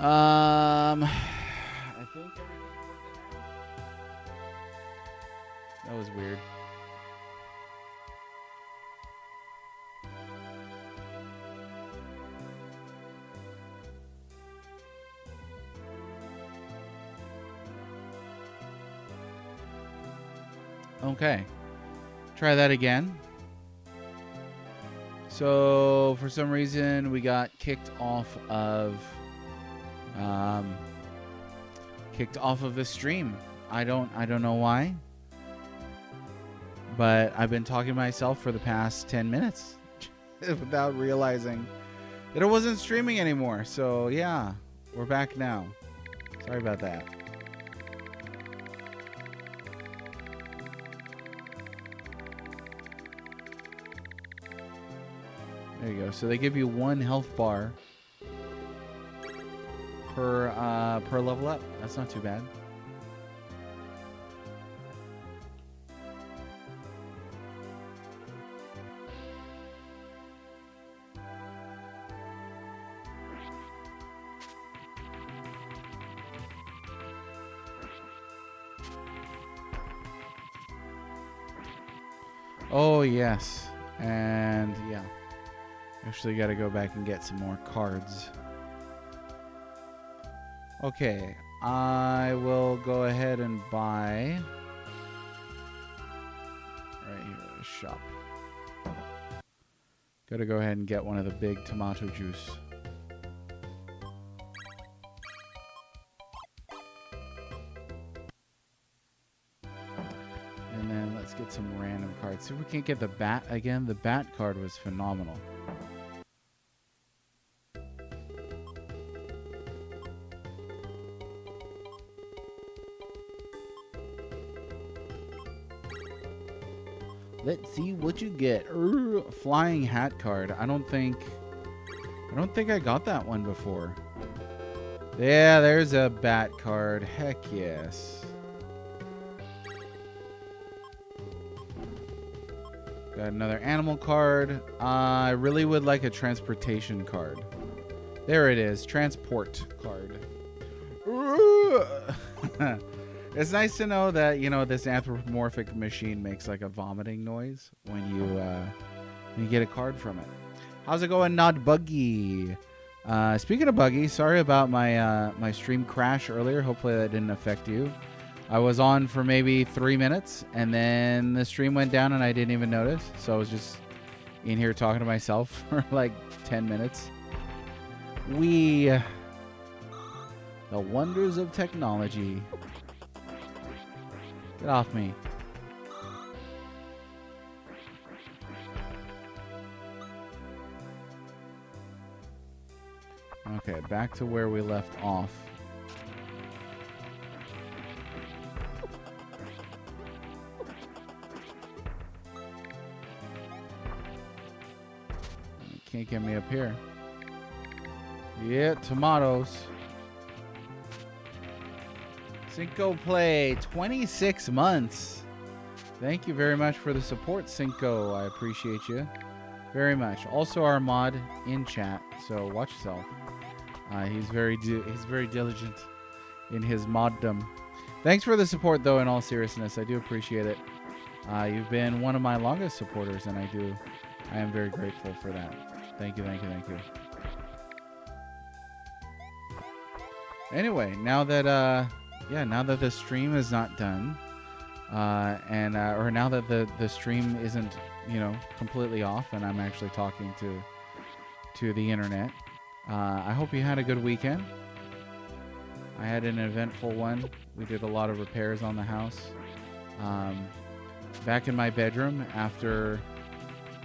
I think that was weird. Okay. Try that again. So for some reason we got kicked off of the stream. I don't know why. But I've been talking to myself for the past 10 minutes without realizing that it wasn't streaming anymore. So yeah, we're back now. Sorry about that. There you go. So they give you 1 health bar per level up. That's not too bad. Oh yes, and yeah. Actually got to go back and get some more cards. Okay, I will go ahead and buy right here at the shop. Got to go ahead and get one of the big tomato juice. And then let's get some random cards. See if we can't get the bat again. The bat card was phenomenal. Let's see what you get. Flying hat card. I don't think I got that one before. Yeah, there's a bat card. Heck yes. Got another animal card. I really would like a transportation card. There it is. Transport card. It's nice to know that, you know, this anthropomorphic machine makes like a vomiting noise when you get a card from it. How's it going, Not Buggy? Speaking of Buggy, sorry about my stream crash earlier. Hopefully that didn't affect you. I was on for maybe 3 minutes, and then the stream went down, and I didn't even notice. So I was just in here talking to myself for like 10 minutes. The wonders of technology. Get off me. Okay, back to where we left off. You can't get me up here. Yeah, tomatoes. Cinco Play, 26 months. Thank you very much for the support, Cinco. I appreciate you very much. Also, our mod in chat, so watch yourself. He's very diligent in his moddom. Thanks for the support, though. In all seriousness, I do appreciate it. You've been one of my longest supporters, and I am very grateful for that. Thank you, thank you, thank you. Anyway, now that the stream is not done, or now that the stream isn't, you know, completely off, and I'm actually talking to the internet, I hope you had a good weekend. I had an eventful one. We did a lot of repairs on the house. Back in my bedroom after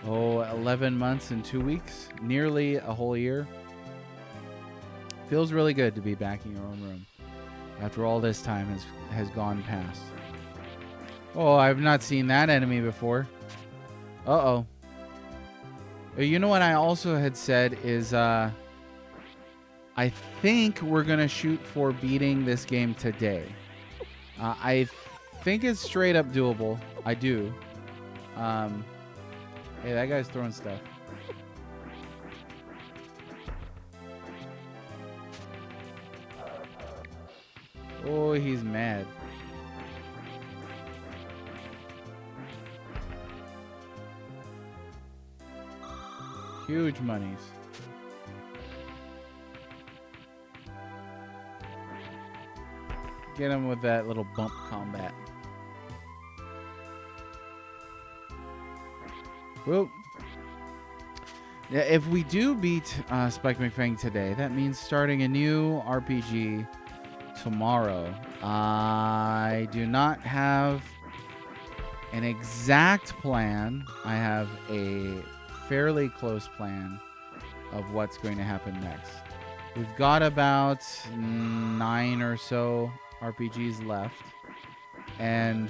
11 months and 2 weeks, nearly a whole year. Feels really good to be back in your own room after all this time has gone past. Oh, I've not seen that enemy before. Uh-oh. You know what I also had said is I think we're going to shoot for beating this game today. I think it's straight up doable. I do. Hey, that guy's throwing stuff. Oh, he's mad. Huge monies. Get him with that little bump combat. Whoop. Yeah, if we do beat Spike McFang today, that means starting a new RPG tomorrow. I do not have an exact plan. I have a fairly close plan of what's going to happen next. We've got about 9 or so RPGs left. And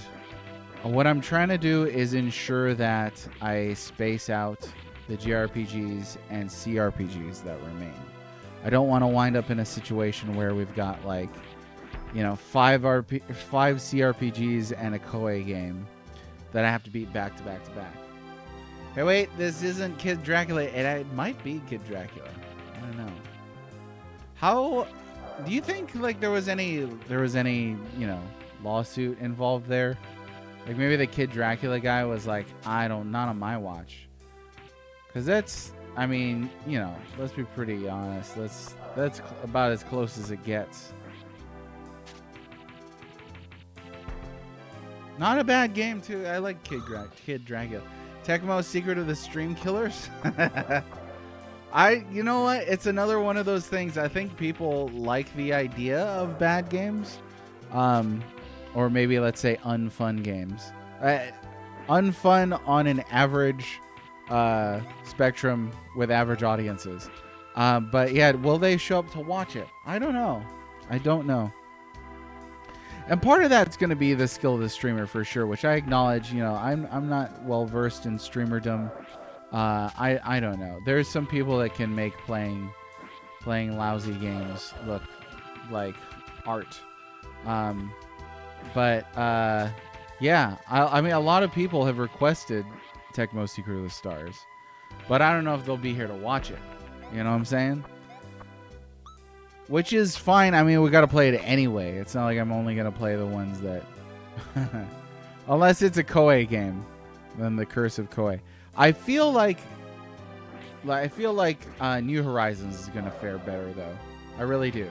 what I'm trying to do is ensure that I space out the JRPGs and CRPGs that remain. I don't want to wind up in a situation where we've got like, you know, 5 CRPGs and a Koei game that I have to beat back to back to back. Hey, wait, this isn't Kid Dracula. It might be Kid Dracula. I don't know. How do you think like there was any, you know, lawsuit involved there? Like maybe the Kid Dracula guy was like, not on my watch. Because that's, I mean, you know, let's be pretty honest. That's about as close as it gets. Not a bad game, too. I like Kid Dracula. Tecmo Secret of the Stream Killers. You know what? It's another one of those things. I think people like the idea of bad games. Or maybe, let's say, unfun games. Unfun on an average spectrum with average audiences. But yeah, will they show up to watch it? I don't know. And part of that's going to be the skill of the streamer for sure, which I acknowledge. You know, I'm not well versed in streamerdom. I don't know. There's some people that can make playing lousy games look like art. Yeah, I mean, a lot of people have requested Tecmo Secret of the Stars, but I don't know if they'll be here to watch it. You know what I'm saying? Which is fine. I mean, we got to play it anyway. It's not like I'm only going to play the ones that... Unless it's a Koei game. Then the Curse of Koei. I feel like New Horizons is going to fare better, though. I really do.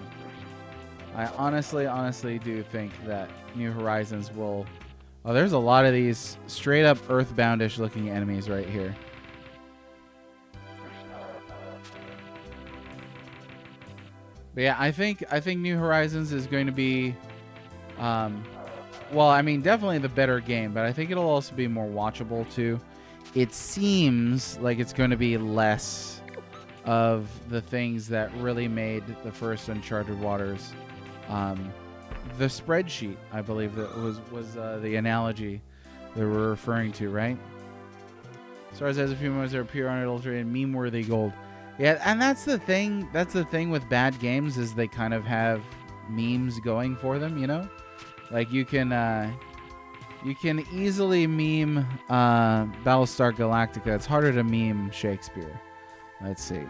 I honestly do think that New Horizons will... Oh, there's a lot of these straight up Earthboundish looking enemies right here. But yeah, I think New Horizons is going to be, well, I mean, definitely the better game, but I think it'll also be more watchable too. It seems like it's going to be less of the things that really made the first Uncharted Waters. The spreadsheet, I believe, that was the analogy that we're referring to, right? Stars has a few moments that are pure unadulterated, meme-worthy gold. Yeah, and that's the thing. That's the thing with bad games is they kind of have memes going for them, you know? Like you can easily meme Battlestar Galactica. It's harder to meme Shakespeare. Let's see.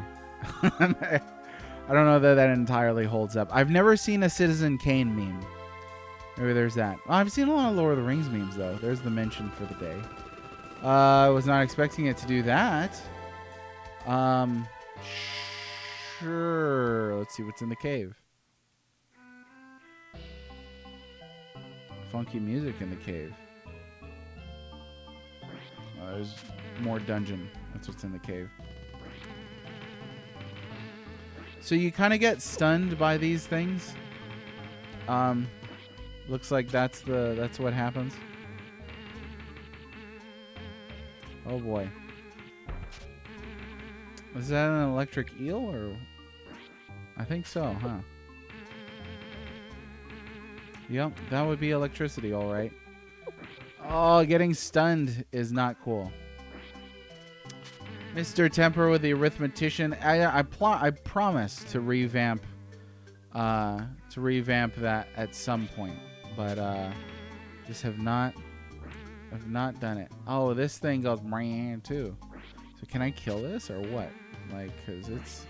I don't know that entirely holds up. I've never seen a Citizen Kane meme. Maybe there's that. Oh, I've seen a lot of Lord of the Rings memes, though. There's the mention for the day. I was not expecting it to do that. Sure. Let's see what's in the cave. Funky music in the cave. There's more dungeon. That's what's in the cave. So you kind of get stunned by these things. Looks like that's what happens. Oh boy. Is that an electric eel or? I think so, huh? Yep, that would be electricity, all right. Oh, getting stunned is not cool. Mr. Temper with the arithmetician. I promise to revamp that at some point, but just have not done it. Oh, this thing goes too. So can I kill this or what? Like, cause it's.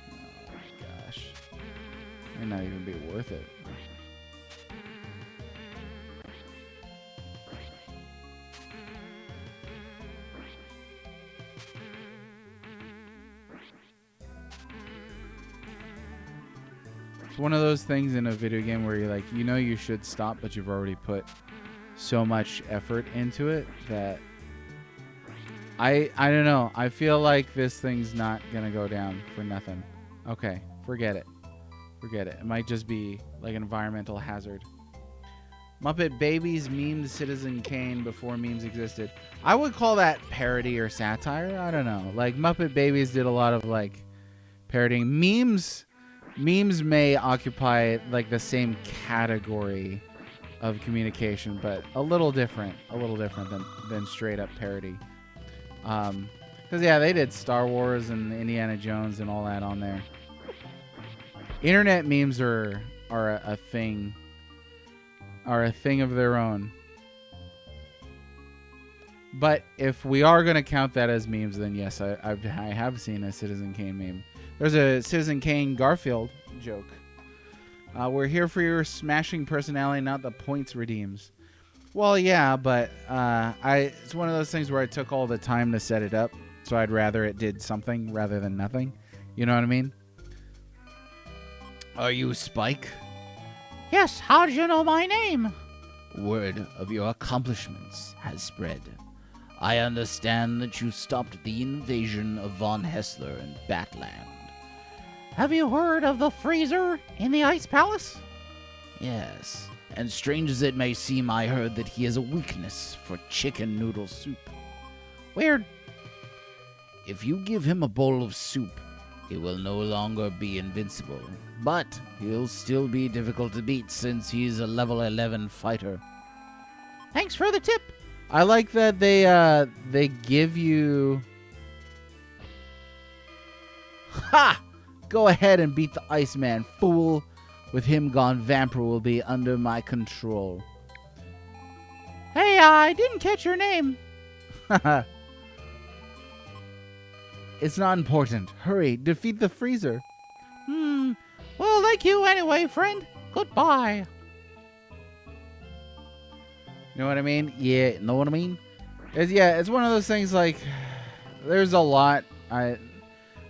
Oh my gosh. May not even be worth it. It's one of those things in a video game where you're like, you know you should stop, but you've already put so much effort into it that I don't know. I feel like this thing's not going to go down for nothing. Okay, forget it. Forget it. It might just be like an environmental hazard. Muppet Babies memed Citizen Kane before memes existed. I would call that parody or satire. I don't know. Like Muppet Babies did a lot of like parodying. Memes may occupy like the same category of communication, but a little different than straight up parody. Because yeah, they did Star Wars and Indiana Jones and all that on there. Internet memes are a thing of their own. But if we are going to count that as memes, then yes, I have seen a Citizen Kane meme. There's a Citizen Kane Garfield joke. We're here for your smashing personality, not the points redeems. Well, yeah, but it's one of those things where I took all the time to set it up, so I'd rather it did something rather than nothing. You know what I mean? Are you Spike? Yes, how did you know my name? Word of your accomplishments has spread. I understand that you stopped the invasion of Von Hessler in Batland. Have you heard of the freezer in the Ice Palace? Yes, and strange as it may seem, I heard that he has a weakness for chicken noodle soup. Weird. If you give him a bowl of soup, he will no longer be invincible, but he'll still be difficult to beat since he's a level 11 fighter. Thanks for the tip. I like that they give you... Ha! Go ahead and beat the Iceman, fool. With him gone, Vampire will be under my control. Hey, I didn't catch your name. It's not important. Hurry, defeat the freezer. Well, like you anyway, friend. Goodbye. You know what I mean? Yeah, know what I mean? It's one of those things like, there's a lot.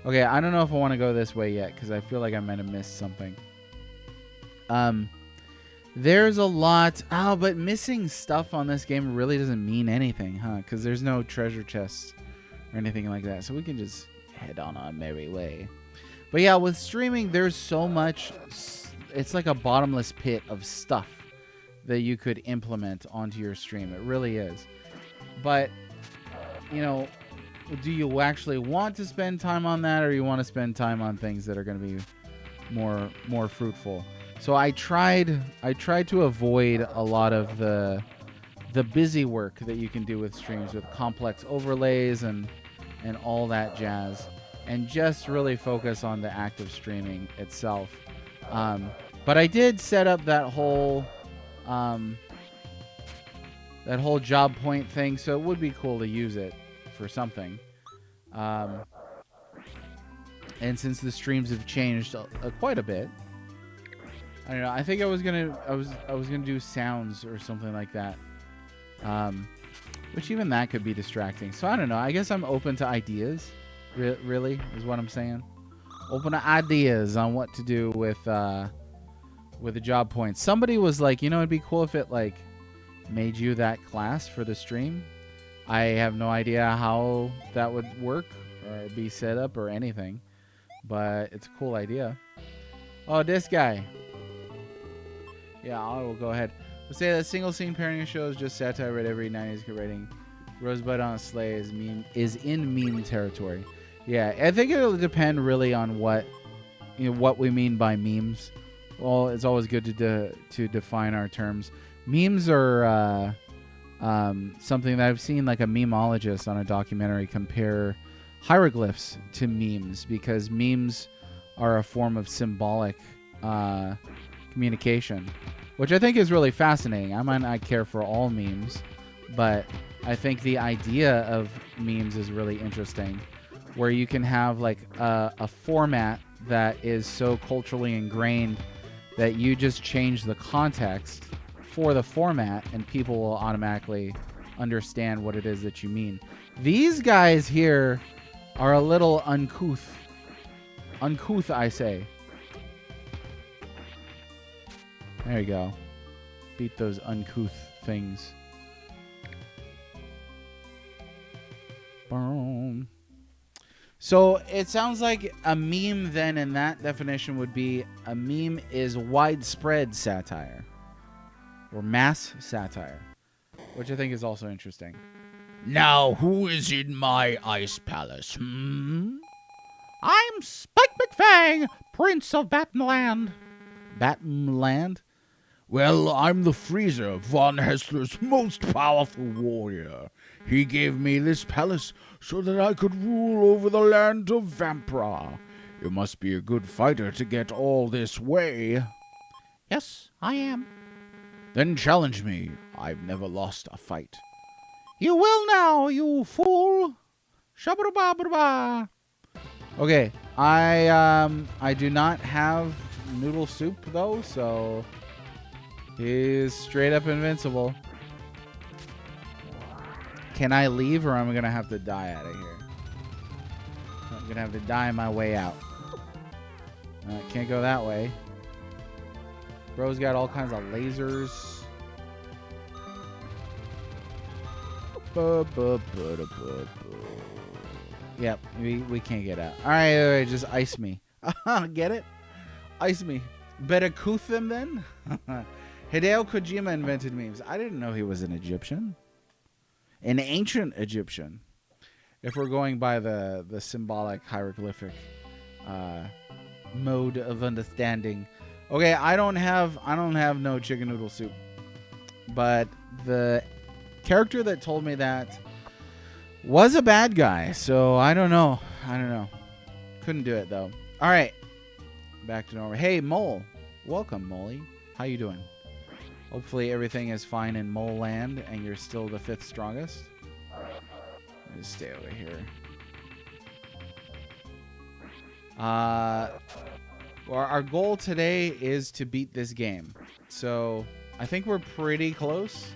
Okay, I don't know if I want to go this way yet, because I feel like I might have missed something. There's a lot. Oh, but missing stuff on this game really doesn't mean anything, huh? Because there's no treasure chests or anything like that. So we can just head on our merry way. But yeah, with streaming, there's so much. It's like a bottomless pit of stuff that you could implement onto your stream. It really is. But, you know, do you actually want to spend time on that, or you want to spend time on things that are going to be more fruitful? So I tried to avoid a lot of the busy work that you can do with streams with complex overlays and all that jazz, and just really focus on the act of streaming itself. But I did set up that whole job point thing, so it would be cool to use it for something. And since the streams have changed quite a bit, I don't know. I think I was gonna do sounds or something like that, which even that could be distracting. So I don't know. I guess I'm open to ideas. Really, is what I'm saying. Open to ideas on what to do with the job points. Somebody was like, you know, it'd be cool if it like made you that class for the stream. I have no idea how that would work or be set up or anything, but it's a cool idea. Oh, this guy. Yeah, I will go ahead. We'll say that single scene parenting show is just satire read every 90s kid rating. Rosebud on a Sleigh is in meme territory. Yeah, I think it'll depend really on what we mean by memes. Well, it's always good to define our terms. Memes are something that I've seen like a memeologist on a documentary compare hieroglyphs to memes, because memes are a form of symbolic communication, which I think is really fascinating. I might not care for all memes, but I think the idea of memes is really interesting, where you can have like a format that is so culturally ingrained that you just change the context for the format and people will automatically understand what it is that you mean. These guys here are a little uncouth. Uncouth, I say. There you go. Beat those uncouth things. Boom. So it sounds like a meme then in that definition would be a meme is widespread satire or mass satire, which I think is also interesting. Now, who is in my ice palace? I'm Spike McFang, Prince of Battenland. Battenland? Well, I'm the freezer, Von Hessler's most powerful warrior. He gave me this palace so that I could rule over the land of Vampra. You must be a good fighter to get all this way. Yes, I am. Then challenge me. I've never lost a fight. You will now, you fool. Shabba-ba-ba-ba. Okay, I do not have noodle soup though, so he's straight up invincible. Can I leave or am I gonna have to die out of here? I'm gonna have to die my way out. Can't go that way. Bro's got all kinds of lasers. Yep, we can't get out. All right, just ice me. Get it? Ice me. Better couth them then? Hideo Kojima invented memes. I didn't know he was an Egyptian. An ancient Egyptian. If we're going by the symbolic hieroglyphic mode of understanding. Okay, I don't have no chicken noodle soup. But the character that told me that was a bad guy, so I don't know. Couldn't do it though. All right, back to normal. Hey, Mole, welcome, Moley. How you doing? Hopefully everything is fine in Mole Land, and you're still the 5th strongest. Just stay over here. Well, our goal today is to beat this game, so I think we're pretty close.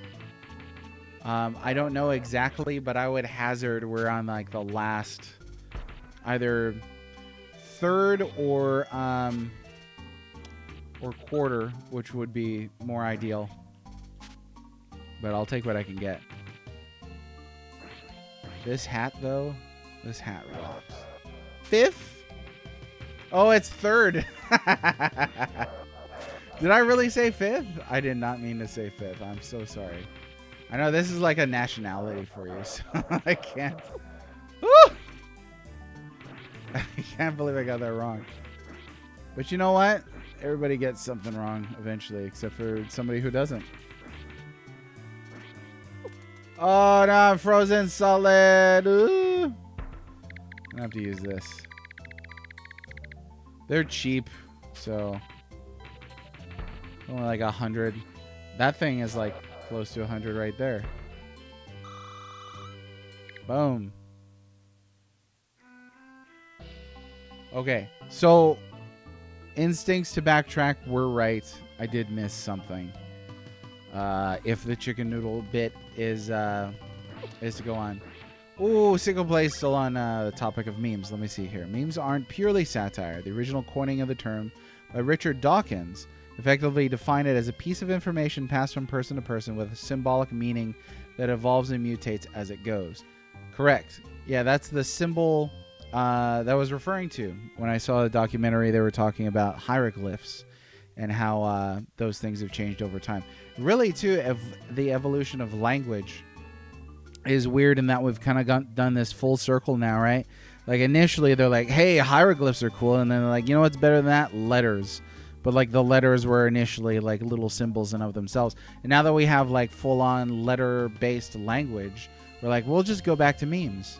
I don't know exactly, but I would hazard we're on like the last either third or quarter, which would be more ideal. But I'll take what I can get. This hat though, this hat rocks. 5th? Oh, it's 3rd. Did I really say 5th? I did not mean to say 5th. I'm so sorry. I know this is like a nationality for you, so I can't. Woo! I can't believe I got that wrong. But you know what? Everybody gets something wrong eventually, except for somebody who doesn't. Oh, no, I'm frozen solid. Ooh. I'm gonna have to use this. They're cheap, so only like 100. That thing is like close to 100 right there. Boom. Okay, so instincts to backtrack were right. I did miss something. If the chicken noodle bit is to go on. Ooh, single play still on the topic of memes. Let me see here. Memes aren't purely satire. The original coining of the term by Richard Dawkins effectively defined it as a piece of information passed from person to person with a symbolic meaning that evolves and mutates as it goes. Correct. Yeah, that's the symbol that I was referring to. When I saw the documentary, they were talking about hieroglyphs and how those things have changed over time. Really, too, the evolution of language is weird in that we've kind of done this full circle now, right? Like initially they're like, hey, hieroglyphs are cool. And then they're like, you know what's better than that? Letters. But like the letters were initially like little symbols in of themselves. And now that we have like full on letter based language, we're like, we'll just go back to memes.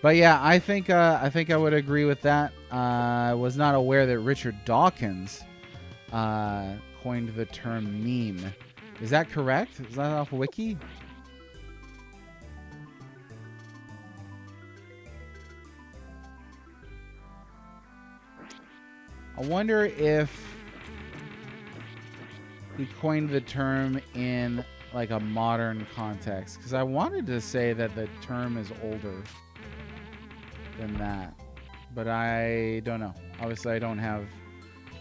But yeah, I think I would agree with that. I was not aware that Richard Dawkins coined the term meme. Is that correct? Is that off Wiki? I wonder if he coined the term in like a modern context, because I wanted to say that the term is older than that, but I don't know. Obviously, I don't have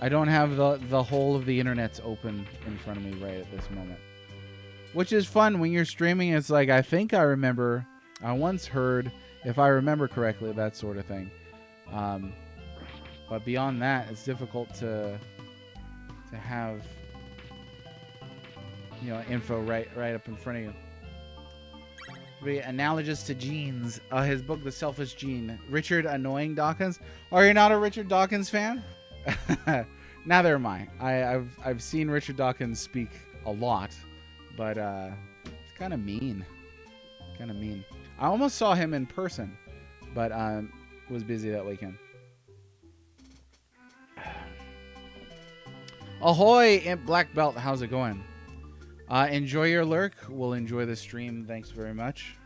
the whole of the internet's open in front of me right at this moment, which is fun when you're streaming. It's like, I think I once heard, if I remember correctly, that sort of thing. But beyond that, it's difficult to have, you know, info right up in front of you. Be analogous to Gene's, his book, The Selfish Gene. Richard Annoying Dawkins. Are you not a Richard Dawkins fan? Neither am I. I've seen Richard Dawkins speak a lot, but it's kind of mean. Kind of mean. I almost saw him in person, but was busy that weekend. Ahoy, Imp Black Belt. How's it going? Enjoy your lurk. We'll enjoy the stream. Thanks very much.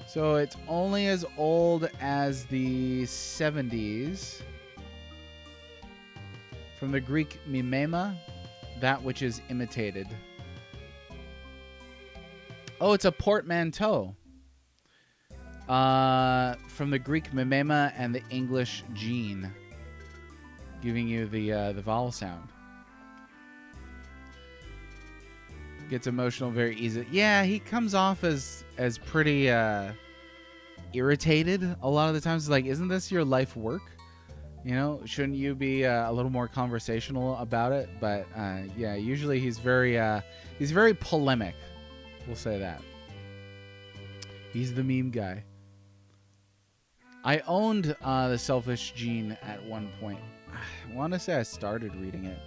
So it's only as old as the 70s. From the Greek mimema, that which is imitated. Oh, it's a portmanteau. From the Greek mimema and the English gene, giving you the vowel sound. Gets emotional very easily. Yeah, he comes off as pretty irritated a lot of the times. It's like, isn't this your life work? You know, shouldn't you be a little more conversational about it? But yeah, usually he's very polemic. We'll say that. He's the meme guy. I owned The Selfish Gene at one point. I want to say I started reading it,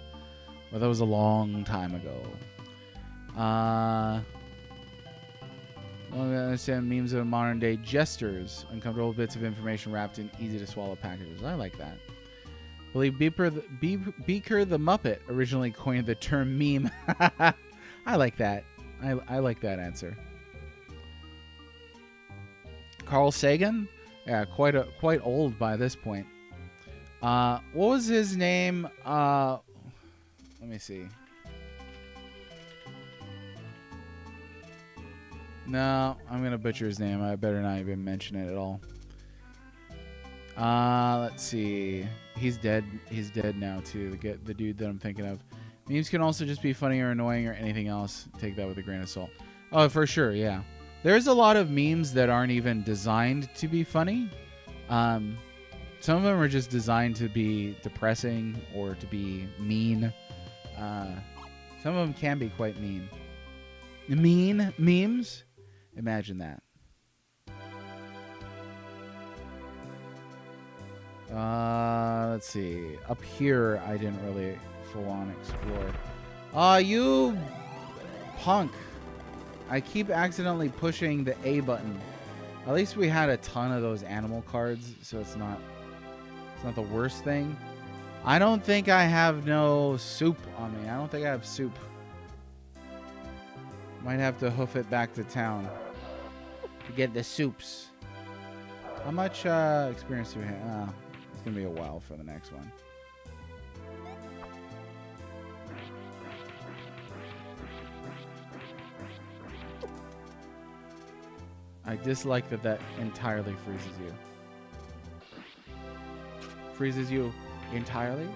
but that was a long time ago. I understand memes of modern day jesters, uncomfortable bits of information wrapped in easy to swallow packages. I like that. I believe Beaker the Muppet originally coined the term meme. I like that. I like that answer. Carl Sagan? Yeah, quite old by this point. What was his name? Let me see. No, I'm gonna butcher his name. I better not even mention it at all. Let's see. He's dead. He's dead now too. The dude that I'm thinking of. Memes can also just be funny or annoying or anything else. Take that with a grain of salt. Oh, for sure, yeah. There's a lot of memes that aren't even designed to be funny. Some of them are just designed to be depressing or to be mean. Some of them can be quite mean. Mean memes? Imagine that. Let's see. Up here, I didn't really full-on explore. You punk. I keep accidentally pushing the A button. At least we had a ton of those animal cards, so it's not the worst thing. I don't think I have no soup on me. I don't think I have soup. Might have to hoof it back to town to get the soups. How much experience do we have? It's going to be a while for the next one. I dislike that entirely freezes you. Freezes you entirely?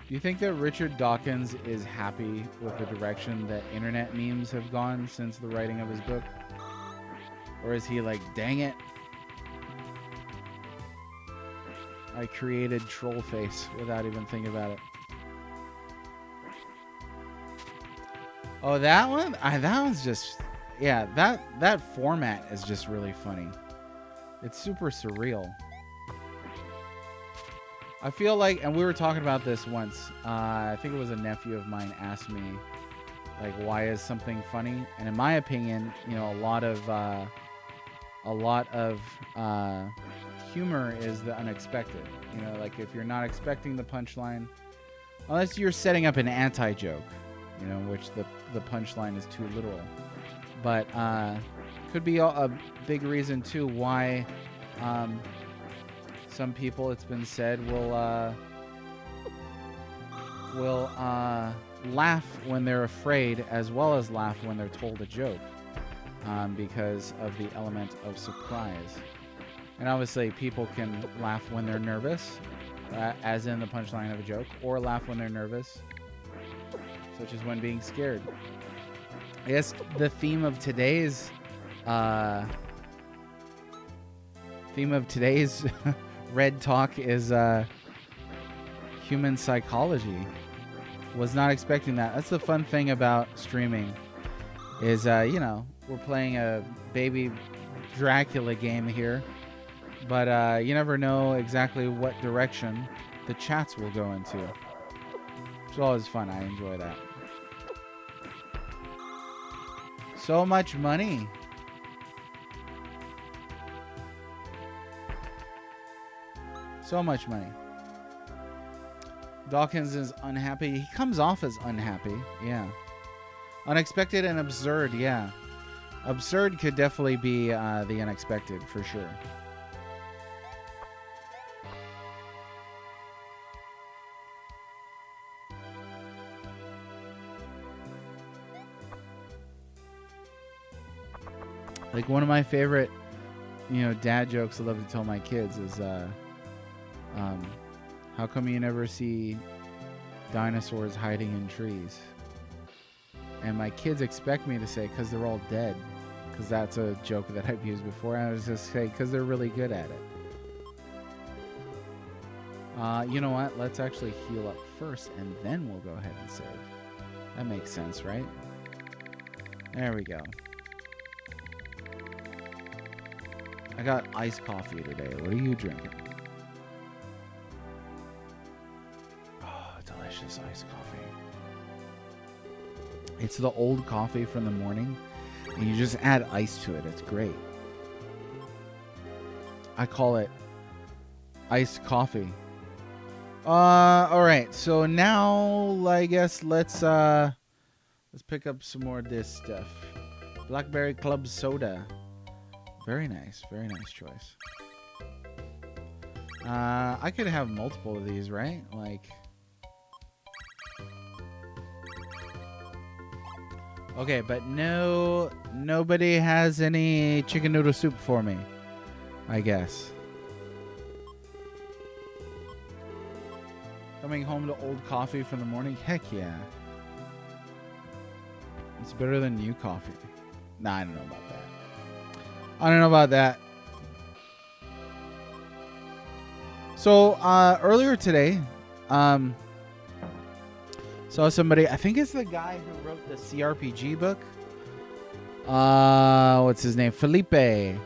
Do you think that Richard Dawkins is happy with the direction that internet memes have gone since the writing of his book? Or is he like, dang it, I created troll face without even thinking about it? Oh, that one? That one's just... Yeah, that format is just really funny. It's super surreal. I feel like... And we were talking about this once. I think it was a nephew of mine asked me, like, why is something funny? And in my opinion, you know, a lot of humor is the unexpected. You know, like if you're not expecting the punchline, unless you're setting up an anti-joke, you know, which the punchline is too literal. But could be a big reason too why some people, it's been said, will laugh when they're afraid as well as laugh when they're told a joke, because of the element of surprise. And obviously people can laugh when they're nervous, as in the punchline of a joke, or laugh when they're nervous, such as when being scared. I guess the theme of today's Red Talk is human psychology. Was not expecting that. That's the fun thing about streaming is, you know, we're playing a baby Dracula game here, but you never know exactly what direction the chats will go into. It's always fun. I enjoy that. So much money. So much money. Dawkins is unhappy. He comes off as unhappy. Yeah. Unexpected and absurd. Yeah. Absurd could definitely be the unexpected for sure. Like one of my favorite, you know, dad jokes I love to tell my kids is, how come you never see dinosaurs hiding in trees? And my kids expect me to say, because they're all dead. Because that's a joke that I've used before. And I was just say, because they're really good at it. You know what? Let's actually heal up first, and then we'll go ahead and save. That makes sense, right? There we go. I got iced coffee today. What are you drinking? Delicious iced coffee. It's the old coffee from the morning, and you just add ice to it. It's great. I call it iced coffee. All right. So now I guess let's pick up some more of this stuff. Blackberry Club Soda. Very nice choice. I could have multiple of these, right? Like, okay, but nobody has any chicken noodle soup for me, I guess. Coming home to old coffee from the morning? Heck yeah. It's better than new coffee. Nah, I don't know about that. I don't know about that. So, earlier today, saw somebody, I think it's the guy who wrote the CRPG book. What's his name? Felipe.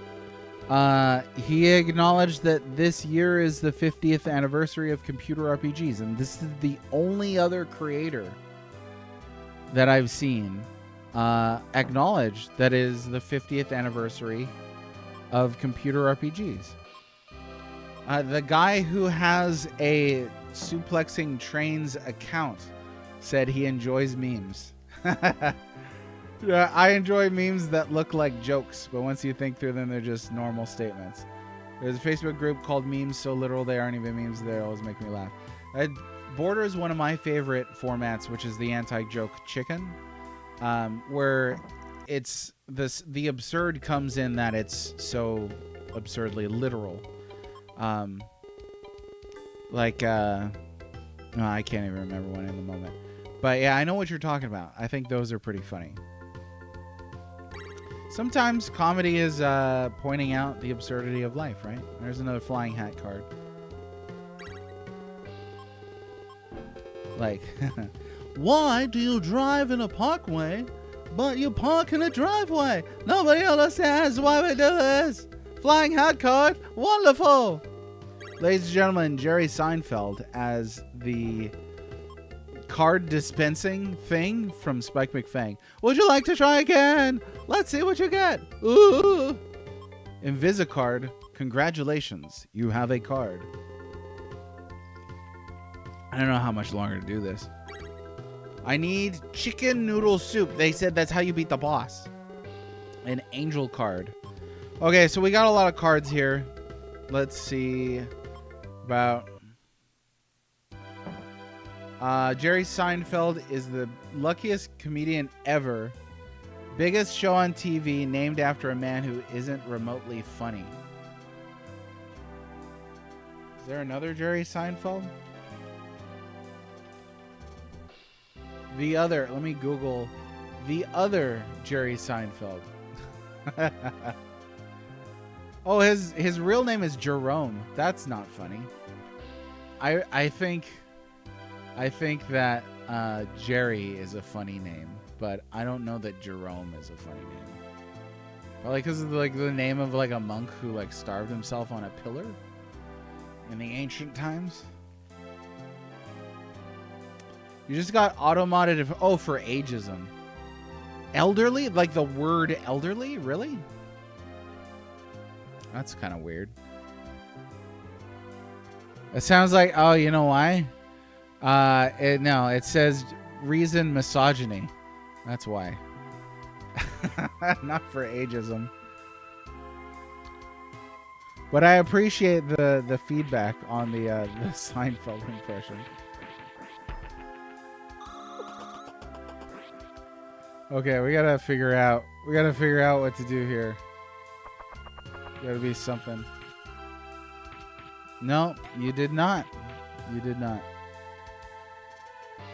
He acknowledged that this year is the 50th anniversary of computer RPGs, and this is the only other creator that I've seen acknowledge that is the 50th anniversary of computer RPGs. The guy who has a Suplexing Trains account said he enjoys memes. Yeah, I enjoy memes that look like jokes, but once you think through them, they're just normal statements. There's a Facebook group called Memes So Literal They Aren't Even Memes. They always make me laugh. Border is one of my favorite formats, which is the anti-joke chicken, where it's the absurd comes in that it's so absurdly literal. No, I can't even remember one in the moment. But yeah, I know what you're talking about. I think those are pretty funny. Sometimes comedy is pointing out the absurdity of life, right? There's another flying hat card. Like, why do you drive in a parkway, but you park in a driveway? Nobody understands why we do this. Flying hat card, wonderful. Ladies and gentlemen, Jerry Seinfeld as the card dispensing thing from Spike McFang. Would you like to try again? Let's see what you get. Ooh. Invisicard, congratulations, you have a card. I don't know how much longer to do this. I need chicken noodle soup. They said that's how you beat the boss. An angel card. Okay, so we got a lot of cards here. Let's see about... Jerry Seinfeld is the luckiest comedian ever. Biggest show on TV, named after a man who isn't remotely funny. Is there another Jerry Seinfeld? The other, let me Google the other Jerry Seinfeld. Oh, his real name is Jerome. That's not funny. I think that Jerry is a funny name, but I don't know that Jerome is a funny name. Probably because of like the name of like a monk who like starved himself on a pillar in the ancient times. You just got auto-modded. Oh, for ageism. Elderly? Like the word elderly? Really? That's kind of weird. It sounds like, oh, you know why? No, it says reason misogyny. That's why. Not for ageism. But I appreciate the feedback on the Seinfeld impression. Okay, we gotta figure out what to do here. Gotta be something. No, you did not. You did not.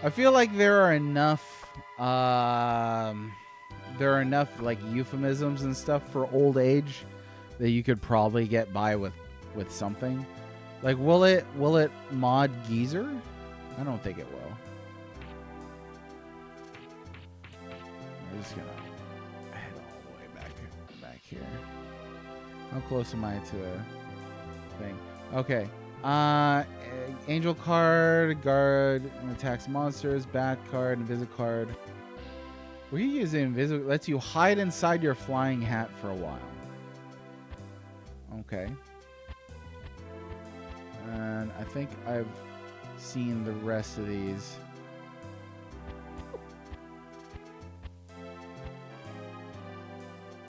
I feel like there are enough like euphemisms and stuff for old age that you could probably get by with something. Like will it mod geezer? I don't think it will. We're just gonna head all the way back here. How close am I to a thing? Okay. Angel card, guard, attacks monsters, bat card, invisible card. We use the invisible. Lets you hide inside your flying hat for a while. Okay. And I think I've seen the rest of these.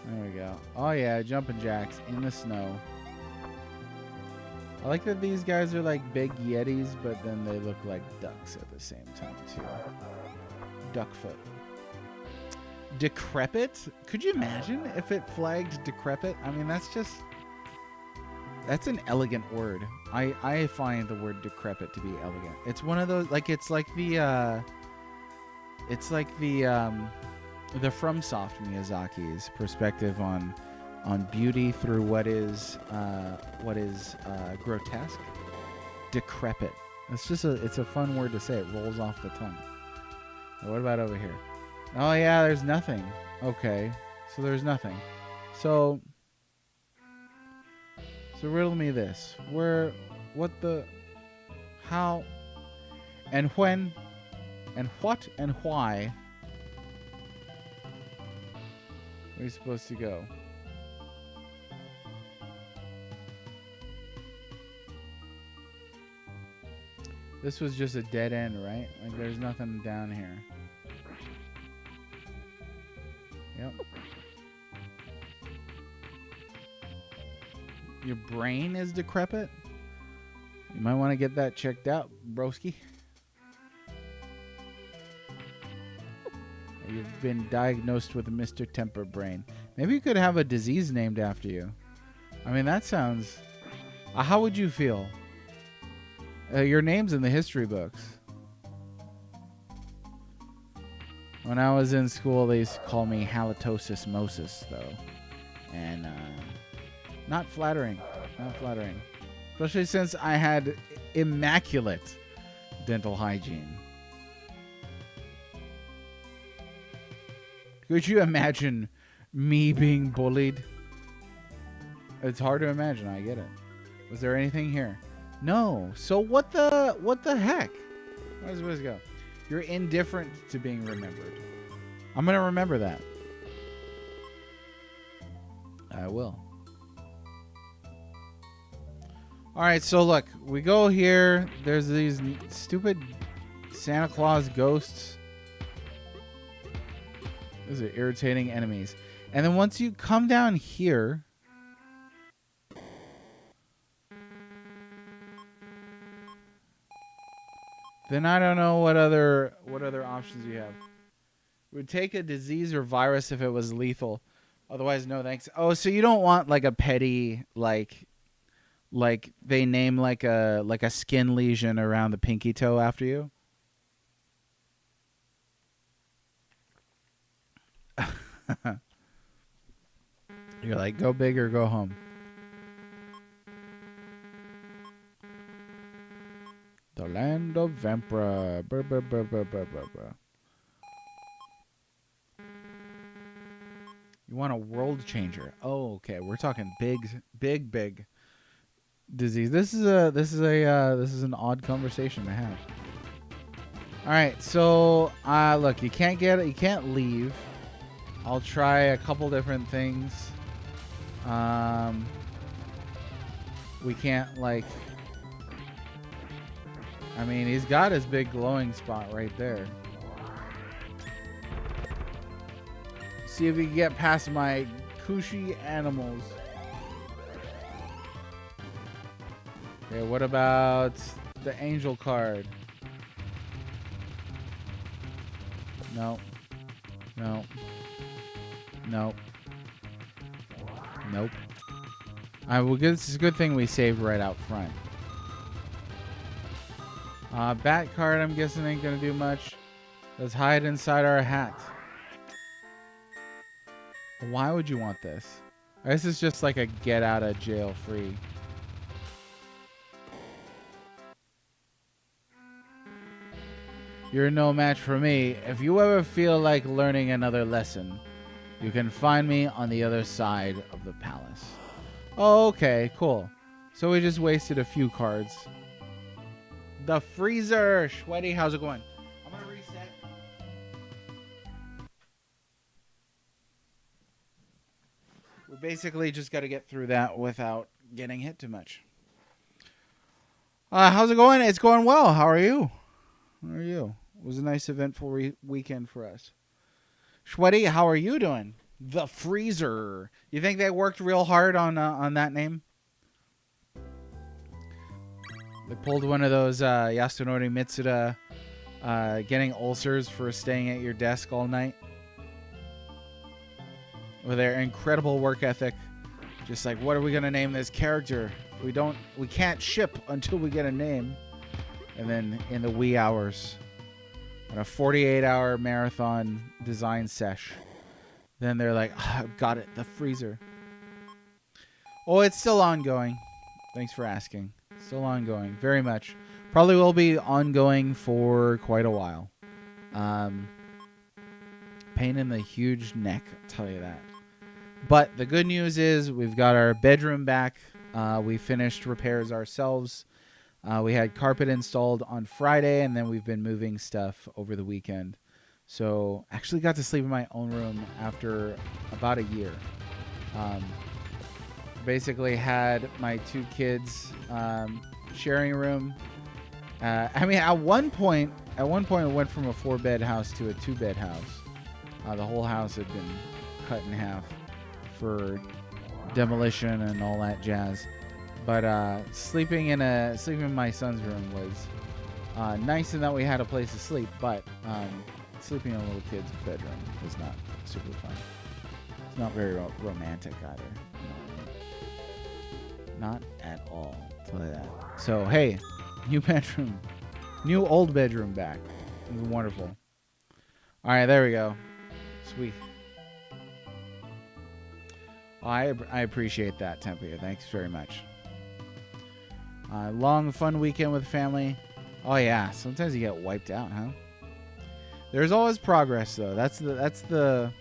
There we go. Oh yeah, jumping jacks in the snow. I like that these guys are like big yetis, but then they look like ducks at the same time too. Duckfoot. Decrepit? Could you imagine if it flagged decrepit? I mean, that's an elegant word. I find the word decrepit to be elegant. It's one of those, like, it's like the FromSoft Miyazaki's perspective on beauty through what is grotesque. Decrepit. It's a fun word to say. It rolls off the tongue. Now, what about over here? Oh yeah, there's nothing. Okay, so there's nothing. So riddle me this: what the, how, and when, and what, and why are we supposed to go? This was just a dead end, right? Like there's nothing down here. Yep. Your brain is decrepit? You might want to get that checked out, broski. You've been diagnosed with Mr. Temper Brain. Maybe you could have a disease named after you. I mean, that sounds... how would you feel? Your name's in the history books. When I was in school, they used to call me halitosis mosis, though. And, not flattering. Not flattering. Especially since I had immaculate dental hygiene. Could you imagine me being bullied? It's hard to imagine, I get it. Was there anything here? No. So what the heck? Where's it go? You're indifferent to being remembered. I'm going to remember that. I will. All right, so look, we go here. There's these stupid Santa Claus ghosts. Those are irritating enemies. And then once you come down here, then I don't know what other options you have. It would take a disease or virus if it was lethal. Otherwise, no thanks. Oh, so you don't want like a petty like they name like a skin lesion around the pinky toe after you? You're like, go big or go home. The land of Vampra. You want a world changer? Oh, okay. We're talking big disease. This is an odd conversation to have. All right, so look, you can't leave. I'll try a couple different things. We can't like. I mean, he's got his big glowing spot right there. See if we can get past my cushy animals. Okay, what about the angel card? No. No. Nope. Nope. Well, this is a good thing we saved right out front. Bat card, I'm guessing, ain't gonna do much. Let's hide inside our hat. Why would you want this? This is just like a get out of jail free. You're no match for me. If you ever feel like learning another lesson, you can find me on the other side of the palace. Oh, okay, cool. So we just wasted a few cards. The freezer! Sweaty, how's it going? I'm gonna reset. We basically just gotta get through that without getting hit too much. How's it going? It's going well. How are you? How are you? It was a nice eventful weekend for us. Sweaty, how are you doing? The freezer. You think they worked real hard on that name? They pulled one of those Yasunori Mitsuda getting ulcers for staying at your desk all night. With their incredible work ethic. Just like, what are we going to name this character? We can't ship until we get a name. And then in the wee hours, on a 48-hour marathon design sesh, then they're like, I've got it, the freezer. Oh, it's still ongoing. Thanks for asking. Still ongoing, very much. Probably will be ongoing for quite a while. Pain in the huge neck, I'll tell you that. But the good news is we've got our bedroom back. We finished repairs ourselves. We had carpet installed on Friday, and then we've been moving stuff over the weekend. So actually got to sleep in my own room after about a year. Basically had my two kids sharing a room. I mean, at one point it went from a 4-bed house to a 2-bed house. The whole house had been cut in half for demolition and all that jazz. But sleeping in my son's room was nice in that we had a place to sleep. But sleeping in a little kid's bedroom was not super fun. It's not very romantic either. Not at all. I'll tell you that. So hey, new bedroom, new old bedroom back. It was wonderful. All right, there we go. Sweet. I appreciate that, Tempia. Thanks very much. Long, fun weekend with family. Oh yeah, sometimes you get wiped out, huh? There's always progress, though. That's the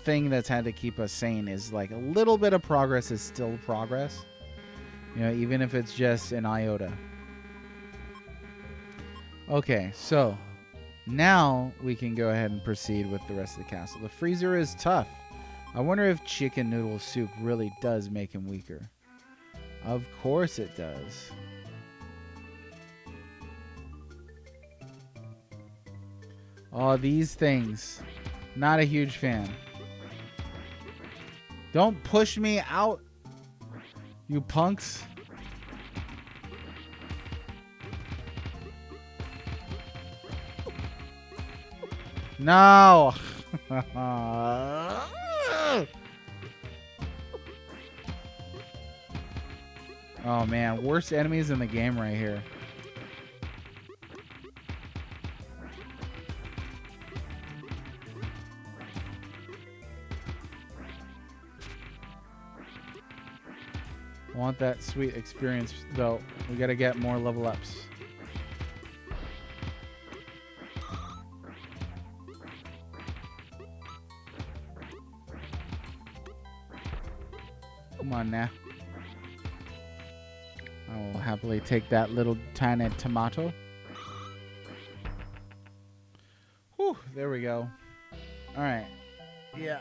thing that's had to keep us sane. Is like a little bit of progress is still progress. You know, even if it's just an iota. Okay, so now we can go ahead and proceed with the rest of the castle. The freezer is tough. I wonder if chicken noodle soup really does make him weaker. Of course it does. Oh, these things. Not a huge fan. Don't push me out, you punks. No. Oh man, worst enemies in the game right here. Want that sweet experience though. We gotta get more level ups. Come on now. I will happily take that little tiny tomato. Whew, there we go. Alright. Yeah.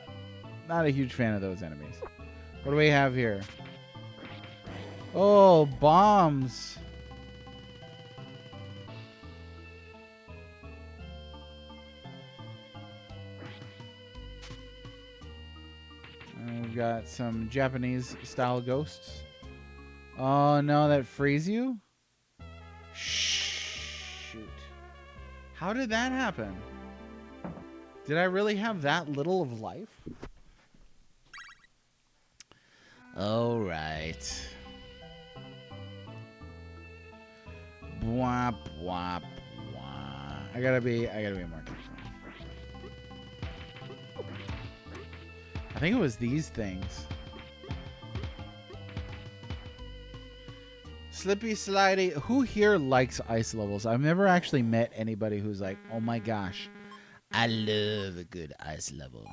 Not a huge fan of those enemies. What do we have here? Oh, bombs. And we've got some Japanese style ghosts. Oh no, that frees you? Shoot. How did that happen? Did I really have that little of life? All right. Bwah, bwah, bwah. I gotta be more careful. I think it was these things. Slippy slidey. Who here likes ice levels? I've never actually met anybody who's like, oh my gosh, I love a good ice level.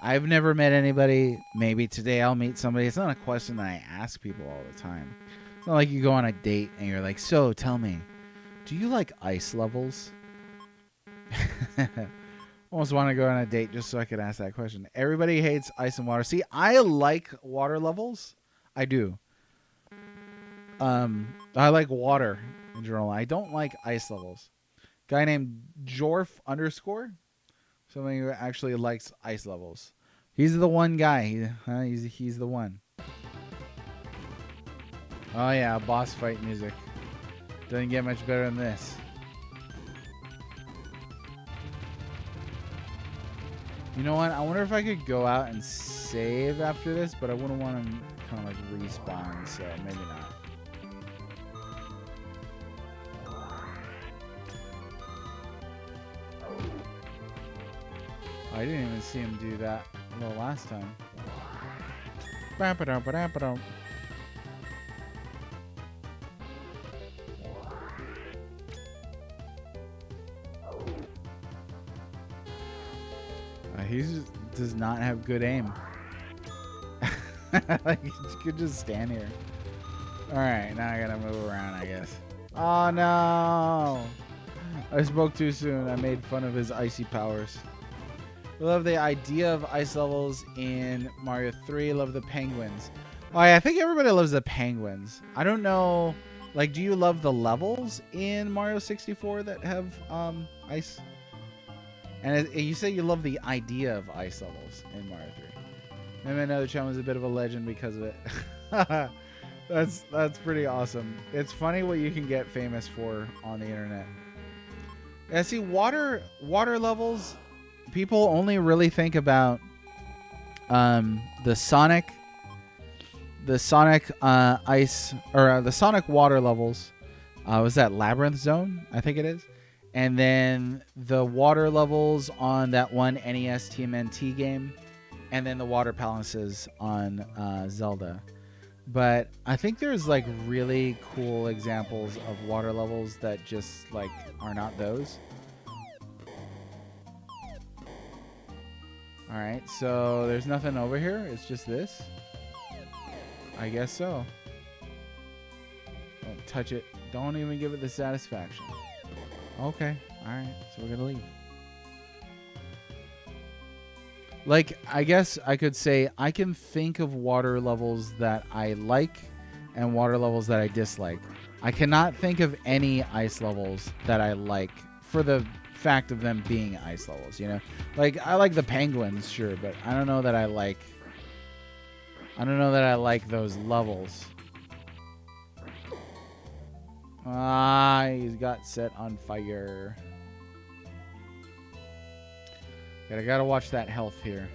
I've never met anybody. Maybe today I'll meet somebody. It's not a question that I ask people all the time. It's not like you go on a date and you're like, so tell me, do you like ice levels? Almost want to go on a date just so I could ask that question. Everybody hates ice and water. See, I like water levels. I do. I like water in general. I don't like ice levels. Guy named Jorf _ somebody who actually likes ice levels. He's the one guy. He's the one. Oh yeah, boss fight music. Doesn't get much better than this. You know what? I wonder if I could go out and save after this, but I wouldn't want to kind of like respawn, so maybe not. I didn't even see him do that the last time. He does not have good aim. Like, he could just stand here. Alright, now I gotta move around, I guess. Oh no! I spoke too soon. I made fun of his icy powers. Love the idea of ice levels in Mario 3. Love the penguins. Oh, yeah, I think everybody loves the penguins. I don't know. Like, do you love the levels in Mario 64 that have ice? And you say you love the idea of ice levels in Mario 3. Maybe another chum is a bit of a legend because of it. That's pretty awesome. It's funny what you can get famous for on the internet. Yeah, see, water levels. People only really think about the Sonic ice or the Sonic water levels. Was that Labyrinth Zone? I think it is. And then the water levels on that one NES TMNT game, and then the water palaces on Zelda. But I think there's like really cool examples of water levels that just like are not those. Alright, so there's nothing over here. It's just this. I guess so. Don't touch it. Don't even give it the satisfaction. Okay. Alright, so we're gonna leave. Like, I guess I could say I can think of water levels that I like and water levels that I dislike. I cannot think of any ice levels that I like for the fact of them being ice levels, you know? Like, I like the penguins, sure, but I don't know that I like those levels. Ah, he's got set on fire. I gotta watch that health here.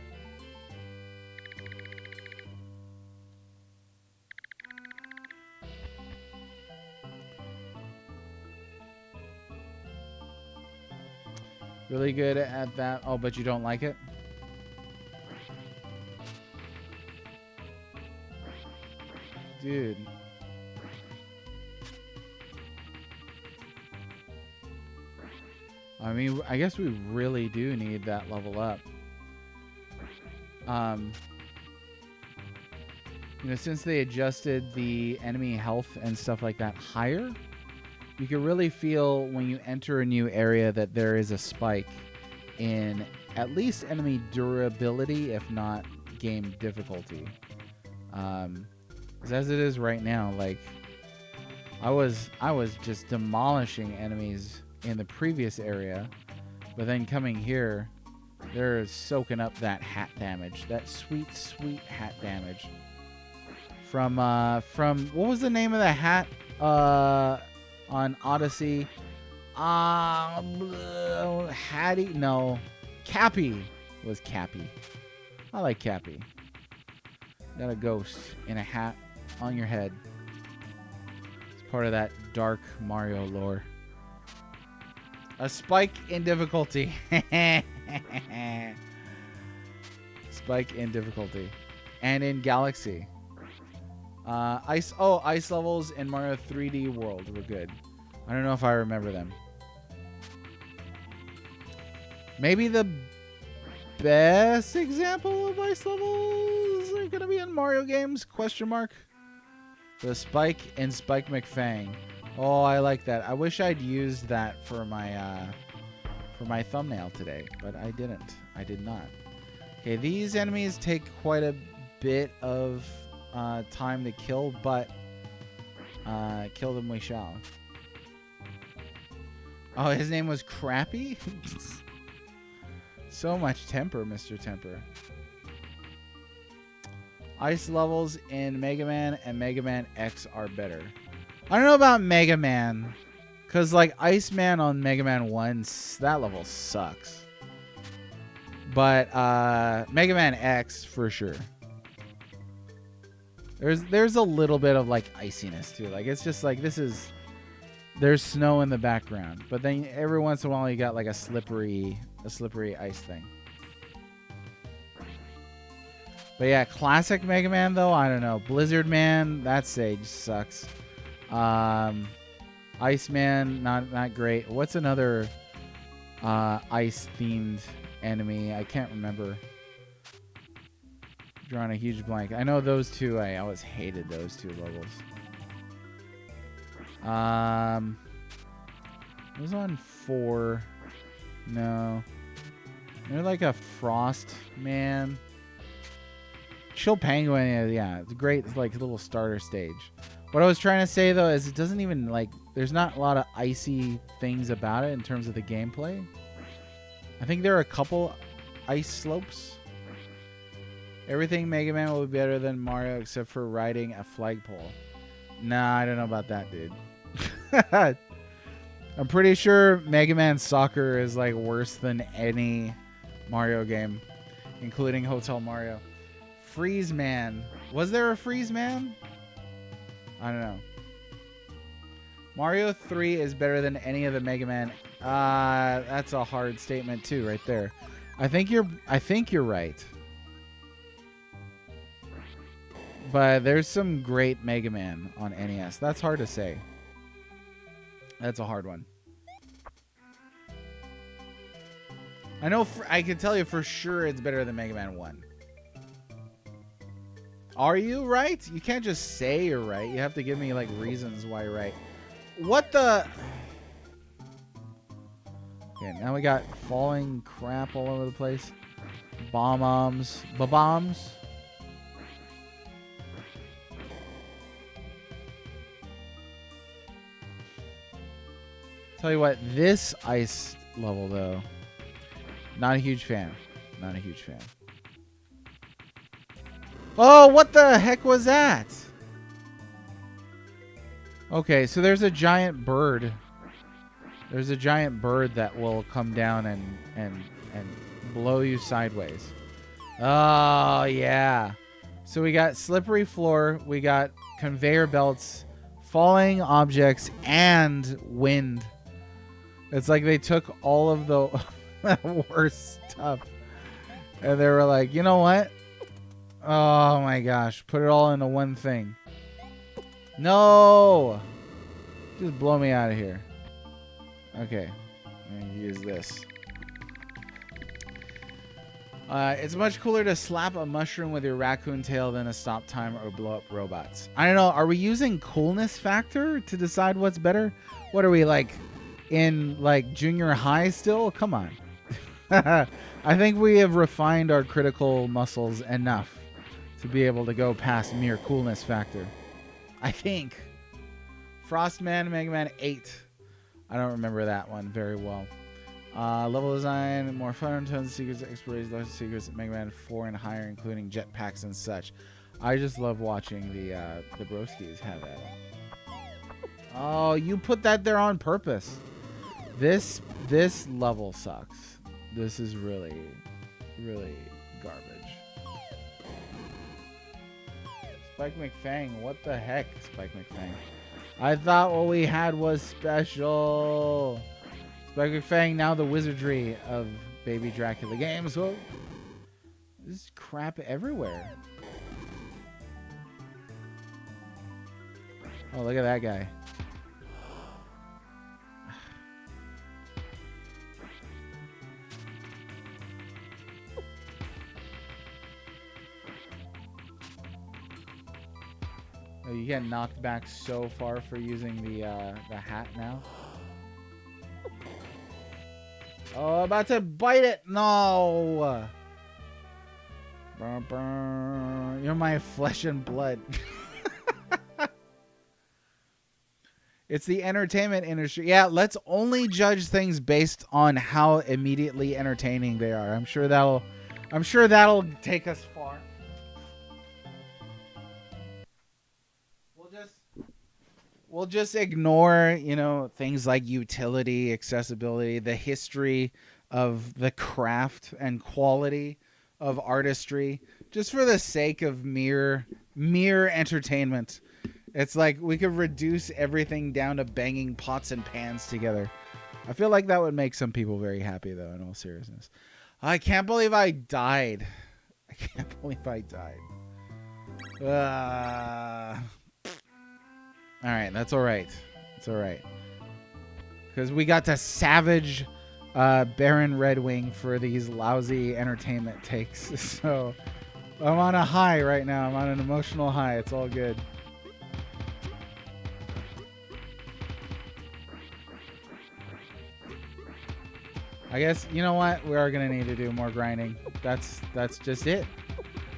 Really good at that. Oh, but you don't like it? Dude. I mean, I guess we really do need that level up. You know, since they adjusted the enemy health and stuff like that higher, you can really feel when you enter a new area that there is a spike in at least enemy durability, if not game difficulty. 'Cause as it is right now, like I was just demolishing enemies in the previous area, but then coming here, they're soaking up that hat damage, that sweet hat damage from what was the name of the hat on Odyssey? Hattie? No, Cappy was Cappy. I like Cappy. Got a ghost in a hat on your head. It's part of that dark Mario lore. A spike in difficulty. Spike in difficulty. And in Galaxy. Ice levels in Mario 3D World were good. I don't know if I remember them. Maybe the best example of ice levels are going to be in Mario games? Question mark. The spike in Spike McFang. Oh, I like that. I wish I'd used that for my thumbnail today, but I didn't. I did not. Okay, these enemies take quite a bit of time to kill, but kill them we shall. Oh, his name was Crappy? So much temper, Mr. Temper. Ice levels in Mega Man and Mega Man X are better. I don't know about Mega Man, because like Iceman on Mega Man 1, that level sucks. But Mega Man X for sure. There's a little bit of like iciness too. Like it's just like there's snow in the background, but then every once in a while you got like a slippery ice thing. But yeah, classic Mega Man though, I don't know. Blizzard Man, that stage sucks. Iceman, not great. What's another ice themed enemy? I can't remember. Drawing a huge blank. I know those two. I always hated those two levels. It was on 4. No. They're like a Frost Man. Chill Penguin, yeah, it's great. It's like a little starter stage. What I was trying to say though is it doesn't even like there's not a lot of icy things about it in terms of the gameplay. I think there are a couple ice slopes. Everything Mega Man will be better than Mario except for riding a flagpole. Nah, I don't know about that, dude. I'm pretty sure Mega Man Soccer is like worse than any Mario game, including Hotel Mario. Freeze Man. Was there a Freeze Man? I don't know. Mario 3 is better than any of the Mega Man. That's a hard statement too, right there. I think you're right. But there's some great Mega Man on NES. That's hard to say. That's a hard one. I know. I can tell you for sure it's better than Mega Man 1. Are you right? You can't just say you're right. You have to give me like reasons why you're right. What the? Okay, now we got falling crap all over the place. Bombs. Tell you what, this ice level though, not a huge fan. Not a huge fan. Oh, what the heck was that? Okay, so there's a giant bird. There's a giant bird that will come down and blow you sideways. Oh, yeah. So we got slippery floor, we got conveyor belts, falling objects, and wind. It's like they took all of the worst stuff. And they were like, you know what? Oh my gosh. Put it all into one thing. No! Just blow me out of here. Okay. I'm going to use this. It's much cooler to slap a mushroom with your raccoon tail than to stop time or blow up robots. I don't know. Are we using coolness factor to decide what's better? What are we, like, in, like, junior high still? Come on. I think we have refined our critical muscles enough to be able to go past mere coolness factor. I think. Frostman, Mega Man 8. I don't remember that one very well. Level design, more fun, tons of secrets, exploration, lots of secrets, Mega Man 4 and higher, including jetpacks and such. I just love watching the broskies have at it. Oh, you put that there on purpose. This level sucks. This is really, really garbage. Spike McFang, what the heck, Spike McFang? I thought what we had was special. Spike McFang, now the wizardry of Baby Dracula games. Oh, there's crap everywhere. Oh, look at that guy. Oh, you get knocked back so far for using the hat now. Oh, about to bite it. No. You're my flesh and blood. It's the entertainment industry. Yeah, let's only judge things based on how immediately entertaining they are. I'm sure that'll take us far. We'll just ignore, you know, things like utility, accessibility, the history of the craft and quality of artistry, just for the sake of mere entertainment. It's like we could reduce everything down to banging pots and pans together. I feel like that would make some people very happy, though, in all seriousness. I can't believe I died. I can't believe I died. All right, that's all right. It's all right. Because we got to savage Baron Red Wing for these lousy entertainment takes. So I'm on a high right now. I'm on an emotional high. It's all good. I guess, you know what? We are going to need to do more grinding. That's just it.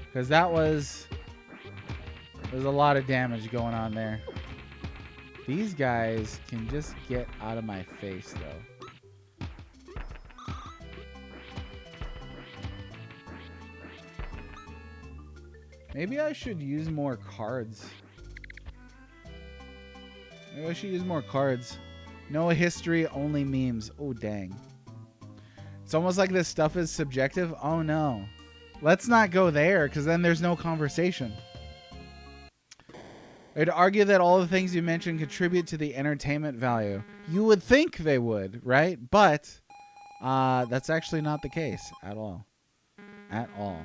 Because there's a lot of damage going on there. These guys can just get out of my face, though. Maybe I should use more cards. Maybe I should use more cards. No history, only memes. Oh, dang. It's almost like this stuff is subjective. Oh, no. Let's not go there, because then there's no conversation. I'd argue that all the things you mentioned contribute to the entertainment value. You would think they would, right? But that's actually not the case at all. At all.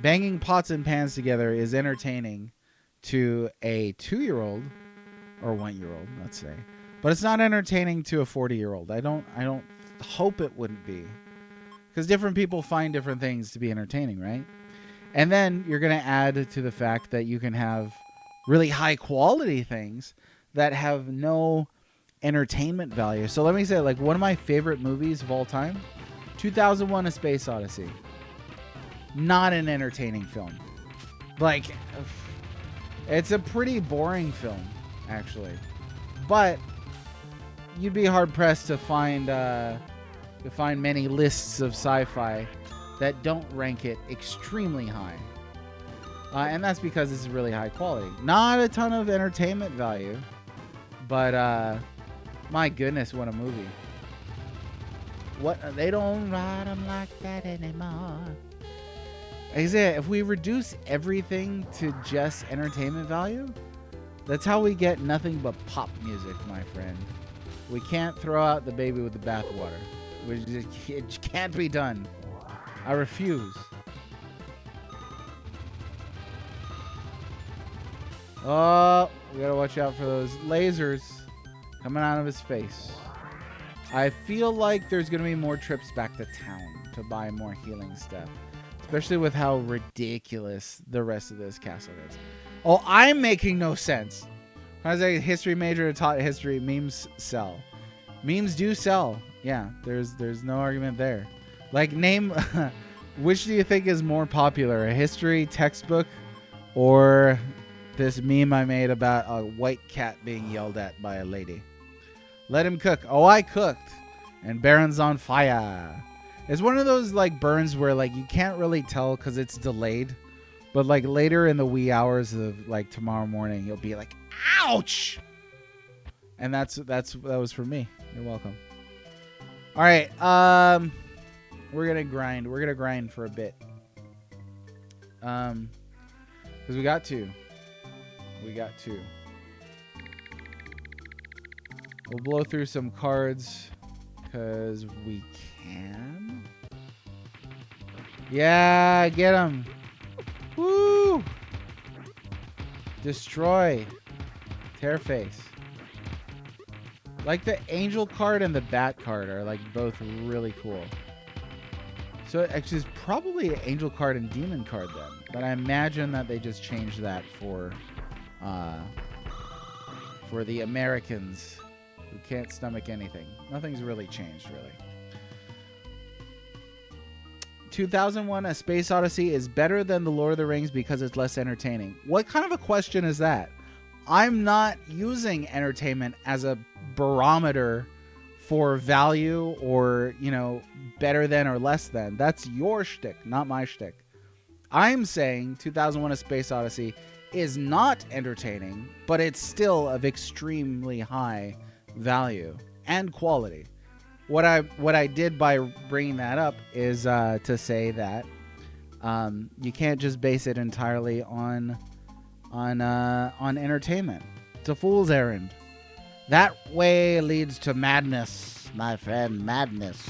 Banging pots and pans together is entertaining to a 2-year-old or 1-year-old, let's say. But it's not entertaining to a 40-year-old. I don't hope it wouldn't be. Because different people find different things to be entertaining, right? And then you're going to add to the fact that you can have really high quality things that have no entertainment value. So let me say, like, one of my favorite movies of all time, 2001: A Space Odyssey. Not an entertaining film. Like, it's a pretty boring film, actually. But you'd be hard pressed to find many lists of sci-fi that don't rank it extremely high. And that's because this is really high quality. Not a ton of entertainment value, but my goodness, what a movie. What, they don't ride them like that anymore. If we reduce everything to just entertainment value, that's how we get nothing but pop music, my friend. We can't throw out the baby with the bathwater. It can't be done. I refuse. Oh, we gotta watch out for those lasers coming out of his face. I feel like there's gonna be more trips back to town to buy more healing stuff. Especially with how ridiculous the rest of this castle is. Oh, I'm making no sense. I was a history major, taught history. Memes sell. Memes do sell. Yeah, there's no argument there. Like, name, which do you think is more popular? A history textbook or this meme I made about a white cat being yelled at by a lady? Let him cook. Oh, I cooked. And Baron's on fire. It's one of those like burns where like you can't really tell because it's delayed, but like later in the wee hours of like tomorrow morning, you'll be like, "Ouch!" And that was for me. You're welcome. All right, we're gonna grind. We're gonna grind for a bit, because we got to. We'll blow through some cards because we can. Yeah, get him. Woo! Destroy. Tearface. Like the angel card and the bat card are like both really cool. So actually it's probably an angel card and demon card then. But I imagine that they just changed that for the Americans who can't stomach anything. Nothing's really changed, really. 2001: A Space Odyssey is better than The Lord of the Rings because it's less entertaining. What kind of a question is that? I'm not using entertainment as a barometer for value or, you know, better than or less than. That's your shtick, not my shtick. I'm saying 2001: A Space Odyssey is not entertaining, but it's still of extremely high value and quality. What I did by bringing that up is to say that you can't just base it entirely on entertainment. It's a fool's errand. That way leads to madness, my friend, madness.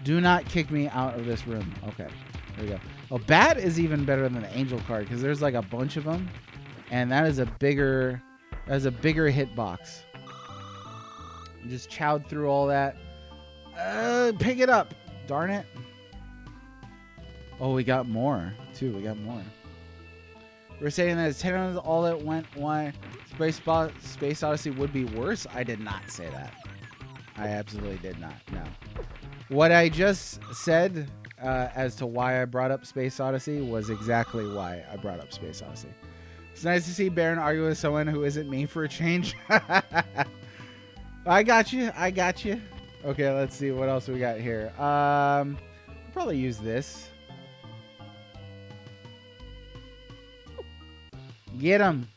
Do not kick me out of this room. Okay, there we go. Oh, bat is even better than the angel card because there's like a bunch of them, and that is a bigger hitbox. Just chowed through all that. Pick it up. Darn it. Oh, we got more, too. We got more. We're saying that it's 10 out of all that went. Why Space Odyssey would be worse? I did not say that. I absolutely did not. No. What I just said as to why I brought up Space Odyssey was exactly why I brought up Space Odyssey. It's nice to see Baron argue with someone who isn't me for a change. I got you. Okay, let's see what else we got here. I'll probably use this. Get him.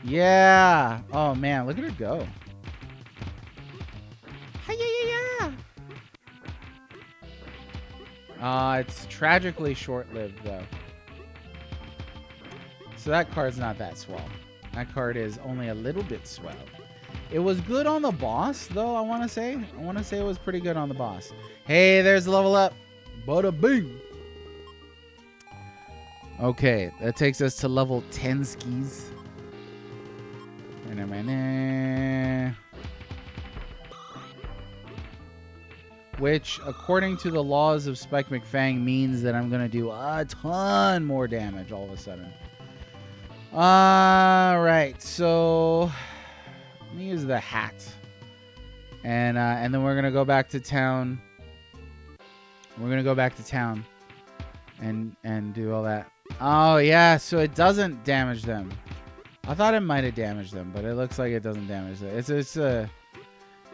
Yeah. Oh man, look at her go. It's tragically short-lived though. So that card's not that swell. That card is only a little bit swell. It was good on the boss, though, I want to say. It was pretty good on the boss. Hey, there's the level up. Bada bing. Okay, that takes us to level 10 skis. Which, according to the laws of Spike McFang, means that I'm going to do a ton more damage all of a sudden. Alright, so... let me use the hat, and then we're gonna go back to town. And do all that. Oh yeah, so it doesn't damage them. I thought it might have damaged them, but it looks like it doesn't damage them.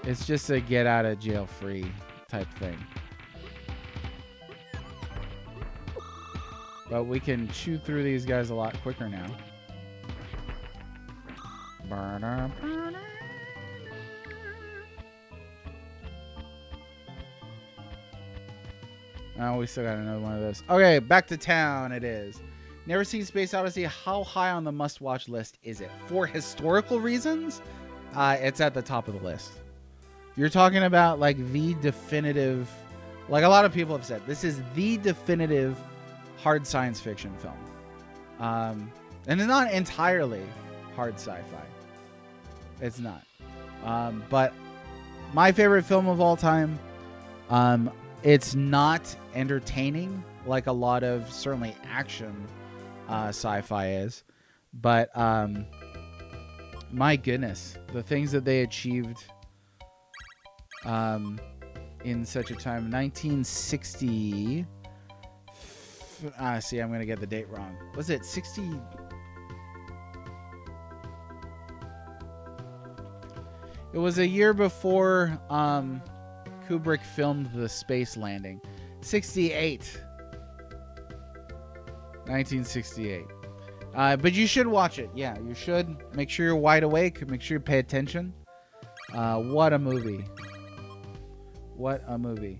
It's just a get out of jail free type thing. But we can chew through these guys a lot quicker now. Oh, we still got another one of those. Okay, back to town it is. Never seen Space Odyssey. How high on the must-watch list is it? For historical reasons, it's at the top of the list. You're talking about like the definitive, like a lot of people have said, this is the definitive hard science fiction film. And it's not entirely hard sci-fi. It's not. But my favorite film of all time, it's not entertaining like a lot of certainly action sci-fi is. But my goodness, the things that they achieved in such a time. 1960. See, I'm going to get the date wrong. Was it 60? It was a year before Kubrick filmed the space landing. 68. 1968. But you should watch it. Yeah, you should. Make sure you're wide awake. Make sure you pay attention. What a movie. What a movie.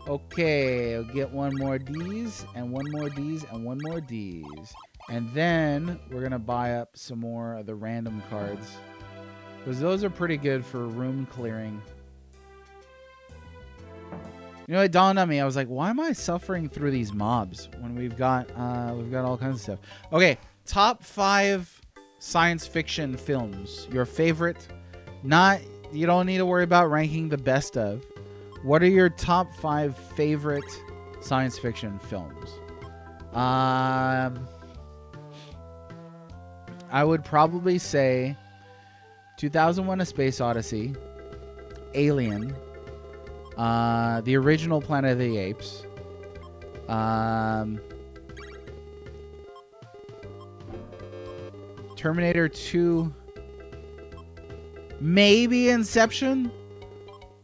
Okay, I'll get one more D's, and one more D's, and one more D's. And then we're going to buy up some more of the random cards. Because those are pretty good for room clearing. You know, it dawned on me. I was like, why am I suffering through these mobs when we've got all kinds of stuff? Okay, top 5 science fiction films. Your favorite. You don't need to worry about ranking the best of. What are your top 5 favorite science fiction films? I would probably say 2001: A Space Odyssey, Alien, the original Planet of the Apes, Terminator 2, maybe Inception.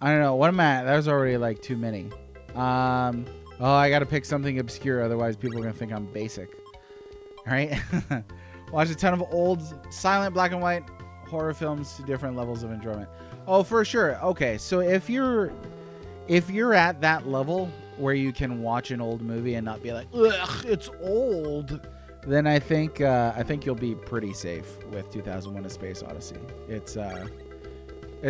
I don't know. What am I at? That was already like too many. I got to pick something obscure. Otherwise, people are going to think I'm basic. All right. Watch a ton of old, silent, black and white horror films to different levels of enjoyment. Oh, for sure. Okay. So if you're at that level where you can watch an old movie and not be like, ugh, it's old, then I think you'll be pretty safe with 2001: A Space Odyssey. It's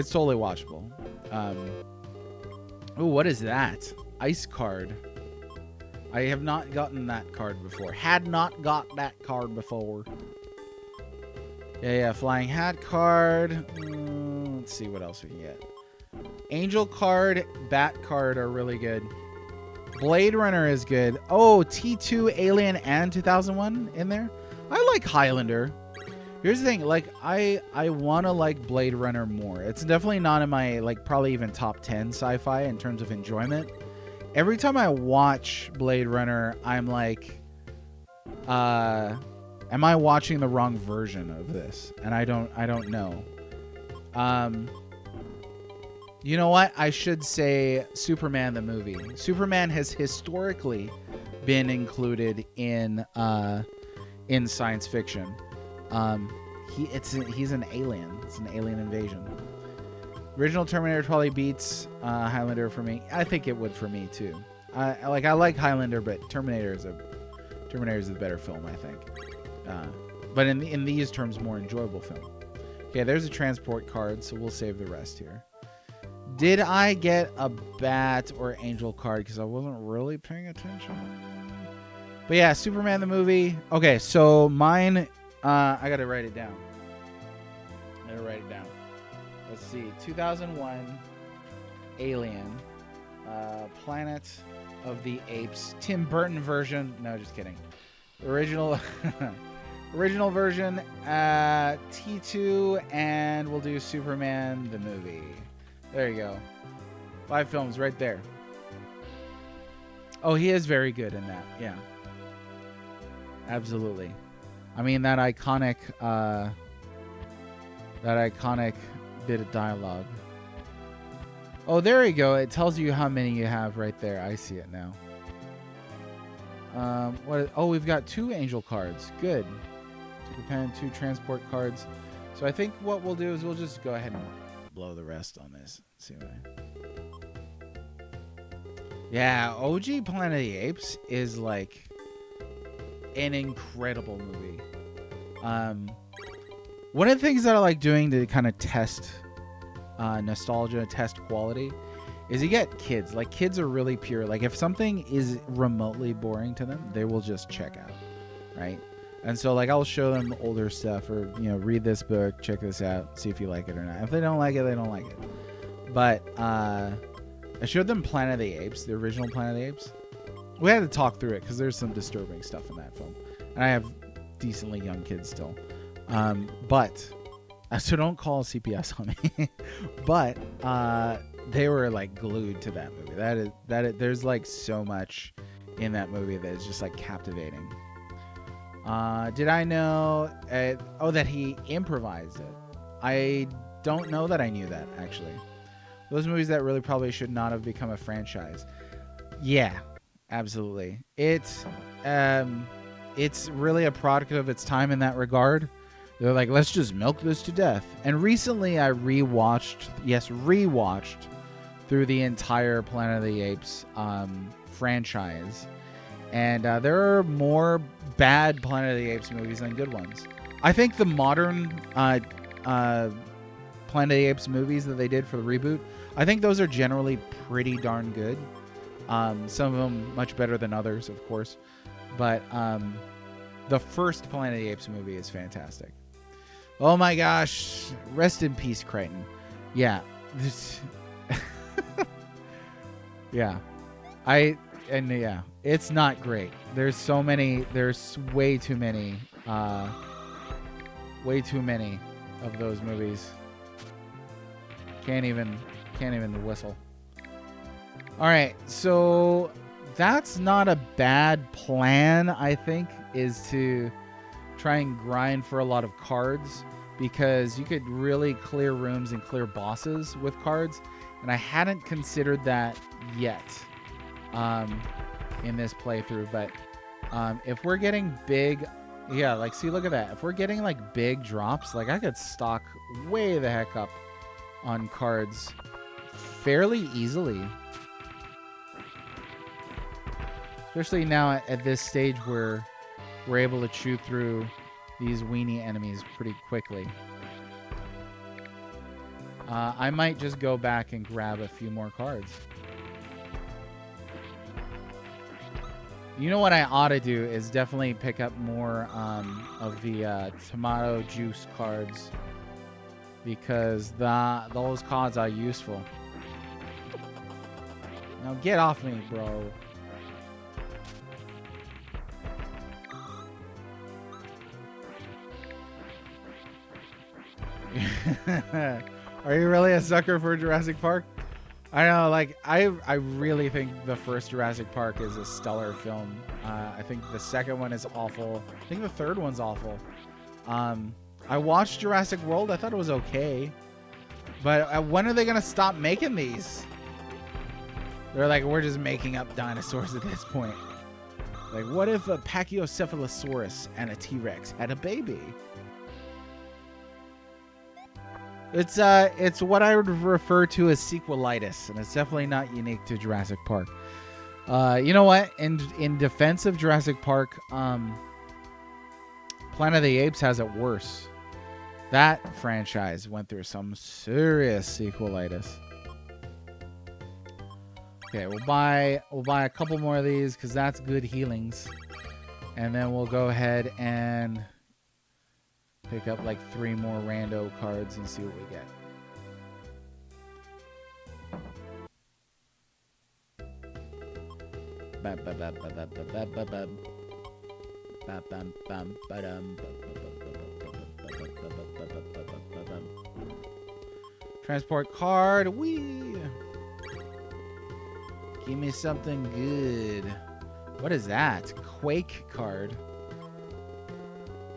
totally watchable. Oh, what is that? Ice card. I have not gotten that card before. Had not got that card before. Yeah, flying hat card. Let's see what else we can get. Angel card, bat card are really good. Blade Runner is good. Oh, T2, Alien, and 2001 in there. I like Highlander. Here's the thing, like I want to like Blade Runner more. It's definitely not in my like probably even top 10 sci-fi in terms of enjoyment. Every time I watch Blade Runner, I'm like, am I watching the wrong version of this? And I don't know. You know what? I should say Superman the movie. Superman has historically been included in science fiction. He's an alien. It's an alien invasion. Original Terminator probably beats Highlander for me. I think it would for me too. I like Highlander, but Terminator is the better film, I think. But in these terms, more enjoyable film. Okay, there's a transport card, so we'll save the rest here. Did I get a bat or angel card? Because I wasn't really paying attention. But yeah, Superman the movie. Okay, so mine. I gotta write it down. Let's see. 2001, Alien, Planet of the Apes, Tim Burton version. No, just kidding. Original version. T2, and we'll do Superman the movie. There you go. 5 films right there. Oh, he is very good in that. Yeah. Absolutely. I mean, that iconic bit of dialogue. Oh, there you go. It tells you how many you have right there. I see it now. Oh, we've got 2 angel cards. Good. 2 companion, 2 transport cards. So I think what we'll do is we'll just go ahead and blow the rest on this. See what Yeah, OG Planet of the Apes is like an incredible movie. One of the things that I like doing to kind of test nostalgia, test quality, is you get kids. Like, kids are really pure. Like, if something is remotely boring to them, they will just check out, right? And so, like, I'll show them older stuff, or, you know, read this book, check this out, see if you like it or not. If they don't like it, they don't like it. But I showed them Planet of the Apes, the original Planet of the Apes. We had to talk through it because there's some disturbing stuff in that film, and I have decently young kids still. So don't call CPS on me. But they were like glued to that movie. There's like so much in that movie that is just like captivating. Did I know? That he improvised it. I don't know that I knew that, actually. Those movies that really probably should not have become a franchise. Yeah, absolutely. It's really a product of its time in that regard. They're like, let's just milk this to death. And recently I rewatched through the entire Planet of the Apes franchise. And there are more bad Planet of the Apes movies than good ones. I think the modern Planet of the Apes movies that they did for the reboot, I think those are generally pretty darn good. Some of them much better than others, of course. But the first Planet of the Apes movie is fantastic. Oh my gosh. Rest in peace, Crichton. Yeah. Yeah. It's not great. There's way too many of those movies. Can't even whistle. All right, so that's not a bad plan, I think, is to try and grind for a lot of cards, because you could really clear rooms and clear bosses with cards, and I hadn't considered that yet in this playthrough. But if we're getting big, yeah, like, see, look at that. If we're getting like big drops, like, I could stock way the heck up on cards fairly easily. Especially now at this stage where we're able to chew through these weenie enemies pretty quickly. I might just go back and grab a few more cards. You know what I ought to do is definitely pick up more of the tomato juice cards, because those cards are useful. Now get off me, bro. Are you really a sucker for Jurassic Park? I know, like, I really think the first Jurassic Park is a stellar film. I think the second one is awful. I think the third one's awful. I watched Jurassic World. I thought it was okay. But when are they going to stop making these? They're like, we're just making up dinosaurs at this point. Like, what if a Pachycephalosaurus and a T-Rex had a baby? It's what I would refer to as sequelitis, and it's definitely not unique to Jurassic Park. You know what? In defense of Jurassic Park, Planet of the Apes has it worse. That franchise went through some serious sequelitis. Okay, we'll buy a couple more of these because that's good healings, and then we'll go ahead and pick up like 3 more rando cards and see what we get. Transport card. Wee. Give me something good. What is that? Quake card.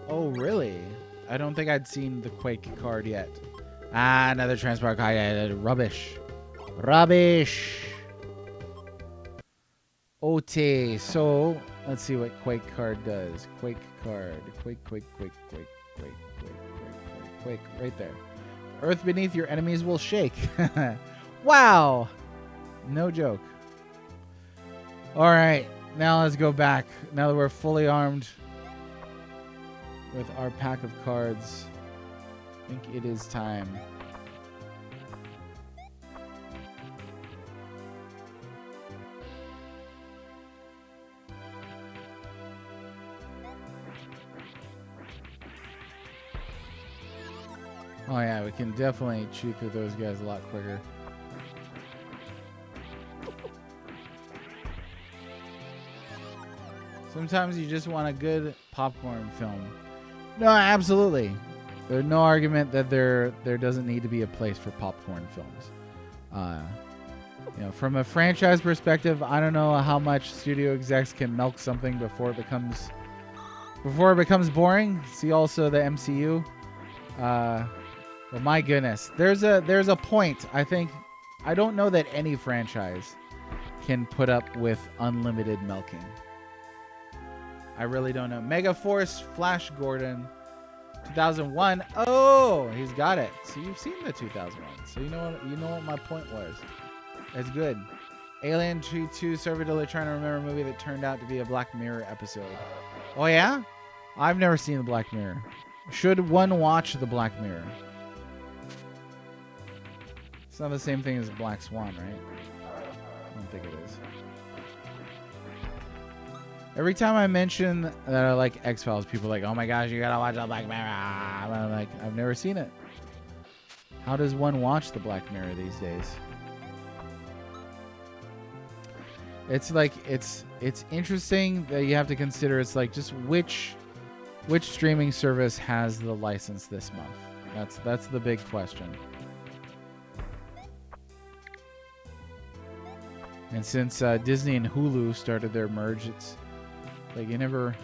Oh, really? I don't think I'd seen the Quake card yet. Ah, another transport card. Rubbish. Rubbish. Okay, so let's see what Quake card does. Quake card. Quake. Right there. Earth beneath your enemies will shake. Wow. No joke. All right. Now let's go back. Now that we're fully armed with our pack of cards, I think it is time. Oh yeah, we can definitely chew through those guys a lot quicker. Sometimes you just want a good popcorn film. No, absolutely. There's no argument that there doesn't need to be a place for popcorn films. You know, from a franchise perspective, I don't know how much studio execs can milk something before it becomes boring. See also the MCU. But my goodness, there's a point. I don't know that any franchise can put up with unlimited milking. I really don't know. Mega Force Flash Gordon 2001. Oh, he's got it. So you've seen the 2001. So you know what my point was. That's good. Alien Tree 2 Servidilla trying to remember a movie that turned out to be a Black Mirror episode. Oh yeah? I've never seen the Black Mirror. Should one watch the Black Mirror? It's not the same thing as Black Swan, right? I don't think it is. Every time I mention that I like X-Files, people are like, oh my gosh, you gotta watch the Black Mirror. I'm like, I've never seen it. How does one watch the Black Mirror these days? It's like, it's interesting that you have to consider, it's like just which streaming service has the license this month? That's the big question. And since Disney and Hulu started their merge, it's like you never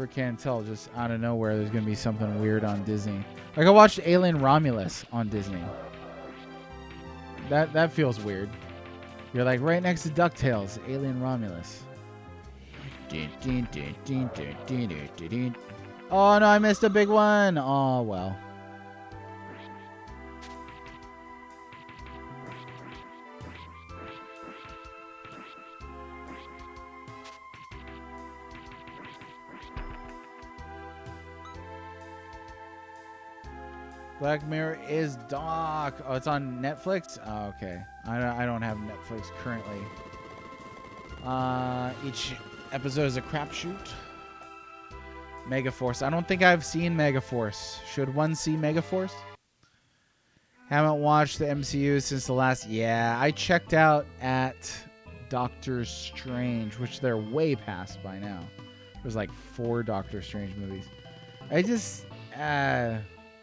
can tell. Just out of nowhere, there's gonna be something weird on Disney. Like I watched Alien Romulus on Disney. That feels weird. You're like right next to DuckTales, Alien Romulus. Oh no, I missed a big one. Oh well. Black Mirror is doc. Oh, it's on Netflix? Oh, okay. I don't have Netflix currently. Each episode is a crapshoot. Megaforce. I don't think I've seen Megaforce. Should one see Megaforce? Haven't watched the MCU since the last... Yeah, I checked out at Doctor Strange, which they're way past by now. There's like 4 Doctor Strange movies. I just...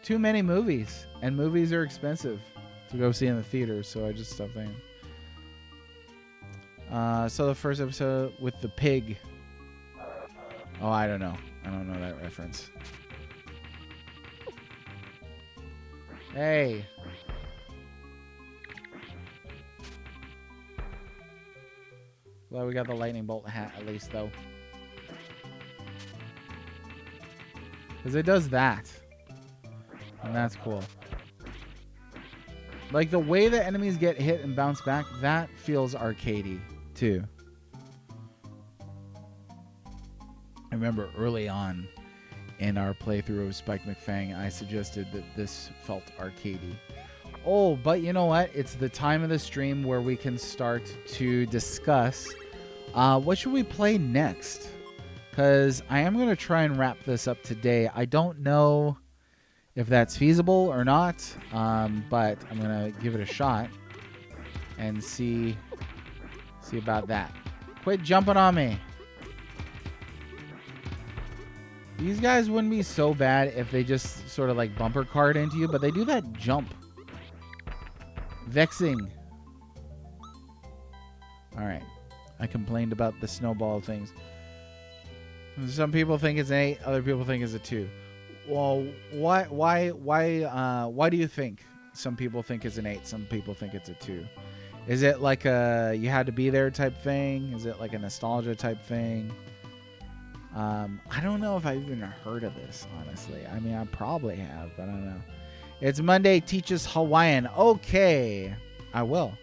too many movies, and movies are expensive to go see in the theaters, so I just stopped thinking. So the first episode with the pig. Oh, I don't know. I don't know that reference. Hey. Well, we got the lightning bolt hat at least, though. Because it does that. And that's cool. Like the way the enemies get hit and bounce back, that feels arcadey too. I remember early on in our playthrough of Spike McFang, I suggested that this felt arcadey. Oh, but you know what? It's the time of the stream where we can start to discuss what should we play next? Because I am going to try and wrap this up today. I don't know if that's feasible or not, but I'm gonna give it a shot and see about that. Quit jumping on me. These guys wouldn't be so bad if they just sort of like bumper card into you, but they do that jump. Vexing. All right, I complained about the snowball things. Some people think it's an 8, other people think it's a 2. Well, why do you think Some people think it's an 8. Some people think it's a 2. Is it like a you had to be there type thing? Is it like a nostalgia type thing? I don't know if I've even heard of this, honestly. I mean, I probably have, but I don't know. It's Monday Teaches Hawaiian. Okay, I will.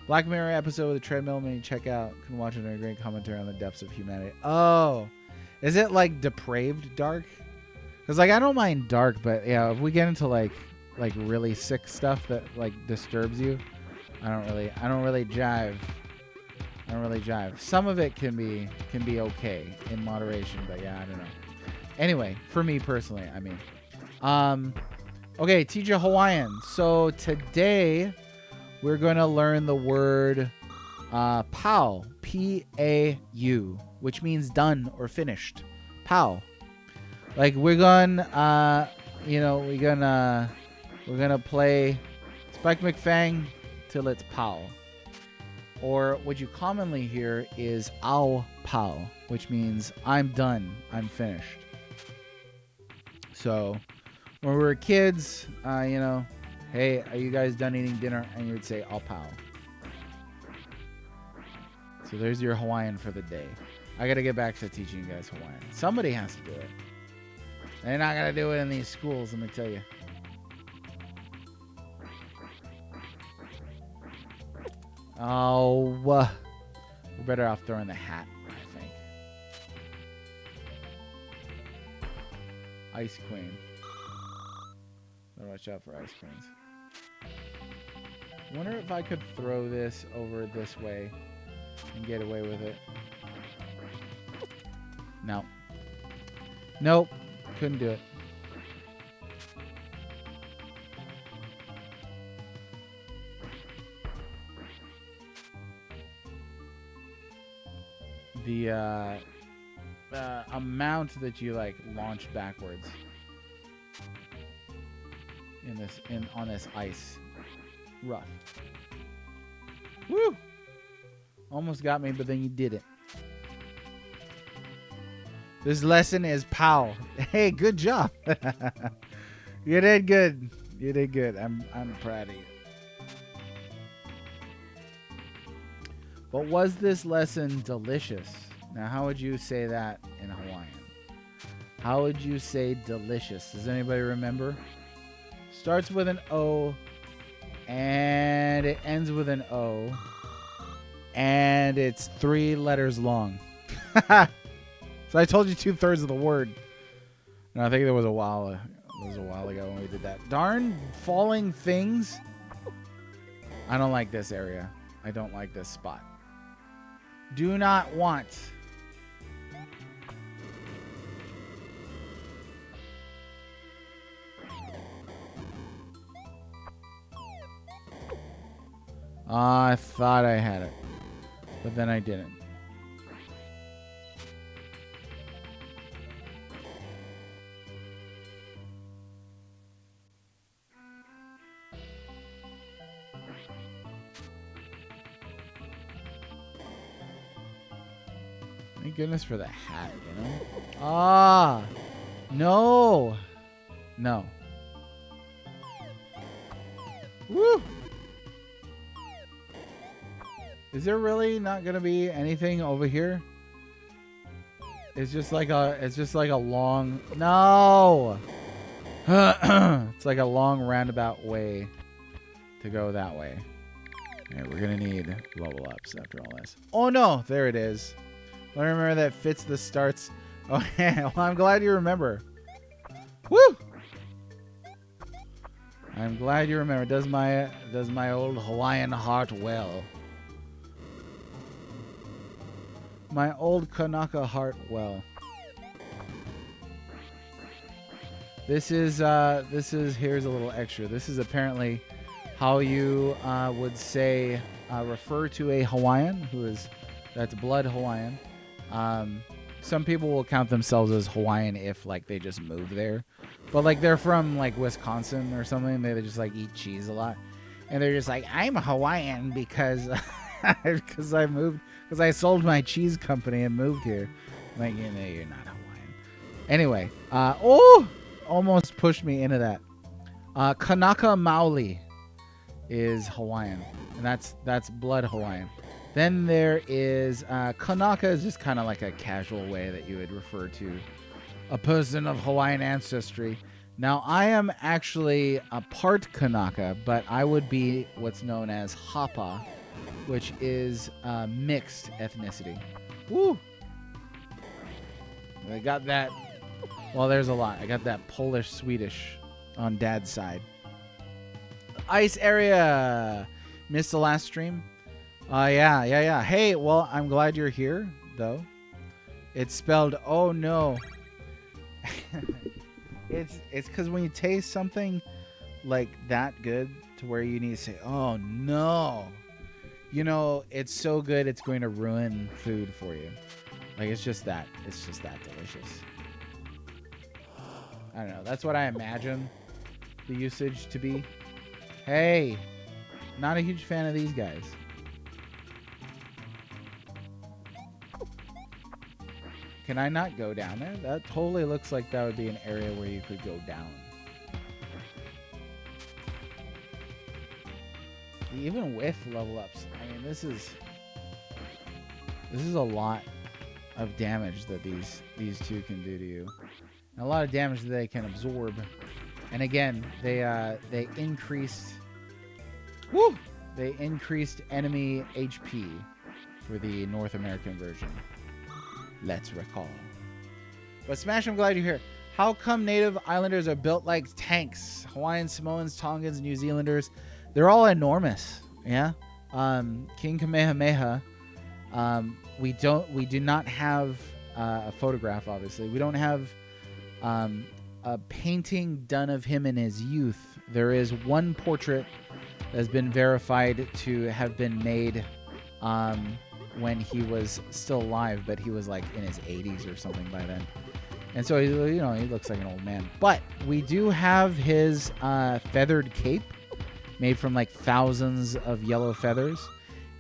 Black Mirror episode with the treadmill. Maybe check out. Can watch it in a great commentary on the depths of humanity. Oh, is it like depraved dark? Because like I don't mind dark, but yeah, if we get into like really sick stuff that like disturbs you, I don't really jive. I don't really jive. Some of it can be okay in moderation, but yeah, I don't know. Anyway, for me personally, I mean, okay, teacher Hawaiian. So today we're going to learn the word pau, P-A-U, which means done or finished. Pau. Like we're going we're gonna play Spike McFang till it's pau. Or what you commonly hear is au pau, which means I'm done, I'm finished. So when we were kids, hey, are you guys done eating dinner? And you would say au pau. So there's your Hawaiian for the day. I got to get back to teaching you guys Hawaiian. Somebody has to do it. They're not going to do it in these schools, let me tell you. Oh, we're better off throwing the hat, I think. Ice Queen. Watch out for ice queens. Wonder if I could throw this over this way and get away with it. No. Nope. Couldn't do it. The amount that you like launch backwards on this ice, rough. Woo! Almost got me, but then you did it. This lesson is POW. Hey, good job. You did good. You did good. I'm proud of you. But was this lesson delicious? Now, how would you say that in Hawaiian? How would you say delicious? Does anybody remember? Starts with an O, and it ends with an O, and it's 3 letters long. So I told you 2/3 of the word. And I think there was a while ago when we did that. Darn falling things. I don't like this area. I don't like this spot. Do not want. I thought I had it, but then I didn't. Thank goodness for the hat, you know? Ah! No! No. Woo! Is there really not gonna be anything over here? It's just like a long no. It's like a long roundabout way to go that way. Okay, we're gonna need level ups after all this. Oh no, there it is. I remember that fits the starts. Oh yeah, well, I'm glad you remember. Woo! I'm glad you remember. Does my old Hawaiian heart well. My old Kanaka heart well. This is here's a little extra. This is apparently how you would say refer to a Hawaiian that's blood Hawaiian. Some people will count themselves as Hawaiian if like they just moved there, but like they're from like Wisconsin or something. They just like eat cheese a lot, and they're just like, I'm a Hawaiian because because I moved. Because I sold my cheese company and moved here. I'm like, you know, you're not Hawaiian. Anyway, almost pushed me into that. Kanaka Maoli. is Hawaiian, and that's blood Hawaiian. Then there is Kanaka is just kind of like a casual way that you would refer to a person of Hawaiian ancestry. Now, I am actually a part Kanaka, but I would be what's known as Hapa, which is mixed ethnicity. Woo! I got that. Well, there's a lot. I got that Polish-Swedish on Dad's side. Ice area. Missed the last stream? Yeah. Hey, well, I'm glad you're here, though. It's spelled, oh no. It's because when you taste something like that good to where you need to say, oh no. You know, it's so good it's going to ruin food for you. Like, it's just that delicious. I don't know. That's what I imagine the usage to be. Hey, not a huge fan of these guys. Can I not go down there? That totally looks like that would be an area where you could go down. Even with level ups, I mean, this is a lot of damage that these two can do to you, and a lot of damage that they can absorb. And again, they increased enemy HP for the North American version. Let's recall. But Smash, I'm glad you're here. How come native islanders are built like tanks? Hawaiians, Samoans, Tongans, New Zealanders, they're all enormous. Yeah. King Kamehameha. We do not have a photograph, obviously. We don't have a painting done of him in his youth. There is one portrait that has been verified to have been made when he was still alive, but he was like in his 80s or something by then. And so, he looks like an old man. But we do have his feathered cape made from like thousands of yellow feathers.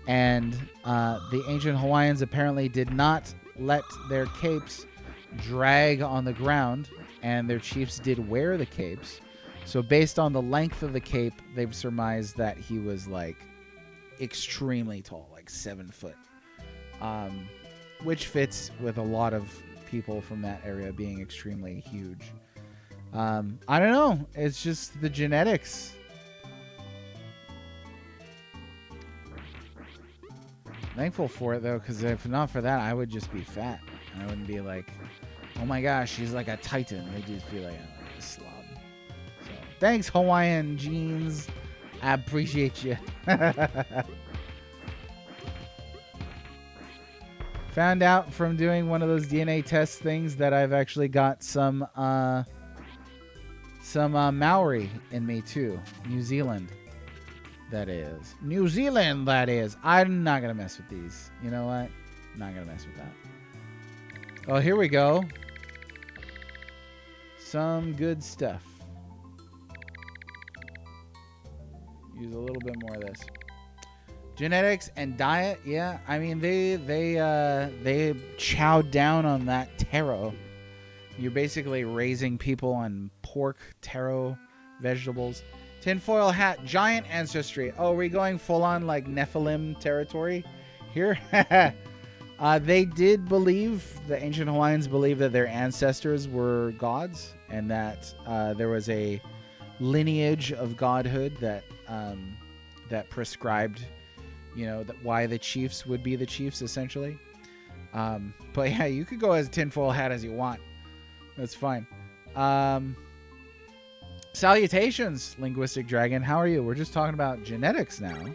And the ancient Hawaiians apparently did not let their capes drag on the ground, and their chiefs did wear the capes. So based on the length of the cape, they've surmised that he was like extremely tall, like 7 foot. Which fits with a lot of people from that area being extremely huge. I don't know. It's just the genetics. Thankful for it, though, because if not for that, I would just be fat. I wouldn't be like, oh my gosh, she's like a titan. They'd just be like, oh, a slob. So, thanks, Hawaiian genes. I appreciate you. Found out from doing one of those DNA test things that I've actually got some Maori in me too. New Zealand, that is. New Zealand, that is. I'm not going to mess with these. You know what? I'm not going to mess with that. Oh, here we go. Some good stuff. Use a little bit more of this. Genetics and diet, yeah. I mean, they chowed down on that taro. You're basically raising people on pork, taro, vegetables. Tinfoil hat, giant ancestry. Oh, are we going full on like Nephilim territory here? They did believe, the ancient Hawaiians believed that their ancestors were gods, and that there was a lineage of godhood that that prescribed, why the chiefs would be the chiefs, essentially. But yeah, you could go as tinfoil hat as you want. That's fine. Salutations, Linguistic Dragon. How are you? We're just talking about genetics now,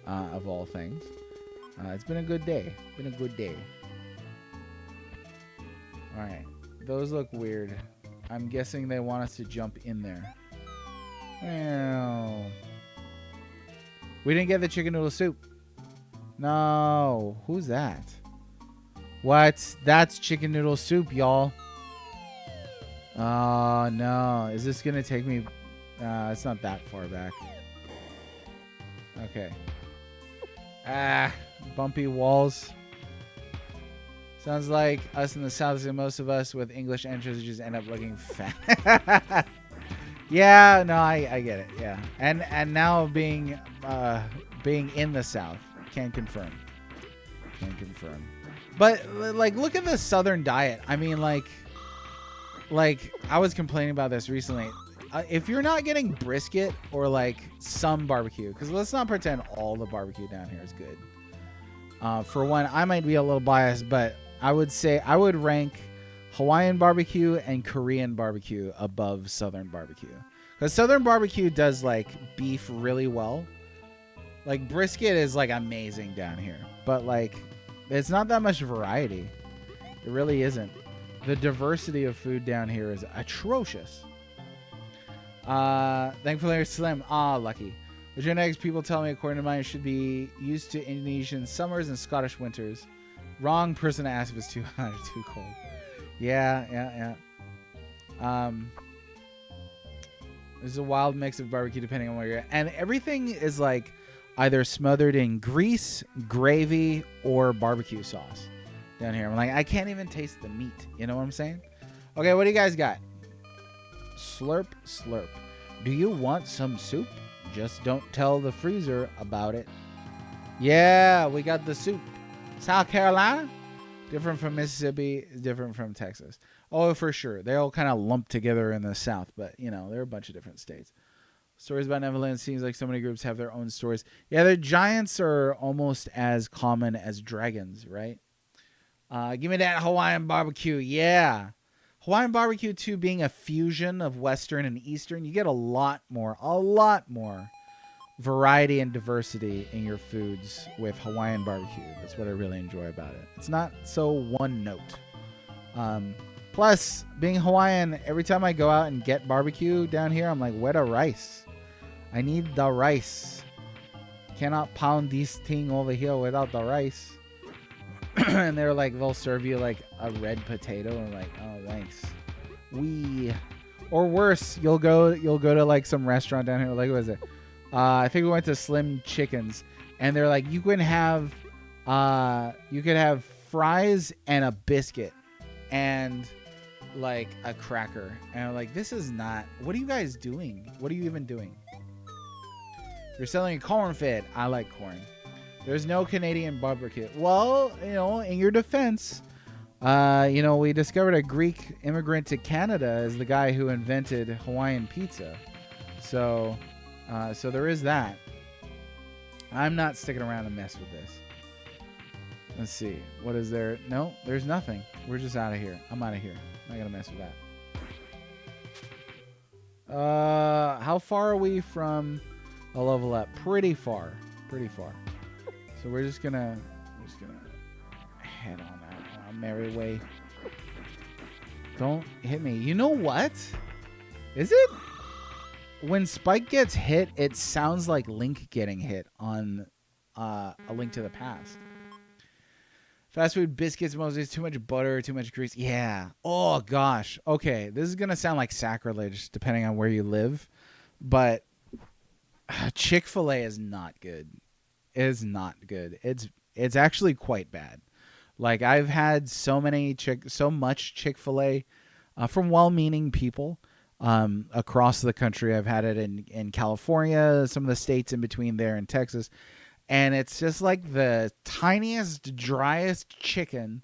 of all things. It's been a good day. All right. Those look weird. I'm guessing they want us to jump in there. Well, we didn't get the chicken noodle soup. No. Who's that? What? That's chicken noodle soup, y'all. Oh, no. Is this going to take me... it's not that far back. Okay. Bumpy walls. Sounds like us in the South, and most of us with English entrances just end up looking fat. Yeah, no, I get it. Yeah, and now being in the South, can confirm. Can confirm. But like, look at the Southern diet. I mean, like I was complaining about this recently. If you're not getting brisket or like some barbecue, because let's not pretend all the barbecue down here is good. For one, I might be a little biased, but I would say I would rank Hawaiian barbecue and Korean barbecue above Southern barbecue. Because Southern barbecue does like beef really well. Like brisket is like amazing down here. But like it's not that much variety. It really isn't. The diversity of food down here is atrocious. Thankfully Slim. Lucky. The genetics people tell me, according to mine, should be used to Indonesian summers and Scottish winters. Wrong person to ask if it's too hot or too cold. Yeah. There's a wild mix of barbecue depending on where you're at. And everything is like either smothered in grease, gravy, or barbecue sauce down here. I'm like, I can't even taste the meat. You know what I'm saying? Okay, what do you guys got? Slurp, slurp. Do you want some soup? Just don't tell the freezer about it. Yeah, we got the soup. South Carolina? Different from Mississippi, different from Texas. Oh, for sure. They all kind of lump together in the South, but, you know, they're a bunch of different states. Stories about Neverland seems like so many groups have their own stories. Yeah, the giants are almost as common as dragons, right? Give me that Hawaiian barbecue. Yeah. Hawaiian barbecue, too, being a fusion of Western and Eastern, you get a lot more variety and diversity in your foods with Hawaiian barbecue. That's what I really enjoy about it. It's not so one note. Plus, being Hawaiian, every time I go out and get barbecue down here, I'm like, where the rice? I need the rice. Cannot pound this thing over here without the rice. And they're like, they'll serve you like a red potato, and like, oh, thanks. Or worse, you'll go to like some restaurant down here. Like, what is it? I think we went to Slim Chickens, and they're like, you could have fries and a biscuit, and like a cracker. And I'm like, this is not. What are you guys doing? What are you even doing? You're selling a corn fed. I like corn. There's no Canadian barbecue. Well, you know, in your defense, you know, we discovered a Greek immigrant to Canada as the guy who invented Hawaiian pizza. So there is that. I'm not sticking around to mess with this. Let's see. What is there? No, there's nothing. We're just out of here. I'm out of here. I'm not going to mess with that. How far are we from a level up? Pretty far. Pretty far. So we're just gonna head on our merry way. Don't hit me. You know what? Is it? When Spike gets hit, it sounds like Link getting hit on A Link to the Past. Fast food biscuits, Moses, too much butter, too much grease. Yeah. Oh, gosh. Okay, this is going to sound like sacrilege depending on where you live. But Chick-fil-A is not good. It is not good. It's actually quite bad. Like, I've had so much Chick-fil-A from well-meaning people across the country. I've had it in California, some of the states in between there, and Texas. And it's just like the tiniest, driest chicken,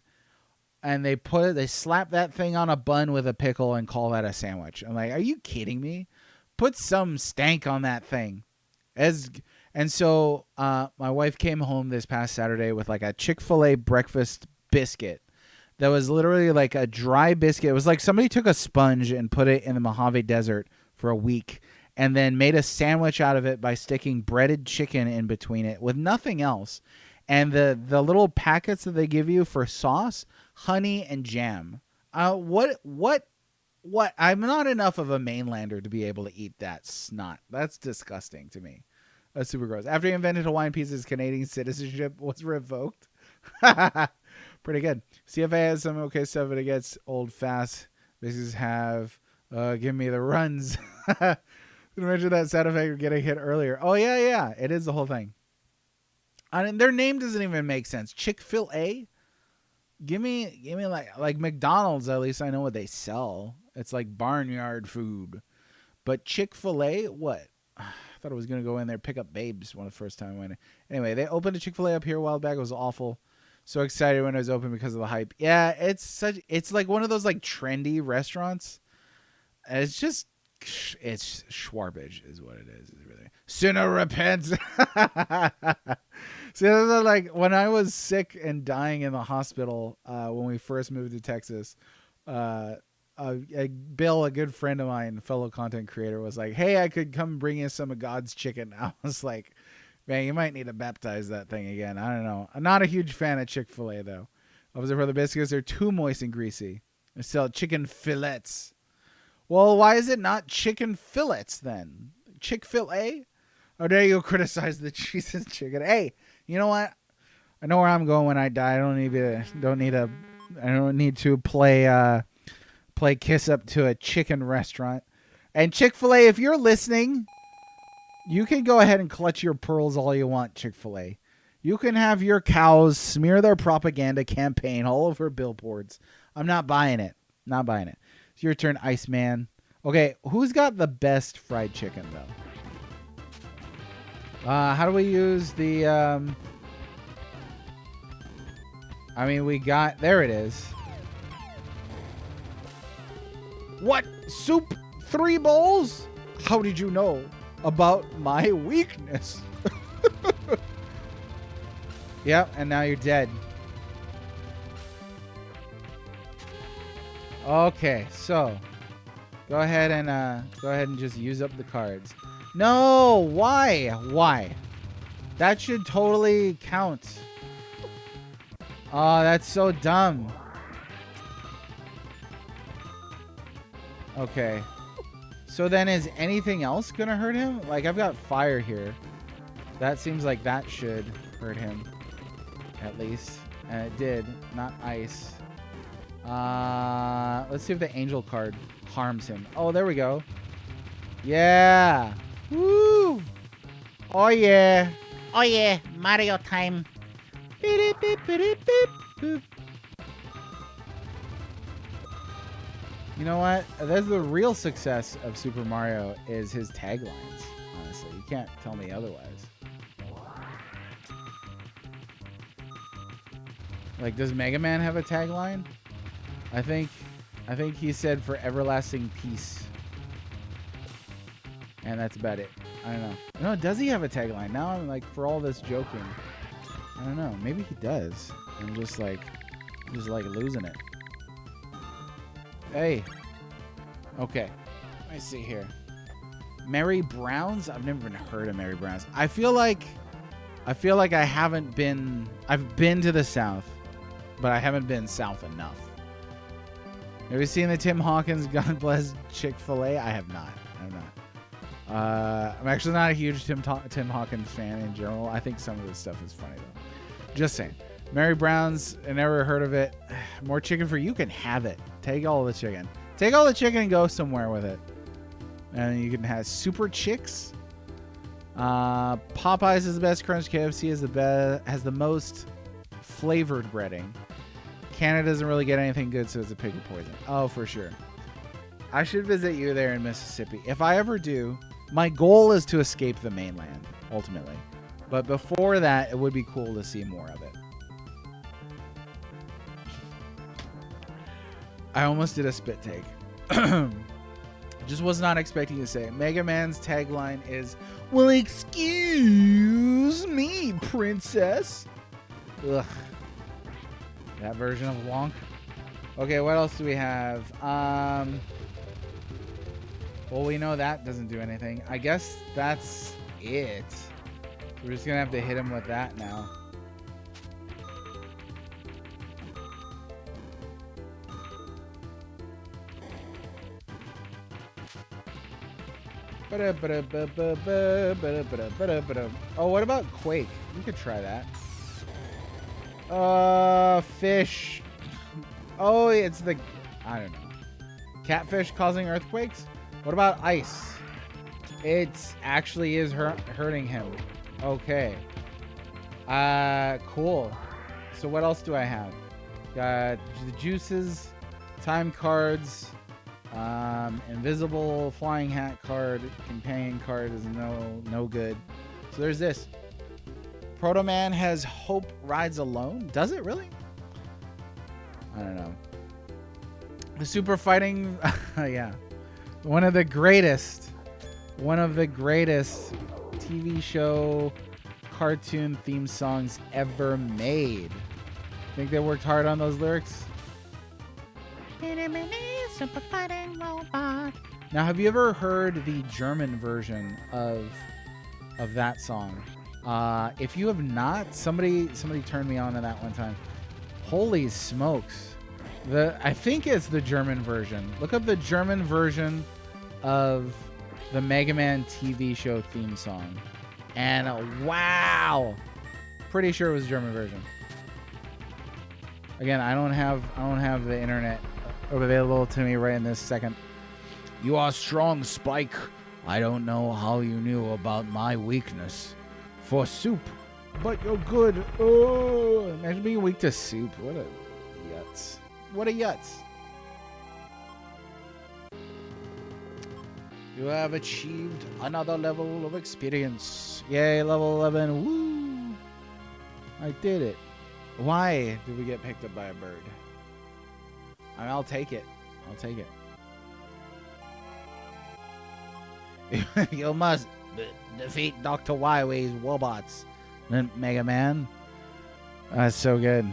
and they slap that thing on a bun with a pickle and call that a sandwich. I'm like, are you kidding me? Put some stank on that thing. And so my wife came home this past Saturday with like a Chick-fil-A breakfast biscuit that was literally like a dry biscuit. It was like somebody took a sponge and put it in the Mojave Desert for a week and then made a sandwich out of it by sticking breaded chicken in between it with nothing else. And the little packets that they give you for sauce, honey and jam. What? I'm not enough of a mainlander to be able to eat that snot. That's disgusting to me. That's super gross. After he invented Hawaiian pizza, his Canadian citizenship was revoked. Pretty good. CFA has some okay stuff, but it gets old fast. Businesses have give me the runs. Did I mention that sound effect of getting hit earlier? Oh, yeah. It is the whole thing. I mean, their name doesn't even make sense. Chick-fil-A? Give me like McDonald's, at least I know what they sell. It's like barnyard food. But Chick-fil-A, what? I thought I was going to go in there, pick up babes one of the first time I went in. Anyway, they opened a Chick-fil-A up here a while back. It was awful. So excited when it was open because of the hype. Yeah, it's like one of those like trendy restaurants. And it's Schwarbage is what it is. It's really, sinner repent. See, those are like when I was sick and dying in the hospital when we first moved to Texas. Bill, a good friend of mine, fellow content creator, was like, "Hey, I could come bring you some of God's chicken." I was like, "Man, you might need to baptize that thing again." I don't know. I'm not a huge fan of Chick-fil-A though. Obviously, for the biscuits, they're too moist and greasy. They sell chicken fillets. Well, why is it not chicken fillets then? Chick-fil-A? Oh, there you go, criticize the Jesus chicken. Hey, you know what? I know where I'm going when I die. I don't need to play kiss up to a chicken restaurant. And Chick-fil-A, if you're listening, you can go ahead and clutch your pearls all you want, Chick-fil-A. You can have your cows smear their propaganda campaign all over billboards. I'm not buying it. Not buying it. It's your turn, Iceman. Okay, who's got the best fried chicken, though? How do we use the... I mean, we got... There it is. What? Soup? 3 bowls? How did you know about my weakness? Yep, and now you're dead. Okay, so go ahead and just use up the cards. No, why? Why? That should totally count. Oh, that's so dumb. Okay. So then is anything else gonna hurt him? Like, I've got fire here. That seems like that should hurt him. At least. And it did. Not ice. Let's see if the angel card harms him. Oh, there we go. Yeah. Woo. Oh, yeah. Oh yeah, Mario time. Beep, beep, beep, beep, beep, boop. You know what? That's the real success of Super Mario is his taglines, honestly. You can't tell me otherwise. Like, does Mega Man have a tagline? I think he said for everlasting peace. And that's about it. I don't know. No, does he have a tagline? Now I'm like, for all this joking. I don't know. Maybe he does. I'm just like losing it. Hey. Okay. Let me see here. Mary Brown's? I've never even heard of Mary Brown's. I feel like I haven't been... I've been to the South, but I haven't been South enough. Have you seen the Tim Hawkins God Bless Chick-fil-A? I have not. I'm actually not a huge Tim Hawkins fan in general. I think some of this stuff is funny, though. Just saying. Mary Brown's, I never heard of it. More chicken for you can have it. Take all the chicken. Take all the chicken and go somewhere with it. And you can have Super Chicks. Popeyes is the best. Crunch KFC is the best. Has the most flavored breading. Canada doesn't really get anything good, so it's a pick your poison. Oh, for sure. I should visit you there in Mississippi. If I ever do, my goal is to escape the mainland, ultimately. But before that, it would be cool to see more of it. I almost did a spit take. Just was not expecting you to say it. Mega Man's tagline is, "Well, excuse me, princess." Ugh. That version of Wonk. Okay, what else do we have? Well, we know that doesn't do anything. I guess that's it. We're just going to have to hit him with that now. Oh, what about Quake? You could try that. Fish. Oh, it's the... I don't know. Catfish causing earthquakes? What about ice? It actually is hurting him. Okay. Cool. So what else do I have? Got the juices, time cards, Invisible flying hat card, companion card is no good. So there's this. Proto Man has Hope Rides Alone. Does it really? I don't know. The Super Fighting, yeah, one of the greatest TV show cartoon theme songs ever made. Think they worked hard on those lyrics? Super fighting robot. Now, have you ever heard the German version of that song? If you have not, somebody turned me on to that one time. Holy smokes. I think it's the German version. Look up the German version of the Mega Man TV show theme song. And wow. Pretty sure it was the German version. Again, I don't have the internet available to me right in this second. You are strong, Spike. I don't know how you knew about my weakness for soup, but you're good. Oh, imagine being weak to soup. What a yutz. What a yutz. You have achieved another level of experience. Yay, level 11. Woo! I did it. Why did we get picked up by a bird? I mean, I'll take it. I'll take it. You must defeat Dr. Wyway's robots, Mega Man. That's so good.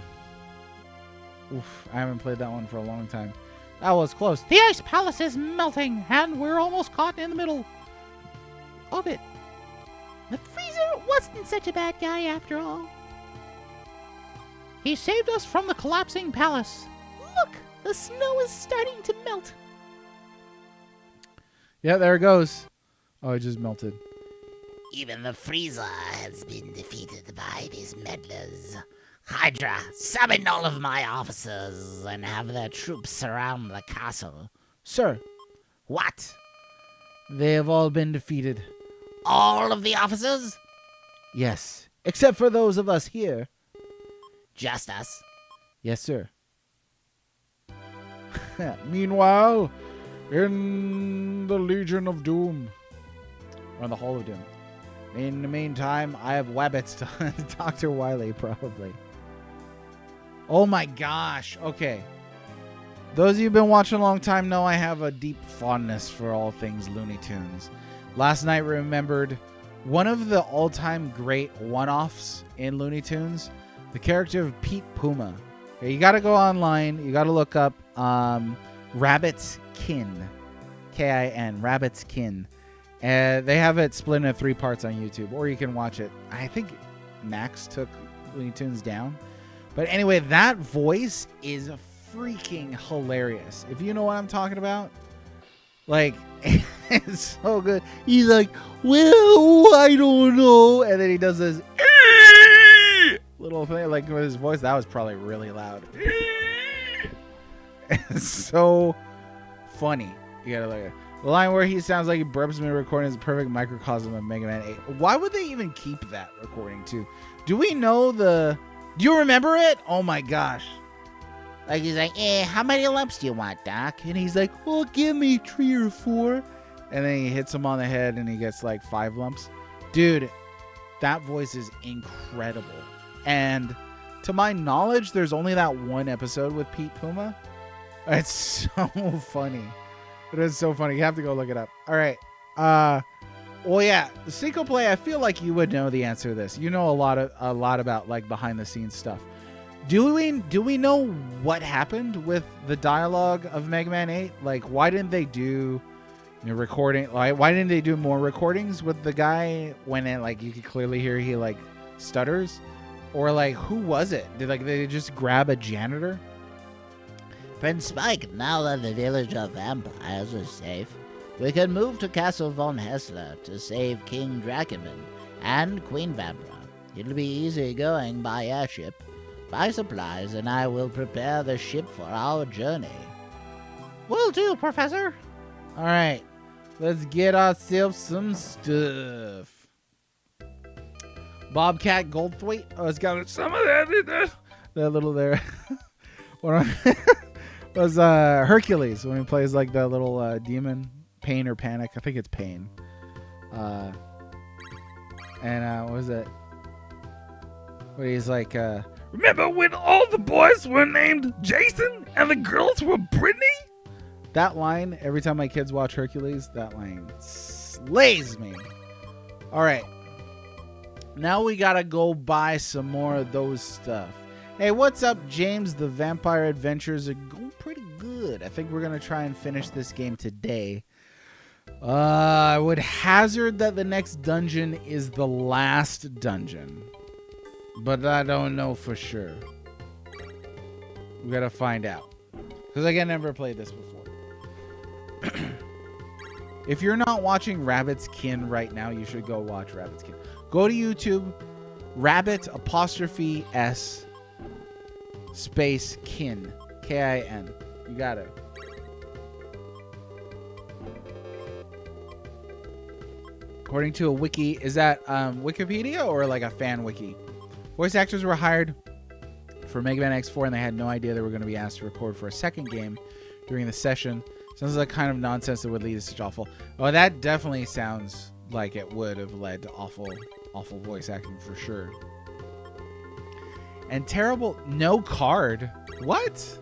Oof, I haven't played that one for a long time. That was close. The ice palace is melting, and we're almost caught in the middle of it. The freezer wasn't such a bad guy after all. He saved us from the collapsing palace. Look, the snow is starting to melt. Yeah, there it goes. Oh, it just melted. Even the freezer has been defeated by these meddlers. Hydra, summon all of my officers and have their troops surround the castle. Sir. What? They have all been defeated. All of the officers? Yes, except for those of us here. Just us? Yes, sir. Meanwhile, in the Legion of Doom, or in the Hall of Doom. In the meantime, I have Wabbits to Dr. Wily, probably. Oh my gosh. Okay. Those of you who've been watching a long time know I have a deep fondness for all things Looney Tunes. Last night remembered one of the all-time great one-offs in Looney Tunes, the character of Pete Puma. Okay, you got to go online. You got to look up Rabbit's Kin. K-I-N. Rabbit's Kin. They have it split into 3 parts on YouTube, or you can watch it. I think Max took Looney Tunes down. But anyway, that voice is freaking hilarious. If you know what I'm talking about, like, it's so good. He's like, well, I don't know. And then he does this little thing, like with his voice. That was probably really loud. It's so funny. You gotta look at it. The line where he sounds like he burps in the recording is a perfect microcosm of Mega Man 8. Why would they even keep that recording too? Do we know the... Do you remember it? Oh my gosh. Like he's like, how many lumps do you want, Doc? And he's like, well, give me 3 or 4. And then he hits him on the head and he gets like 5 lumps. Dude, that voice is incredible. And to my knowledge, there's only that one episode with Pete Puma. It's so funny. It is so funny. You have to go look it up. All right. Well, yeah, the Cinco Play, I feel like you would know the answer to this. You know a lot about like behind the scenes stuff. Do we know what happened with the dialogue of Mega Man 8? Like, why didn't they do recording? Like, why didn't they do more recordings with the guy when it, like, you could clearly hear he like stutters? Or like, who was it? Did they just grab a janitor? Prince Spike, now that the village of vampires is safe, we can move to Castle Von Hessler to save King Drakenman and Queen Vampa. It'll be easy going by airship. Buy supplies, and I will prepare the ship for our journey. Will do, Professor. All right, let's get ourselves some stuff. Bobcat Goldthwait. Oh, it's got some of that in there. That little there. was Hercules when he plays like the little demon, Pain or Panic. I think it's Pain. And what was it? Where he's like, Remember when all the boys were named Jason and the girls were Brittany? that line, every time my kids watch Hercules, that line slays me. All right. Now we got to go buy some more of those stuff. Hey, what's up, James? The Vampire Adventures are going pretty good. I think we're going to try and finish this game today. I would hazard that the next dungeon is the last dungeon. But I don't know for sure. We got to find out. Because I never played this before. If you're not watching Rabbit's Kin right now, you should go watch Rabbit's Kin. Go to YouTube, Rabbit_S space Kin, K-I-N. You got it. According to a wiki, is that Wikipedia or like a fan wiki? Voice actors were hired for Mega Man X4 and they had no idea they were going to be asked to record for a second game during the session. Sounds like kind of nonsense that would lead to such awful. Oh, that definitely sounds like it would have led to awful voice acting for sure. And terrible, no card. What?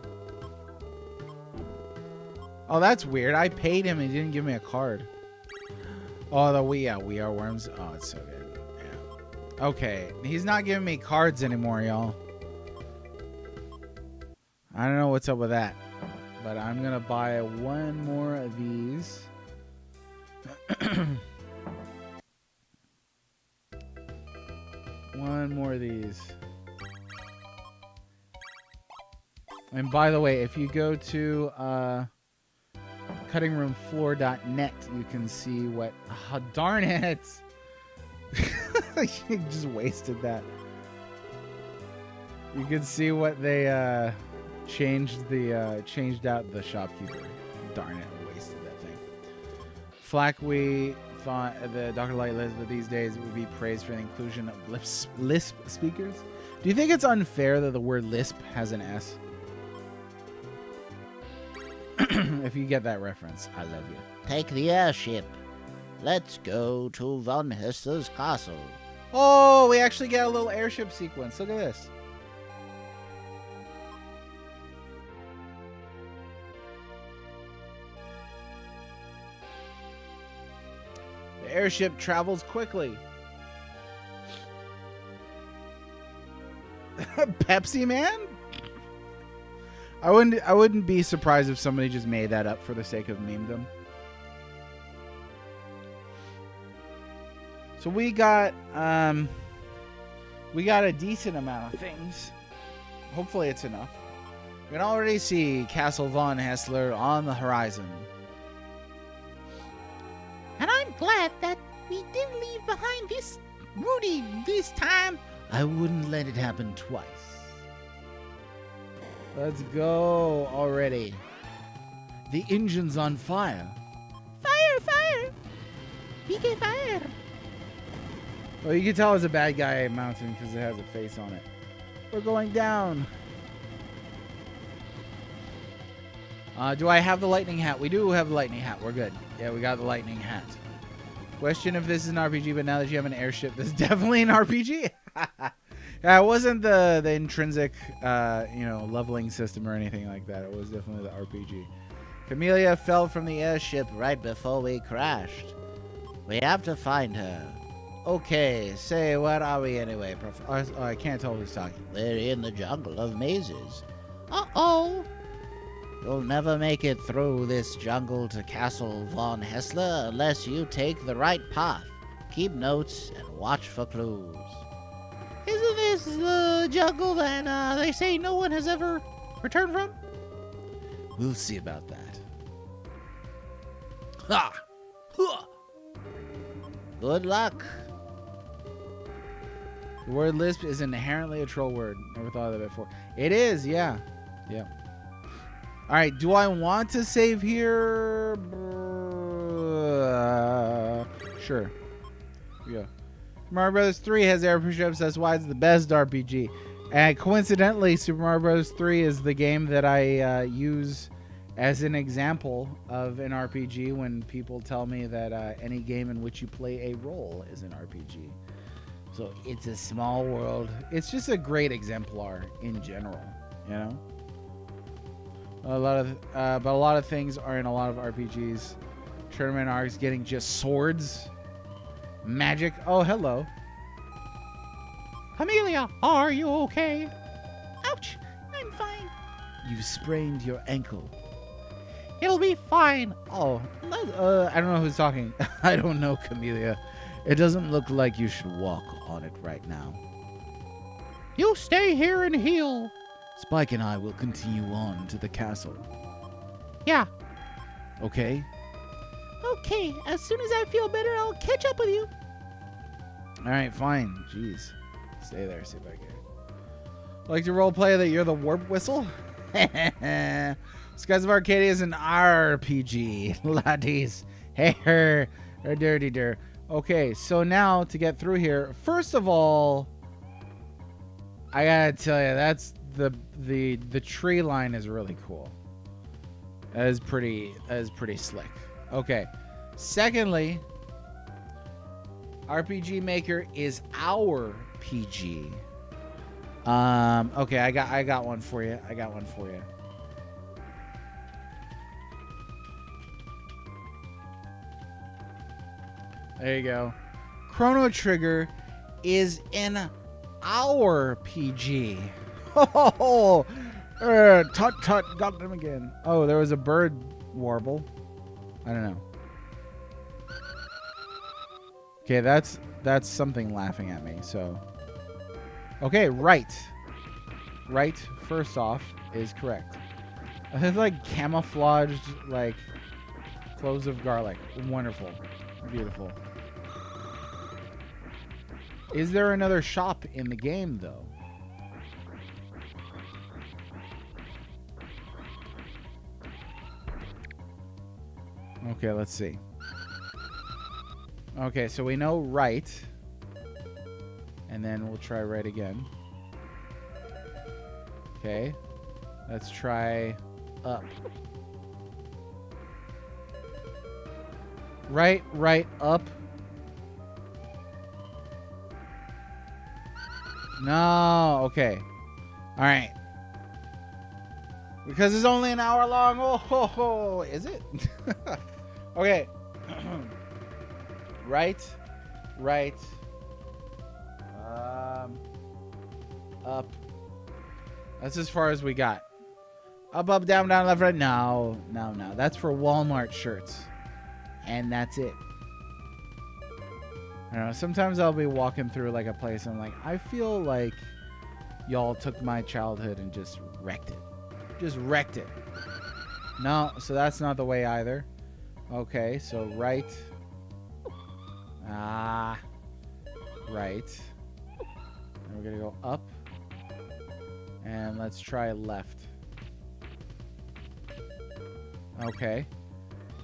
Oh, that's weird. I paid him and he didn't give me a card. Oh, We Are Worms. Oh, it's so good. Yeah. Okay, he's not giving me cards anymore, y'all. I don't know what's up with that. But I'm going to buy one more of these. One more of these. And by the way, if you go to cuttingroomfloor.net, you can see what... Oh, darn it! You just wasted that. You can see what they changed out the shopkeeper. Darn it, I wasted that thing. Flackwe thought the Dr. Light Elizabeth these days would be praised for the inclusion of lisp speakers. Do you think it's unfair that the word lisp has an S? If you get that reference, I love you. Take the airship. Let's go to Von Hester's castle. Oh, we actually get a little airship sequence. Look at this. The airship travels quickly. Pepsi Man? I wouldn't be surprised if somebody just made that up for the sake of memedom. So we got a decent amount of things. Hopefully it's enough. We can already see Castle Von Hessler on the horizon. And I'm glad that we didn't leave behind this Rudy this time. I wouldn't let it happen twice. Let's go already. The engine's on fire. Fire, fire. PK fire. Well, you can tell it's a bad guy mountain because it has a face on it. We're going down. Do I have the lightning hat? We do have the lightning hat. We're good. Yeah, we got the lightning hat. Question if this is an RPG, but now that you have an airship, this is definitely an RPG. Yeah, it wasn't the intrinsic, leveling system or anything like that. It was definitely the RPG. Camellia fell from the airship right before we crashed. We have to find her. Okay, say, where are we anyway? I can't tell who's talking. We're in the jungle of mazes. Uh-oh. You'll never make it through this jungle to Castle Von Hessler unless you take the right path. Keep notes and watch for clues. Isn't this the jungle that they say no one has ever returned from? We'll see about that. Ha! Huh. Good luck. The word lisp is inherently a troll word. Never thought of it before. It is, yeah. Yeah. All right, do I want to save here? Sure. Yeah. Mario Brothers 3 has air push-ups. That's why it's the best RPG. And coincidentally, Super Mario Bros. 3 is the game that I use as an example of an RPG when people tell me that any game in which you play a role is an RPG. So it's a small world. It's just a great exemplar in general, you know. But a lot of things are in a lot of RPGs. Tournament arcs getting just swords, magic. Oh, hello. Amelia, are you okay? Ouch, I'm fine. You sprained your ankle. It'll be fine. Oh, I don't know who's talking. I don't know, Camellia. It doesn't look like you should walk on it right now. You stay here and heal. Spike and I will continue on to the castle. Yeah. Okay? Okay, as soon as I feel better, I'll catch up with you. All right, fine. Jeez. Stay there, see if I can. Like to roleplay that you're the warp whistle? Skies of Arcadia is an RPG, laddies. Hey, her dirty dir. Okay, so now to get through here, first of all, I gotta tell you, that's the tree line is really cool. That is pretty slick. Okay. Secondly, RPG Maker is our PG. Okay, I got one for you. There you go. Chrono Trigger is in our PG. Oh, tut, got them again. Oh, there was a bird warble. I don't know. Okay, that's something laughing at me. So, okay, right, first off, is correct. It's like camouflaged, like cloves of garlic. Wonderful, beautiful. Is there another shop in the game, though? Okay, let's see. Okay, so we know right. And then we'll try right again. Okay. Let's try up. Right, up. No, okay. All right. Because it's only an hour long. Oh, ho, ho. Is it? Okay. Right. Up. That's as far as we got. Up, down, left, right. No. That's for Walmart shirts. And that's it. I don't know. Sometimes I'll be walking through like a place and I'm like, I feel like y'all took my childhood and just wrecked it. No, so that's not the way either. Okay, so right. Right. And we're gonna go up. And let's try left. Okay.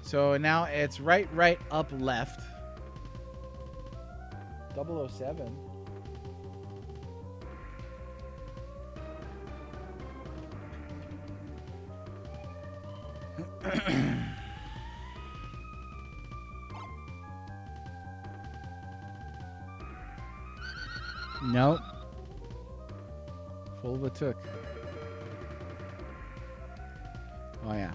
So now it's right, up, left. 007. Nope. Full of a took. Oh yeah.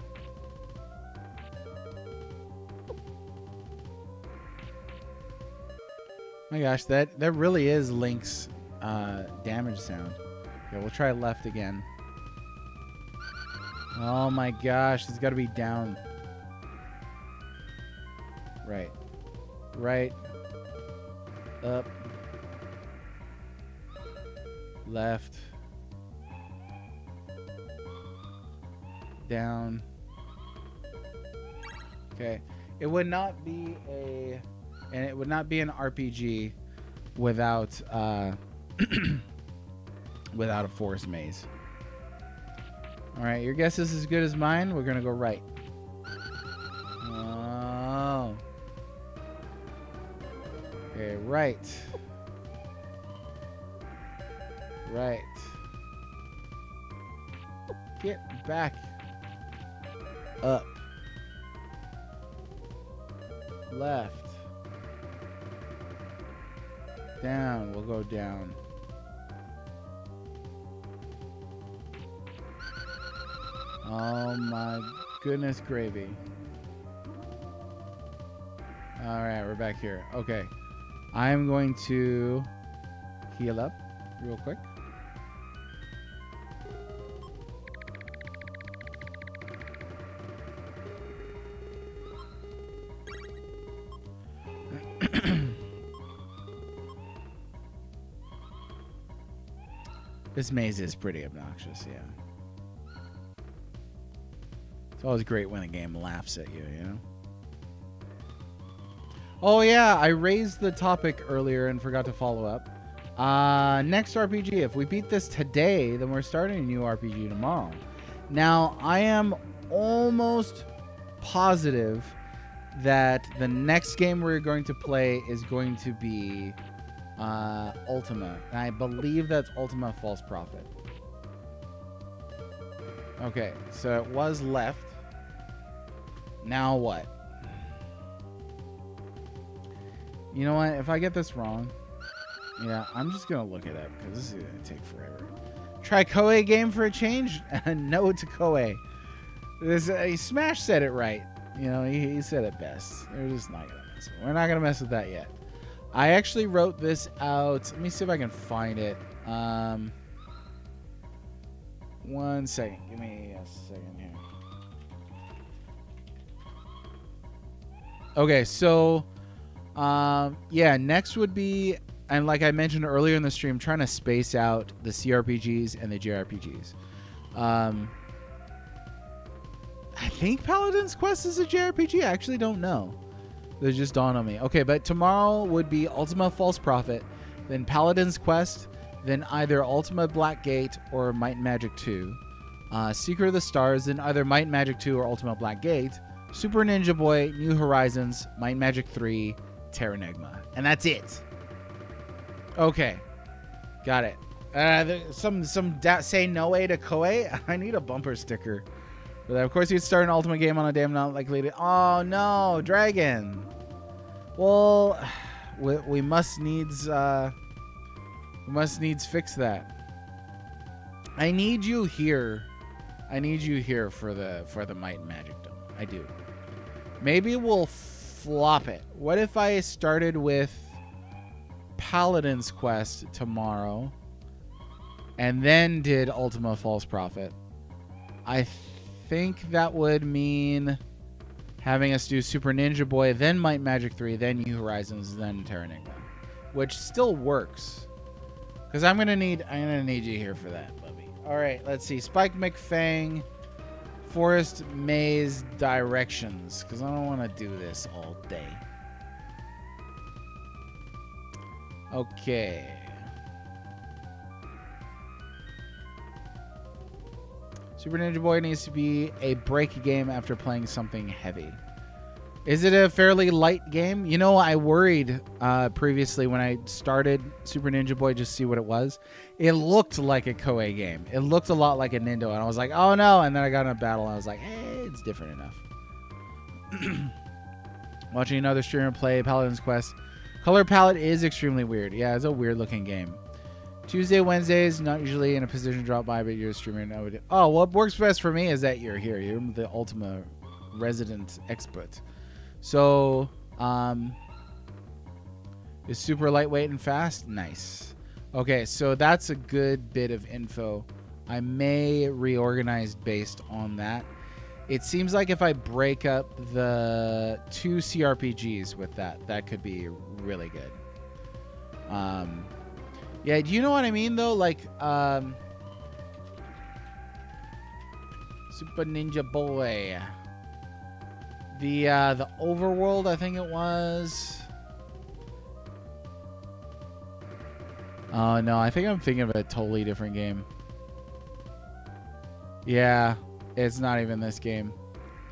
My gosh, that really is Link's damage sound. Okay, we'll try left again. Oh my gosh, it's got to be down. Right. Up. Left. Down. Okay. It would not be an RPG without without a forest maze. All right, your guess is as good as mine. We're gonna go right. Oh. Okay, right. Get back. Up. Left. Down. We'll go down. Oh my goodness gravy. Alright, we're back here. Okay. I'm going to heal up real quick. This maze is pretty obnoxious, yeah. It's always great when a game laughs at you, you know? Oh, yeah, I raised the topic earlier and forgot to follow up. Next RPG, if we beat this today, then we're starting a new RPG tomorrow. Now, I am almost positive that the next game we're going to play is going to be Ultima. And I believe that's Ultima False Prophet. Okay, so it was left. Now what? You know what? If I get this wrong, yeah, I'm just going to look it up because this is going to take forever. Try Koei game for a change? No to Koei. Smash said it right. You know, he said it best. They're just not going to mess with it. We're not going to mess with that yet. I actually wrote this out. Let me see if I can find it. 1 second. Give me a second here. Okay, so yeah, next would be, and like I mentioned earlier in the stream, trying to space out the CRPGs and the JRPGs. I think Paladin's Quest is a JRPG. I actually don't know. They just dawned on me. Okay, but tomorrow would be Ultima False Prophet, then Paladin's Quest, then either Ultima Black Gate or Might and Magic 2. Secret of the Stars, then either Might and Magic 2 or Ultima Black Gate. Super Ninja Boy, New Horizons, Might and Magic 3, Terranigma. And that's it. Okay. Got it. Say no way to Koei. I need a bumper sticker. For that. Of course, you'd start an Ultima game on a day I'm not likely to... Oh, no. Dragon. Well, we must needs fix that. I need you here. I need you here for the Might and Magic Dome. I do. Maybe we'll flop it. What if I started with Paladin's Quest tomorrow and then did Ultima False Prophet? I think that would mean having us do Super Ninja Boy, then Might Magic 3, then New Horizons, then Terranigma, which still works. Because I'm gonna need you here for that, Bubby. All right, let's see. Spike McFang, Forest Maze Directions, because I don't want to do this all day. Okay. Super Ninja Boy needs to be a break game after playing something heavy. Is it a fairly light game? You know, I worried previously when I started Super Ninja Boy just to see what it was. It looked like a Koei game. It looked a lot like a Nintendo, and I was like, oh no. And then I got in a battle, and I was like, hey, it's different enough. Watching another streamer play Paladin's Quest. Color palette is extremely weird. Yeah, it's a weird looking game. Tuesday, Wednesdays, not usually in a position to drop by, but you're a streamer. Oh, what works best for me is that you're here. You're the Ultima resident expert. So, is super lightweight and fast? Nice. Okay, so that's a good bit of info. I may reorganize based on that. It seems like if I break up the 2 CRPGs with that could be really good. Yeah, do you know what I mean though? Like, Super Ninja Boy. The Overworld, I think it was. Oh no, I think I'm thinking of a totally different game. Yeah, it's not even this game.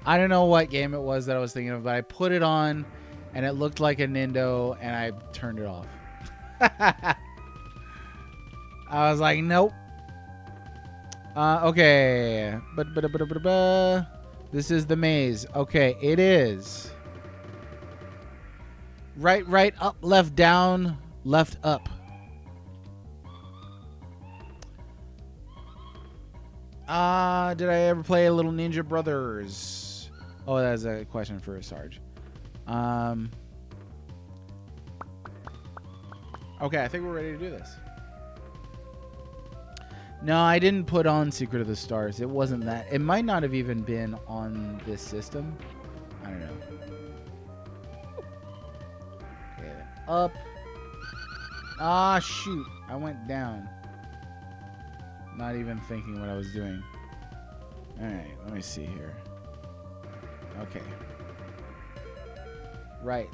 I don't know what game it was that I was thinking of, but I put it on and it looked like a Nintendo and I turned it off. I was like, nope. Okay. This is the maze. Okay, it is. Right, up, left, down, left, up. Did I ever play Little Ninja Brothers? Oh, that's a question for Sarge. Okay, I think we're ready to do this. No, I didn't put on Secret of the Stars. It wasn't that. It might not have even been on this system. I don't know. Okay, up. Ah, shoot. I went down. Not even thinking what I was doing. Alright, let me see here. Okay. Right.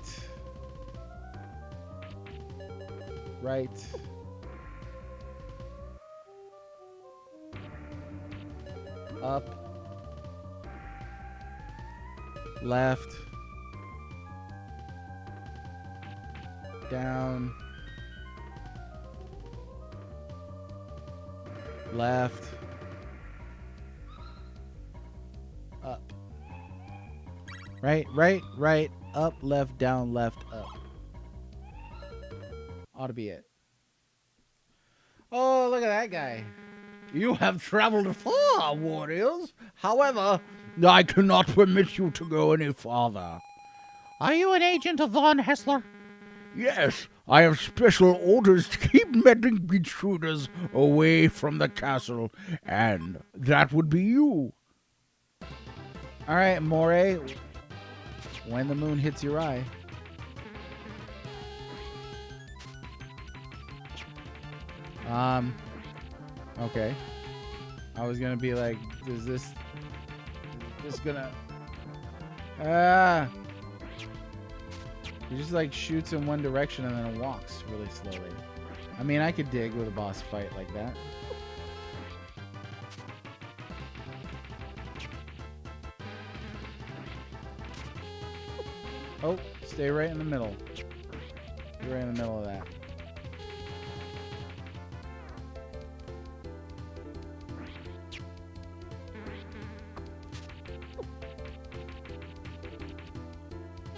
Right. Up. Left. Down. Left. Up. Right, up, left, down, left, up. Ought to be it. Oh, look at that guy. You have traveled far, warriors. However, I cannot permit you to go any farther. Are you an agent of Von Hessler? Yes, I have special orders to keep meddling intruders away from the castle, and that would be you. All right, Moray. When the moon hits your eye. Okay. I was gonna be like, is this gonna? He just like shoots in one direction and then walks really slowly. I mean, I could dig with a boss fight like that. Oh, stay right in the middle. Stay right in the middle of that.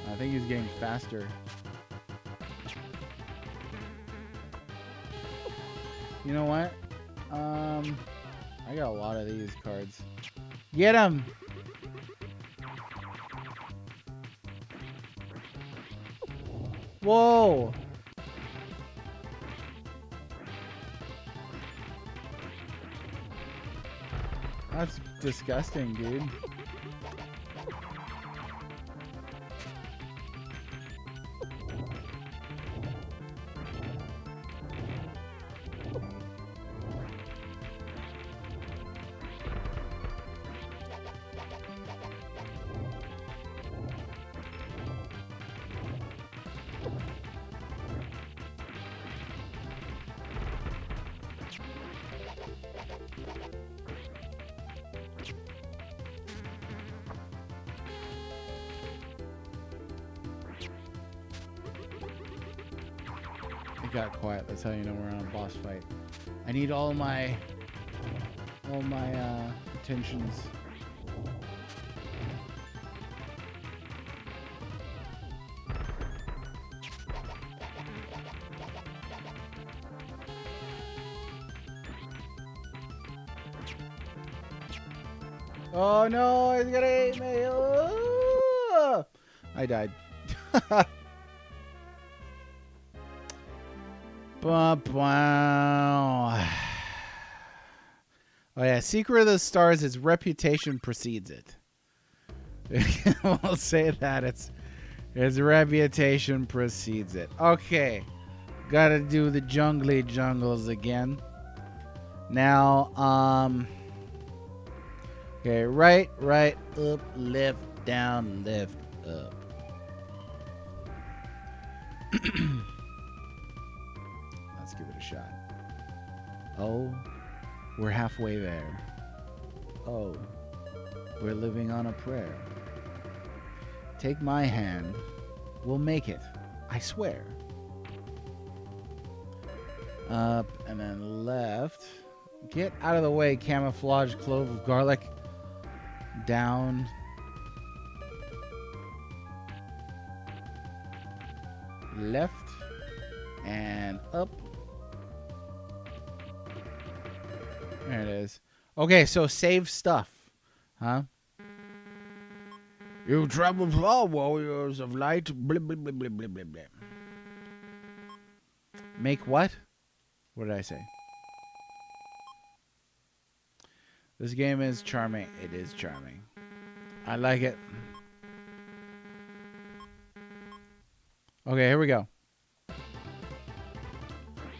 I think he's getting faster. You know what? I got a lot of these cards. Get him! Whoa! That's disgusting, dude. It got quiet. That's how you know we're on a boss fight. I need all my attentions. Oh no, he's gonna eat me. Oh! I died. Oh yeah, Secret of the Stars, its reputation precedes it. We'll say that its reputation precedes it. Okay, gotta do the jungly jungles again. Now, okay, right, up, left, down, left, up. Let's give it a shot. Oh, we're halfway there. Oh, we're living on a prayer. Take my hand. We'll make it. I swear. Up and then left. Get out of the way, camouflage clove of garlic. Down. Left. And up. There it is. Okay, so save stuff. Huh? You travel far, warriors of light. Blah, blah, blah, blah, blah, blah, blah. Make what? What did I say? This game is charming. It is charming. I like it. Okay, here we go.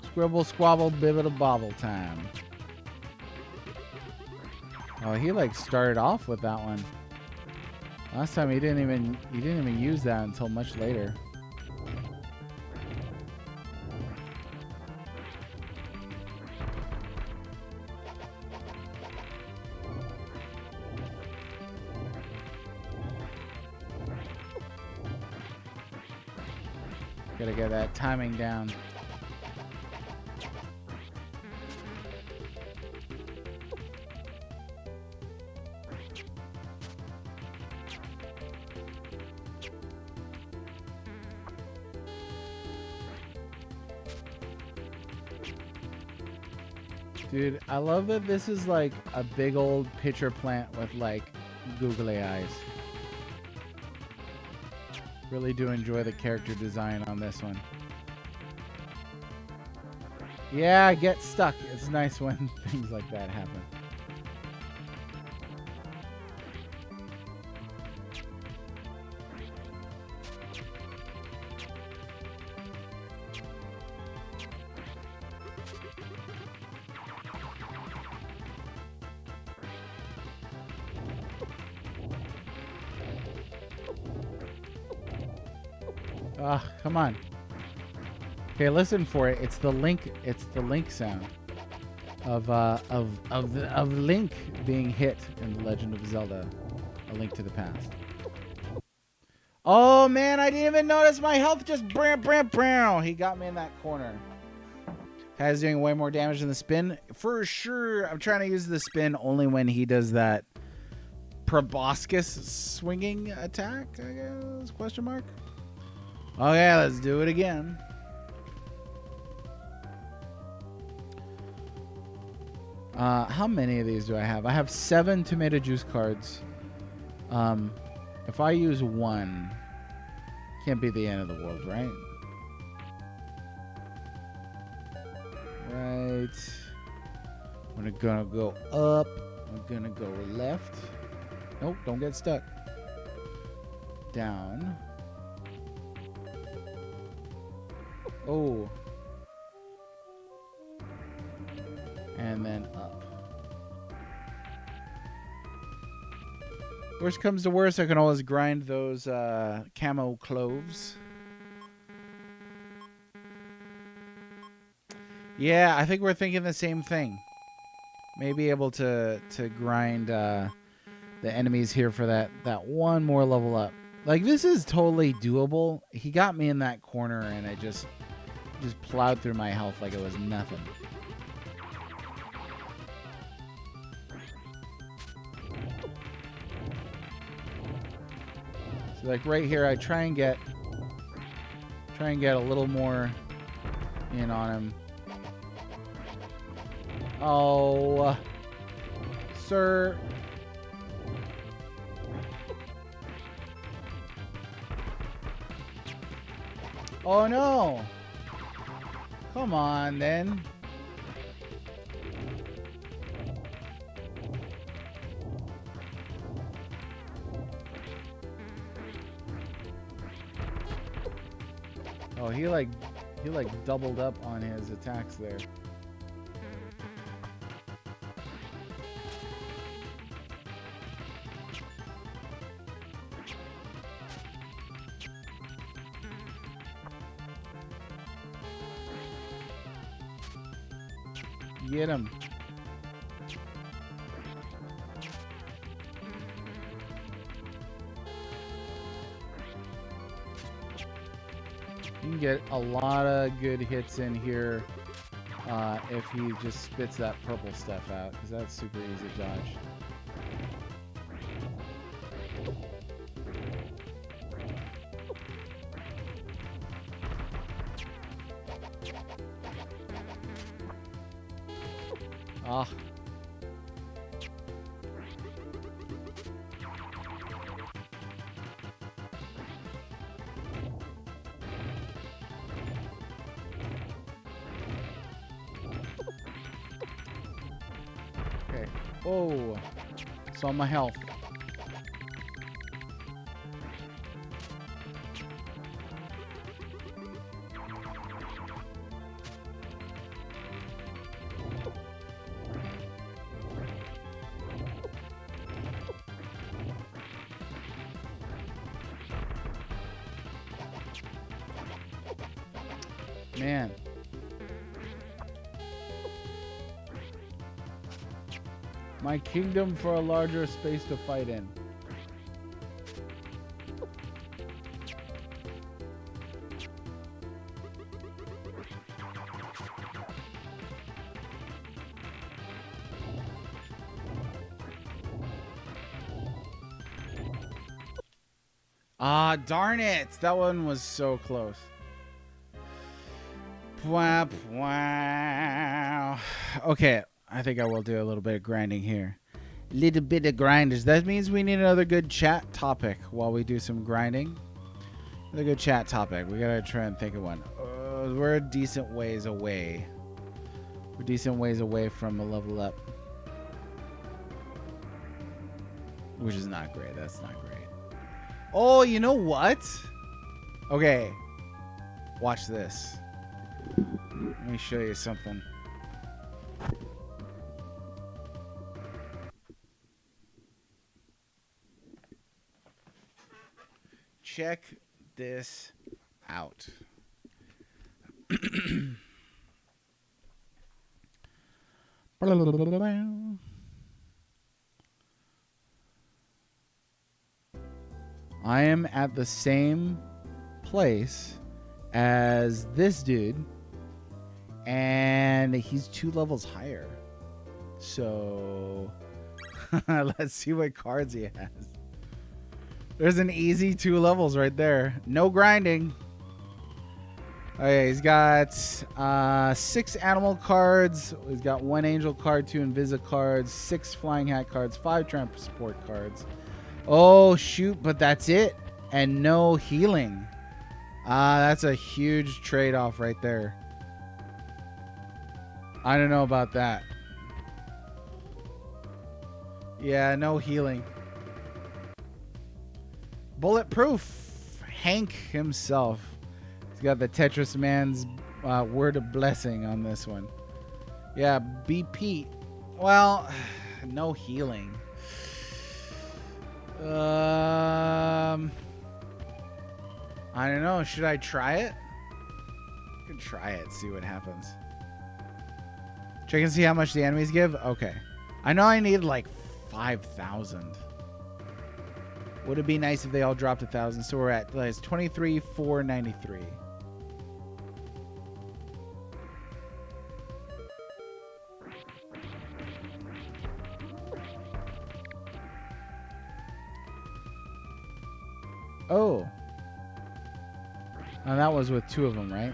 Scribble, squabble, bibble, bobble time. Oh, he like started off with that one. Last time he didn't even use that until much later. Gotta get that timing down. Dude, I love that this is like a big old pitcher plant with like googly eyes. Really do enjoy the character design on this one. Yeah, get stuck. It's nice when things like that happen. Ah, come on. Okay, listen for it. It's the link. It's the link sound of Link being hit in The Legend of Zelda: A Link to the Past. Oh man, I didn't even notice my health just bram. He got me in that corner. Has doing way more damage than the spin for sure. I'm trying to use the spin only when he does that proboscis swinging attack. I guess question mark. Okay, let's do it again. How many of these do I have? I have 7 tomato juice cards. If I use one, can't be the end of the world, right? Right. I'm gonna go up. I'm gonna go left. Nope, don't get stuck. Down. Oh. And then up. Worst comes to worst, I can always grind those camo cloves. Yeah, I think we're thinking the same thing. Maybe able to grind the enemies here for that one more level up. Like, this is totally doable. He got me in that corner and I just plowed through my health like it was nothing. So like right here, I try and get a little more in on him. Oh, sir. Oh no. Come on, then. Oh, he like doubled up on his attacks there. Get him. You can get a lot of good hits in here if he just spits that purple stuff out, because that's super easy to dodge. Ah. Okay. Whoa. Saw my health. Man. My kingdom for a larger space to fight in. Ah, darn it. That one was so close. Wow. Okay, I think I will do a little bit of grinding here. Little bit of grinders. That means we need another good chat topic while we do some grinding. Another good chat topic. We gotta try and think of one. We're a decent ways away. We're decent ways away from a level up. Which is not great. That's not great. Oh, you know what? Okay. Watch this. Let me show you something. Check this out. I am at the same place as this dude, and he's 2 levels higher. So let's see what cards he has. There's an easy 2 levels right there. No grinding. Okay, he's got 6 animal cards. He's got 1 angel card, 2 invisa cards, 6 flying hat cards, 5 transport cards. Oh, shoot, but that's it. And no healing. That's a huge trade-off right there. I don't know about that. Yeah, no healing. Bulletproof. Hank himself. He's got the Tetris man's word of blessing on this one. Yeah, BP. Well, no healing. I don't know. Should I try it? I can try it. See what happens. Check and see how much the enemies give. Okay. I know I need like 5,000. Would it be nice if they all dropped 1,000? So we're at 23,493. Oh. And that was with 2 of them, right?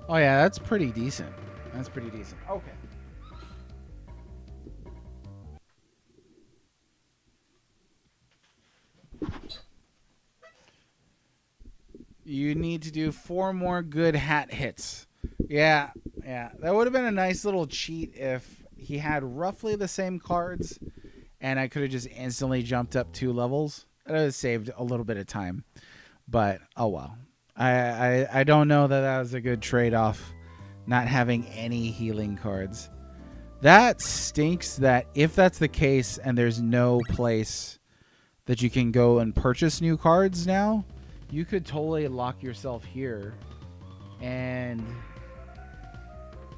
Oh, yeah, that's pretty decent. That's pretty decent. Okay. You need to do 4 more good hat hits. Yeah, yeah. That would have been a nice little cheat if he had roughly the same cards and I could have just instantly jumped up 2 levels. That would have saved a little bit of time. But, oh well. I don't know that was a good trade-off, not having any healing cards. That stinks that if that's the case and there's no place that you can go and purchase new cards now, you could totally lock yourself here and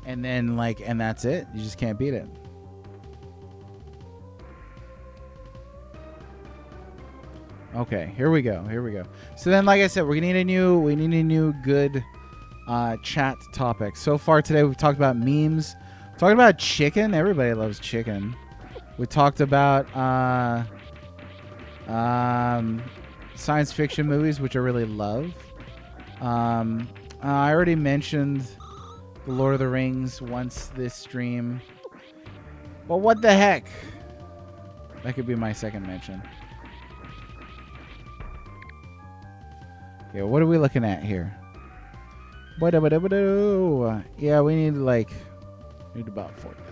then and that's it. You just can't beat it. Okay, here we go. Here we go. So then, like I said, we need a new good chat topics. So far today, we've talked about memes. Talked about chicken. Everybody loves chicken. We talked about science fiction movies, which I really love. I already mentioned The Lord of the Rings once this stream. But what the heck? That could be my second mention. Okay, what are we looking at here? Yeah, we need about 40,000.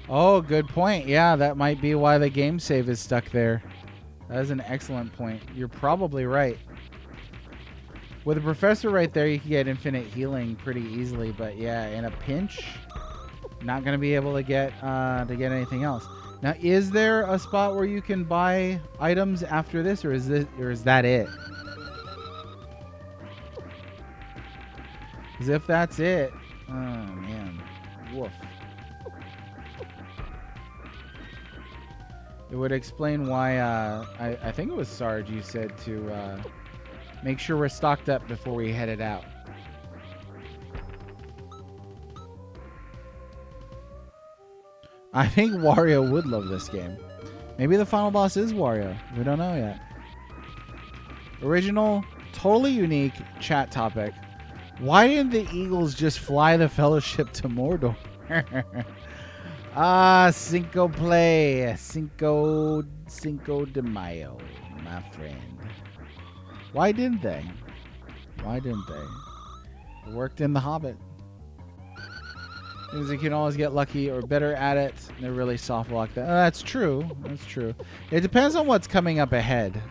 Oh, good point. Yeah, that might be why the game save is stuck there. That is an excellent point. You're probably right. With a professor right there, you can get infinite healing pretty easily, but yeah, in a pinch, not going to be able to get anything else. Now, is there a spot where you can buy items after this, or is that it? Because if that's it, oh man, woof. It would explain why I think it was Sarge you said to make sure we're stocked up before we headed out. I think Wario would love this game. Maybe the final boss is Wario. We don't know yet. Original, totally unique chat topic. Why didn't the Eagles just fly the Fellowship to Mordor? Cinco play. Cinco de Mayo, my friend. Why didn't they? It worked in The Hobbit. Because you can always get lucky or better at it. They're really soft locked. That's true. That's true. It depends on what's coming up ahead.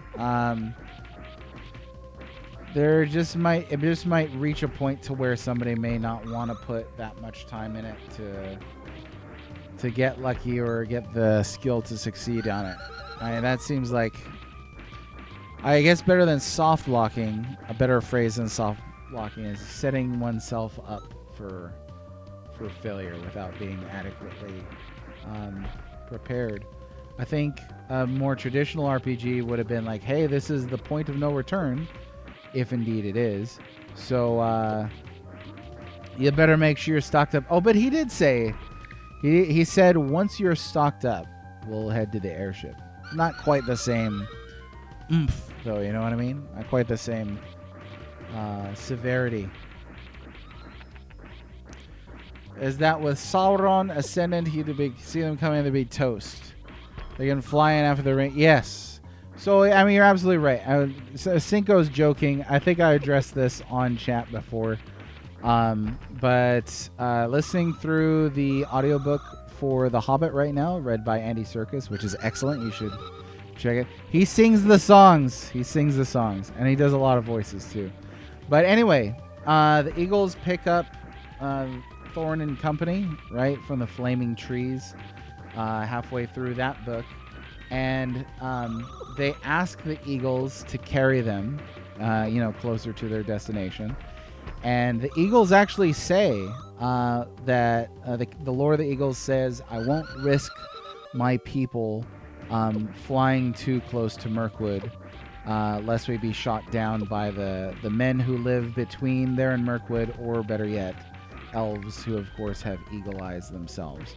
It just might reach a point to where somebody may not want to put that much time in it to get lucky or get the skill to succeed on it. That seems like, I guess, better than soft locking. A better phrase than soft locking is setting oneself up for failure without being adequately prepared. I think a more traditional RPG would have been like, hey, this is the point of no return, if indeed it is. So you better make sure you're stocked up. Oh, but he did say, he said once you're stocked up, we'll head to the airship. Not quite the same oomph, though, you know what I mean? Not quite the same severity. Is that with Sauron Ascendant, see them coming, they'd be toast. They can fly in after the ring. Yes. So, I mean, you're absolutely right. Cinco's joking. I think I addressed this on chat before. But listening through the audiobook for The Hobbit right now, read by Andy Serkis, which is excellent. You should check it. He sings the songs. And he does a lot of voices, too. But anyway, the Eagles pick up Thorn and Company, right, from the Flaming Trees, halfway through that book. And they ask the Eagles to carry them, closer to their destination. And the Eagles actually say that the Lord of the Eagles says, I won't risk my people flying too close to Mirkwood, lest we be shot down by the men who live between there and Mirkwood, or better yet, elves who, of course, have eagle eyes themselves.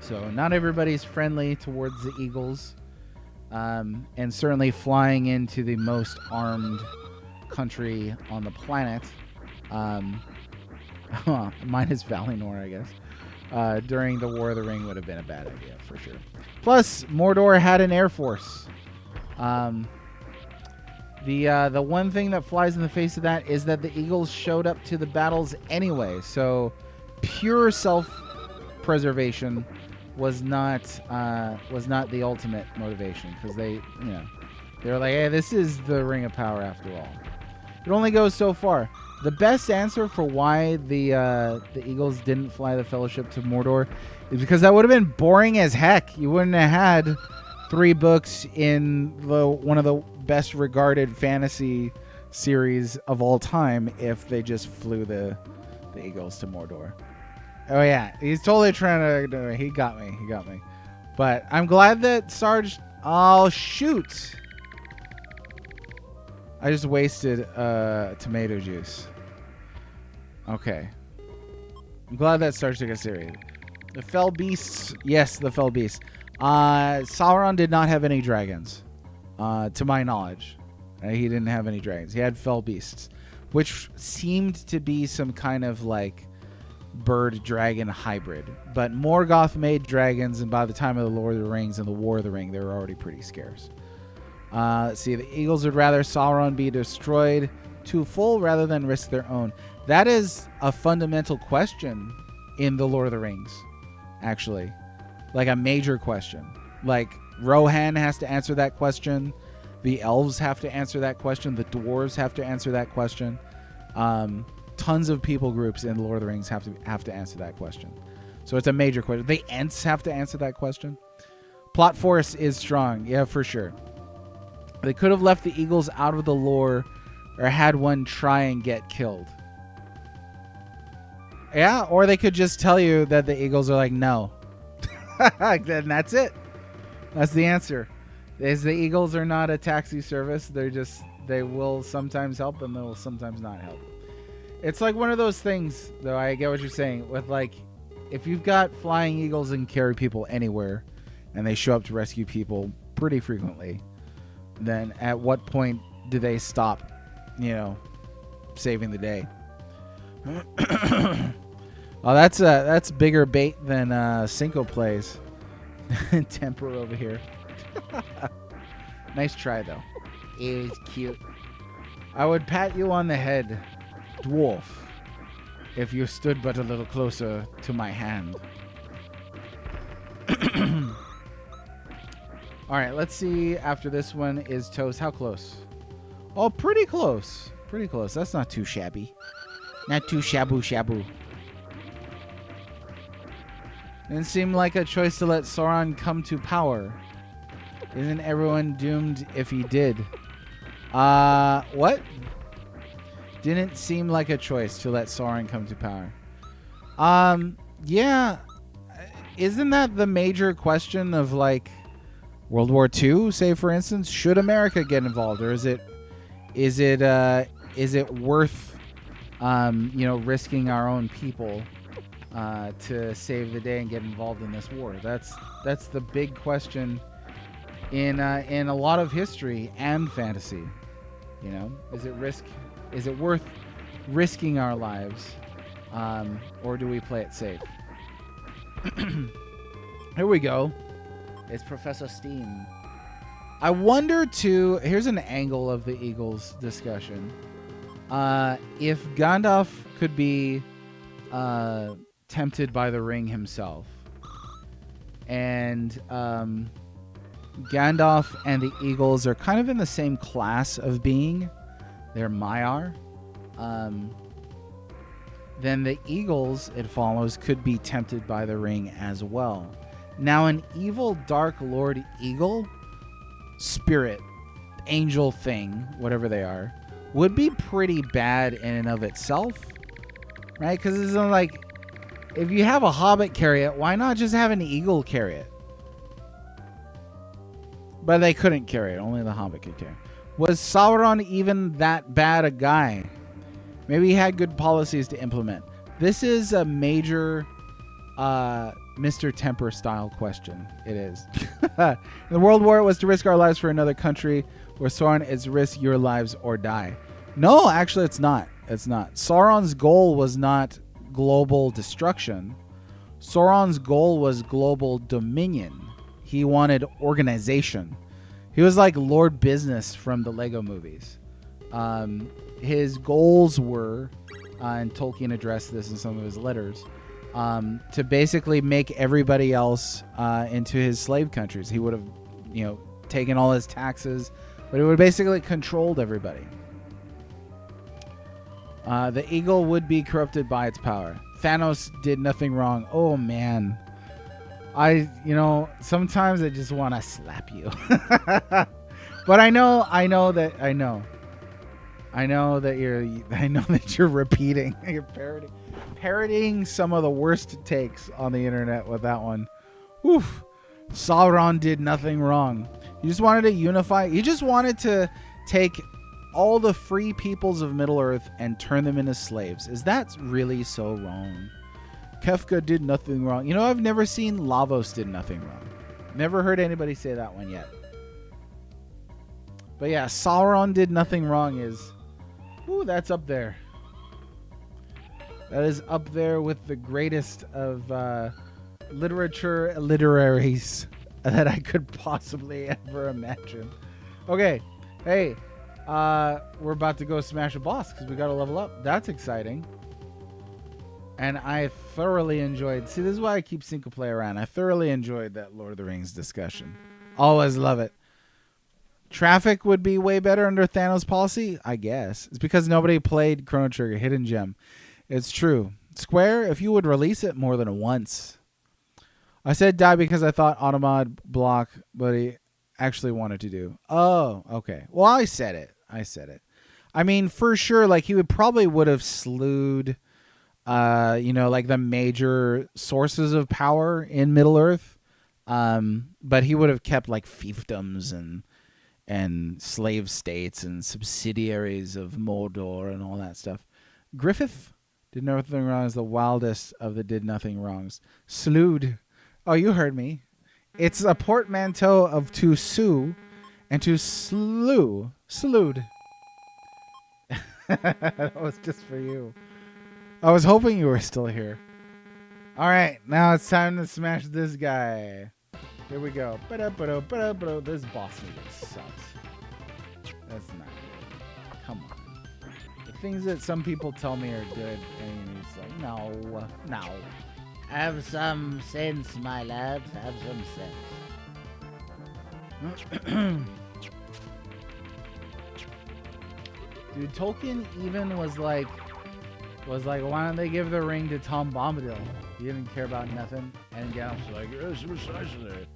So not everybody's friendly towards the Eagles. And certainly flying into the most armed country on the planet, minus Valinor, I guess, during the War of the Ring would have been a bad idea for sure. Plus, Mordor had an air force. The one thing that flies in the face of that is that the Eagles showed up to the battles anyway, so pure self-preservation was not the ultimate motivation, because they were like, hey, this is the Ring of Power after all. It only goes so far. The best answer for why the Eagles didn't fly the Fellowship to Mordor is because that would have been boring as heck. You wouldn't have had 3 books in one of the best regarded fantasy series of all time if they just flew the Eagles to Mordor. Oh yeah, he's totally trying to. He got me. But I'm glad that Sarge... Oh, shoot. I just wasted tomato juice. Okay. I'm glad that Sarge took us serious. The Fell Beasts. Yes, the Fell Beasts. Sauron did not have any dragons. To my knowledge. He didn't have any dragons. He had Fell Beasts. Which seemed to be some kind of like bird-dragon hybrid. But Morgoth made dragons, and by the time of the Lord of the Rings and the War of the Ring, they were already pretty scarce. Let's see. The Eagles would rather Sauron be destroyed to full rather than risk their own. That is a fundamental question in the Lord of the Rings, actually. Like a major question. Like Rohan has to answer that question. The elves have to answer that question. The dwarves have to answer that question. Tons of people groups in the Lord of the Rings have to answer that question. So it's a major question. The Ents have to answer that question. Plot force is strong. Yeah, for sure. They could have left the Eagles out of the lore or had one try and get killed. Yeah, or they could just tell you that the Eagles are like, no. Then that's it. That's the answer. Is the Eagles are not a taxi service. They will sometimes help and they will sometimes not help. It's like one of those things, though. I get what you're saying. With like, if you've got flying eagles and carry people anywhere, and they show up to rescue people pretty frequently, then at what point do they stop, saving the day? Oh, that's bigger bait than Cinco plays. Temper over here. Nice try, though. It was cute. I would pat you on the head, dwarf, if you stood but a little closer to my hand. All right, let's see. After this one is Toast. How close? Oh, pretty close. Pretty close. That's not too shabby. Not too shabu. Didn't seem like a choice to let Sauron come to power. Isn't everyone doomed if he did? What? Didn't seem like a choice to let Sauron come to power. Yeah. Isn't that the major question of like World War II, say for instance? Should America get involved, or is it worth risking our own people to save the day and get involved in this war? That's the big question in a lot of history and fantasy. Is it worth risking our lives, or do we play it safe? Here we go. It's Professor Steam. I wonder too. Here's an angle of the Eagles discussion. If Gandalf could be tempted by the ring himself, and Gandalf and the Eagles are kind of in the same class of being. They're Maiar. Then the Eagles, it follows, could be tempted by the ring as well. Now, an evil Dark Lord Eagle, spirit, angel thing, whatever they are, would be pretty bad in and of itself, right? Because it's like, if you have a hobbit carry it, why not just have an eagle carry it? But they couldn't carry it. Only the hobbit could carry it. Was Sauron even that bad a guy? Maybe he had good policies to implement. This is a major Mr. Temper style question. It is. In the World War, it was to risk our lives for another country. Where Sauron is risk your lives or die. No, actually, it's not. It's not. Sauron's goal was not global destruction. Sauron's goal was global dominion. He wanted organization. He was like Lord Business from the Lego movies. His goals were, and Tolkien addressed this in some of his letters, to basically make everybody else into his slave countries. He would have, taken all his taxes, but it would have basically controlled everybody. The eagle would be corrupted by its power. Thanos did nothing wrong. Oh, man. Sometimes I just want to slap you. But I know that you're repeating, you're parroting some of the worst takes on the internet with that one. Oof. Sauron did nothing wrong. He just wanted to unify. He just wanted to take all the free peoples of Middle-earth and turn them into slaves. Is that really so wrong? Kefka did nothing wrong. You know, I've never seen Lavos did nothing wrong. Never heard anybody say that one yet. But yeah, Sauron did nothing wrong is... Ooh, that's up there. That is up there with the greatest of literaries that I could possibly ever imagine. Okay, hey, we're about to go smash a boss because we got to level up. That's exciting. And I thoroughly enjoyed... See, this is why I keep single player around. I thoroughly enjoyed that Lord of the Rings discussion. Always love it. Traffic would be way better under Thanos' policy? I guess. It's because nobody played Chrono Trigger Hidden Gem. It's true. Square, if you would release it more than once. I said die because I thought Automod block, but he actually wanted to do. Oh, okay. Well, I said it. I mean, for sure, like, he would have slewed, you know, like the major sources of power in Middle-earth. But he would have kept, like, fiefdoms and slave states and subsidiaries of Mordor and all that stuff. Griffith did nothing wrong is the wildest of the did nothing wrongs. Slewed. Oh, you heard me. It's a portmanteau of to sue and to slew. Slewed. That was just for you. I was hoping you were still here. All right, now it's time to smash this guy. Here we go. This boss music sucks. That's not good. Come on. The things that some people tell me are good, and it's like, no. Have some sense, my lad. Have some sense. Dude, Tolkien even was like, why don't they give the ring to Tom Bombadil? He didn't care about nothing. And Gandalf's like, Yes, precisely.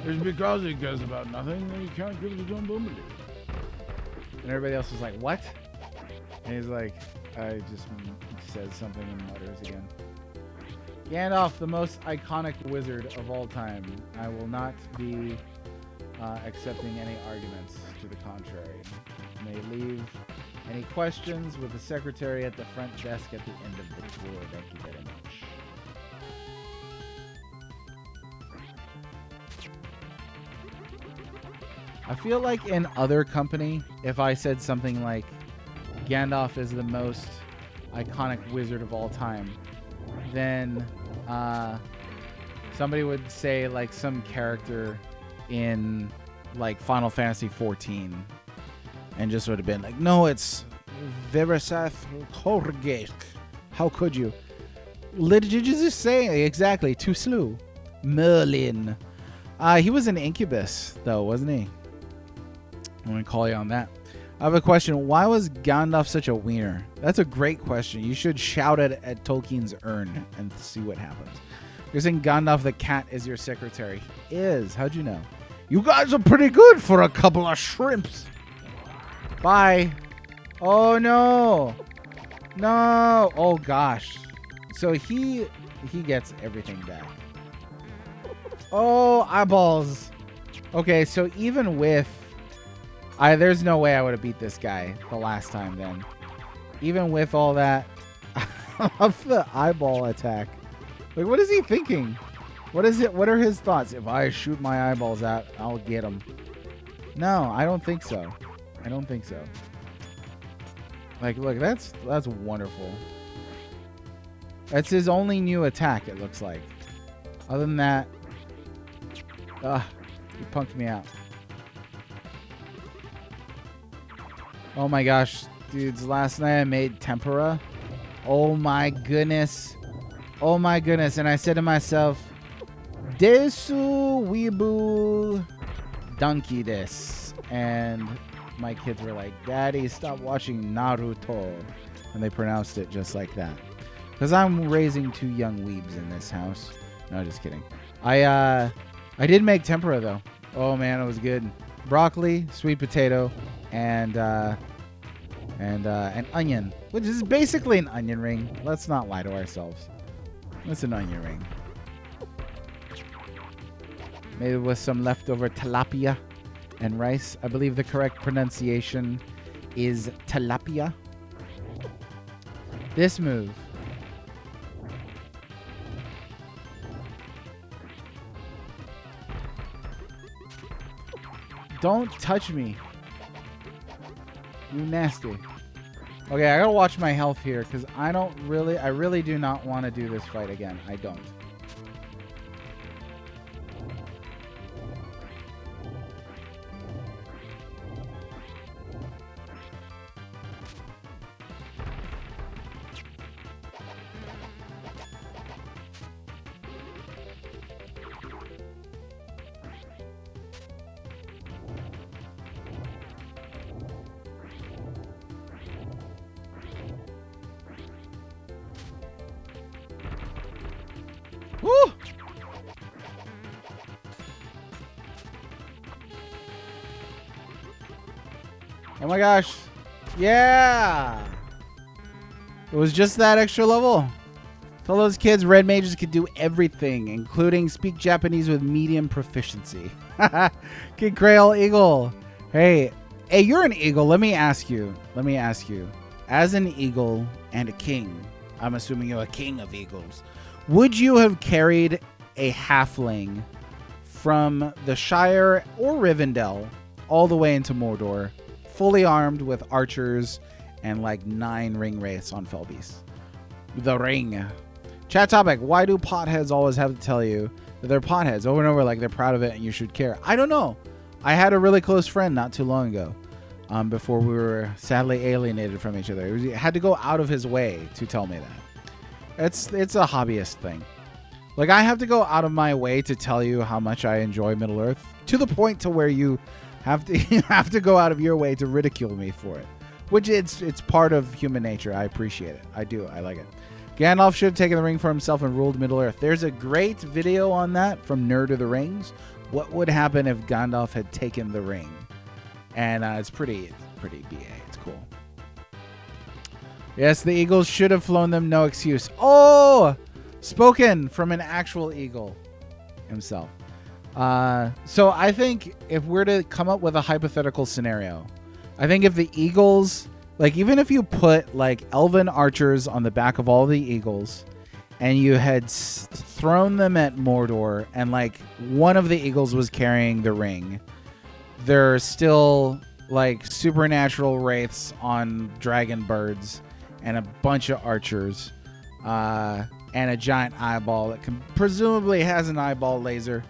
It's because he cares about nothing that you can't give it to Tom Bombadil. and everybody else was like, what? And he's like, I just said something and mutters again. Gandalf, the most iconic wizard of all time. I will not be accepting any arguments to the contrary. You may leave any questions with the secretary at the front desk at the end of the tour. Thank you very much. I feel like in other company, if I said something like Gandalf is the most iconic wizard of all time, then somebody would say like some character in like Final Fantasy 14 and just would have been like, no, it's Verisath Horgek. How could you? Did you just say exactly? Too slew. Merlin. He was an Incubus though, wasn't he? I'm going to call you on that. I have a question. Why was Gandalf such a wiener? That's a great question. You should shout it at Tolkien's urn and see what happens. You're saying Gandalf the cat is your secretary. He is. How'd you know? You guys are pretty good for a couple of shrimps. Bye. Oh, no. No. Oh, gosh. So he gets everything back. Oh, eyeballs. Okay, so even with... there's no way I would have beat this guy the last time then. Even with all that, of the eyeball attack. Like, what is he thinking? What is it? What are his thoughts? If I shoot my eyeballs out, I'll get him. No, I don't think so. I don't think so. Like, look, that's wonderful. That's his only new attack, it looks like. Other than that, he punked me out. Oh my gosh, dudes, last night I made tempura. Oh my goodness. Oh my goodness. And I said to myself, Desu Weebu Donkey des. And my kids were like, Daddy, stop watching Naruto. And they pronounced it just like that. Because I'm raising two young weebs in this house. No, just kidding. I did make tempura though. Oh man, it was good. Broccoli, sweet potato, and an onion, which is basically an onion ring. Let's not lie to ourselves. It's an onion ring. maybe with some leftover tilapia and rice. I believe the correct pronunciation is tilapia. This move. Don't touch me. You nasty. Okay, I gotta watch my health here because I really do not want to do this fight again. I don't. Woo! Oh my gosh. Yeah! It was just that extra level. Tell those kids red mages could do everything, including speak Japanese with medium proficiency. Kid Grail Eagle. Hey, you're an eagle. Let me ask you. As an eagle and a king, I'm assuming you're a king of eagles. Would you have carried a halfling from the Shire or Rivendell all the way into Mordor, fully armed with archers and like 9 ring wraiths on Felbeast? The ring. Chat topic: why do potheads always have to tell you that they're potheads over and over, like they're proud of it and you should care? I don't know. I had a really close friend not too long ago, before we were sadly alienated from each other. He had to go out of his way to tell me that. It's a hobbyist thing. Like, I have to go out of my way to tell you how much I enjoy Middle Earth, to the point to where you have to go out of your way to ridicule me for it. Which it's part of human nature. I appreciate it. I do. I like it. Gandalf should have taken the ring for himself and ruled Middle Earth. There's a great video on that from Nerd of the Rings. What would happen if Gandalf had taken the ring? And it's pretty BA. It's cool. Yes, the eagles should have flown them. No excuse. Oh! Spoken from an actual eagle himself. So I think if we're to come up with a hypothetical scenario, I think if the eagles, like, even if you put like elven archers on the back of all the eagles and you had thrown them at Mordor and like one of the eagles was carrying the ring, there's still like supernatural wraiths on dragon birds and a bunch of archers, and a giant eyeball that presumably has an eyeball laser.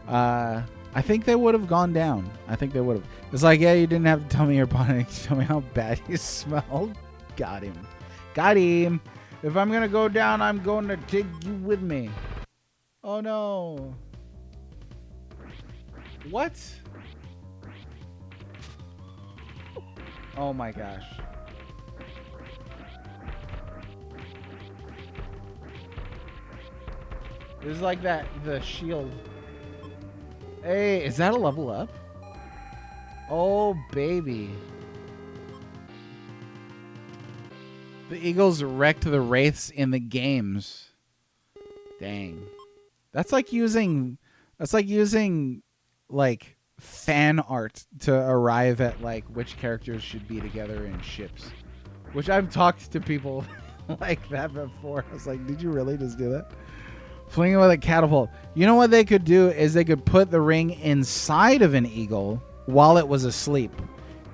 I think they would have gone down. I think they would have. It's like, yeah, you didn't have to tell me your body. Tell me how bad you smell. Got him. Got him. If I'm going to go down, I'm going to take you with me. Oh, no. What? Oh, my gosh. This is like that, the shield. Hey, is that a level up? Oh, baby. The eagles wrecked the wraiths in the games. Dang. That's like using like fan art to arrive at like which characters should be together in ships. Which I've talked to people like that before. I was like, did you really just do that? Flinging with a catapult. You know what they could do is they could put the ring inside of an eagle while it was asleep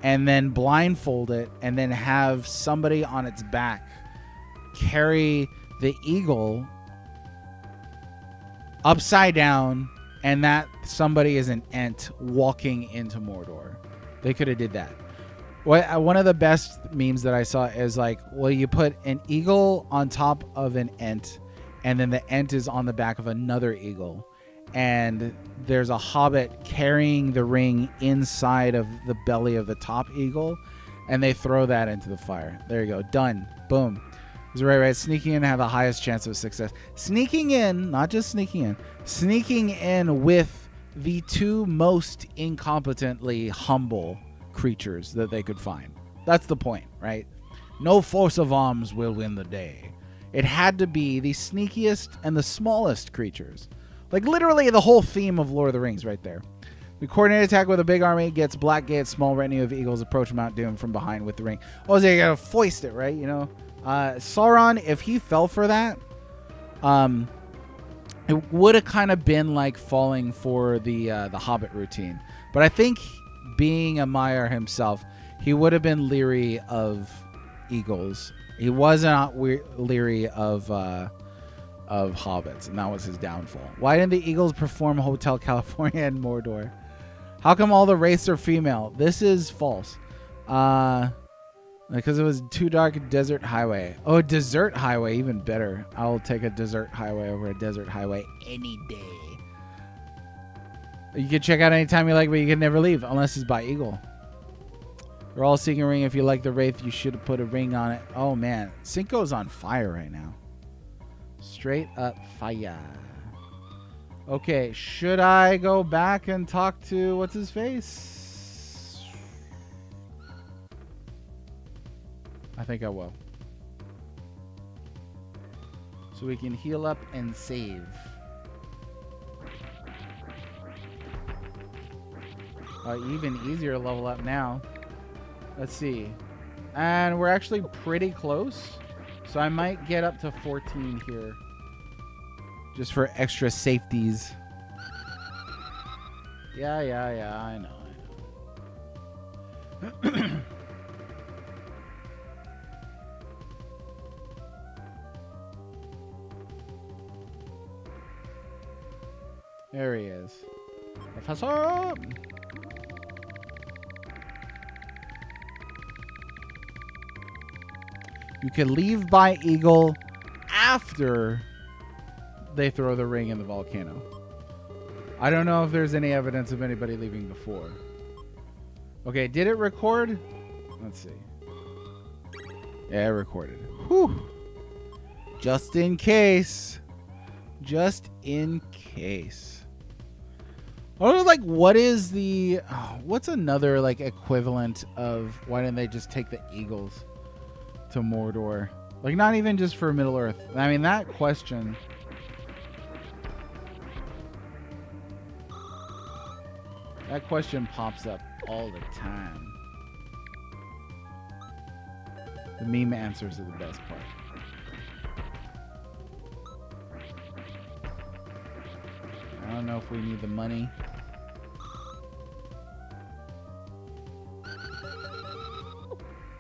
and then blindfold it and then have somebody on its back carry the eagle upside down, and that somebody is an Ent walking into Mordor. They could have did that. One of the best memes that I saw is like, well, you put an eagle on top of an Ent, and then the Ent is on the back of another eagle. And there's a hobbit carrying the ring inside of the belly of the top eagle. And they throw that into the fire. There you go. Done. Boom. It's right. Sneaking in have the highest chance of success. Sneaking in, not just sneaking in. Sneaking in with the two most incompetently humble creatures that they could find. That's the point, right? No force of arms will win the day. It had to be the sneakiest and the smallest creatures. Like literally the whole theme of Lord of the Rings right there. The coordinated attack with a big army gets Blackgate's small retinue of eagles approach Mount Doom from behind with the ring. Oh, so you gotta foist it, right? You know, Sauron, if he fell for that, it would have kind of been like falling for the Hobbit routine. But I think being a Maiar himself, he would have been leery of eagles. He wasn't leery of hobbits, and that was his downfall. Why didn't the eagles perform Hotel California in Mordor? How come all the wraiths are female? This is false. Because it was too dark. Desert highway. Oh, a desert highway, even better. I'll take a desert highway over a desert highway any day. You can check out anytime you like, but you can never leave unless it's by eagle. We're all seeking a ring. If you like the wraith, you should have put a ring on it. Oh man, Cinco's on fire right now. Straight up fire. Okay, should I go back and talk to what's his face? I think I will. So we can heal up and save. Even easier to level up now. Let's see. And we're actually pretty close. So I might get up to 14 here. Just for extra safeties. Yeah, I know. There he is. Professor! You can leave by eagle after they throw the ring in the volcano. I don't know if there's any evidence of anybody leaving before. Okay, did it record? Let's see. Yeah, it recorded. Whew. Just in case. Just in case. Oh, like, what is the... what's another, like, equivalent of... Why didn't they just take the eagles to Mordor? Like, not even just for Middle-earth. I mean, that question... That question pops up all the time. The meme answers are the best part. I don't know if we need the money.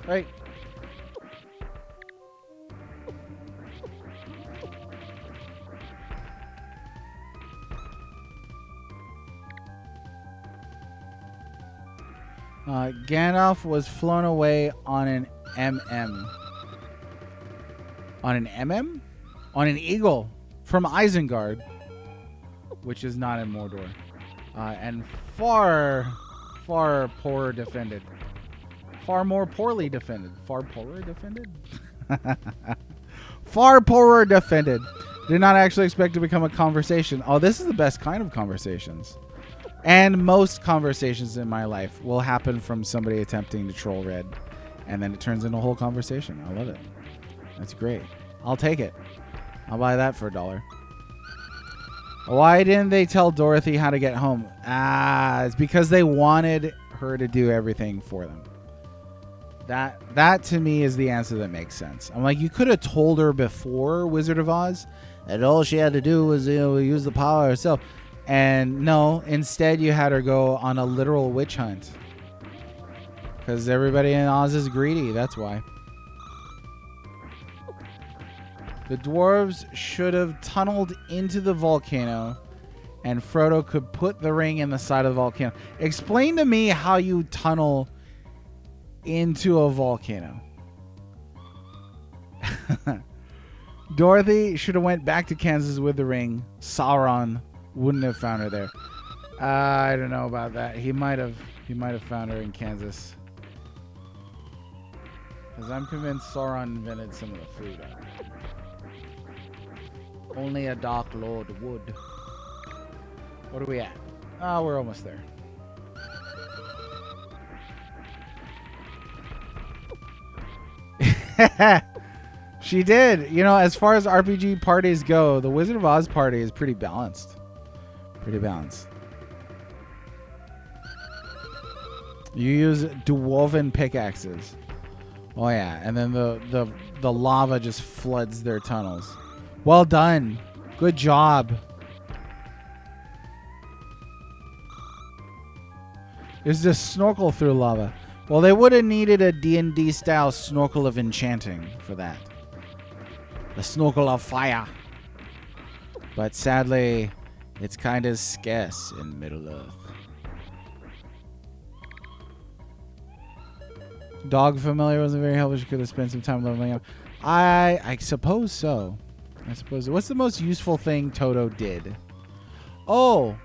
Right. Gandalf was flown away on an MM. On an MM? On an eagle from Isengard, which is not in Mordor. And far poorer defended. Far more poorly defended. Far poorer defended? Far poorer defended. Did not actually expect to become a conversation. Oh, this is the best kind of conversations. And most conversations in my life will happen from somebody attempting to troll Red. And then it turns into a whole conversation. I love it. That's great. I'll take it. I'll buy that for $1. Why didn't they tell Dorothy how to get home? It's because they wanted her to do everything for them. That to me is the answer that makes sense. I'm like, you could have told her before Wizard of Oz that all she had to do was, use the power herself. And no, instead you had her go on a literal witch hunt. Because everybody in Oz is greedy, that's why. The dwarves should have tunneled into the volcano and Frodo could put the ring in the side of the volcano. Explain to me how you tunnel into a volcano. Dorothy should have went back to Kansas with the ring. Sauron wouldn't have found her there. I don't know about that. He might have found her in Kansas. Because I'm convinced Sauron invented some of the food. Only a Dark Lord would. What are we at? Oh, we're almost there. She did. As far as RPG parties go, the Wizard of Oz party is pretty balanced. Pretty balanced. You use dwarven pickaxes. Oh yeah, and then the lava just floods their tunnels. Well done. Good job. Is this snorkel through lava? Well, they would have needed a D&D style snorkel of enchanting for that. The snorkel of fire. But sadly, it's kind of scarce in Middle-earth. Dog familiar wasn't very helpful. She could have spent some time leveling up. I suppose so. I suppose. What's the most useful thing Toto did? Oh,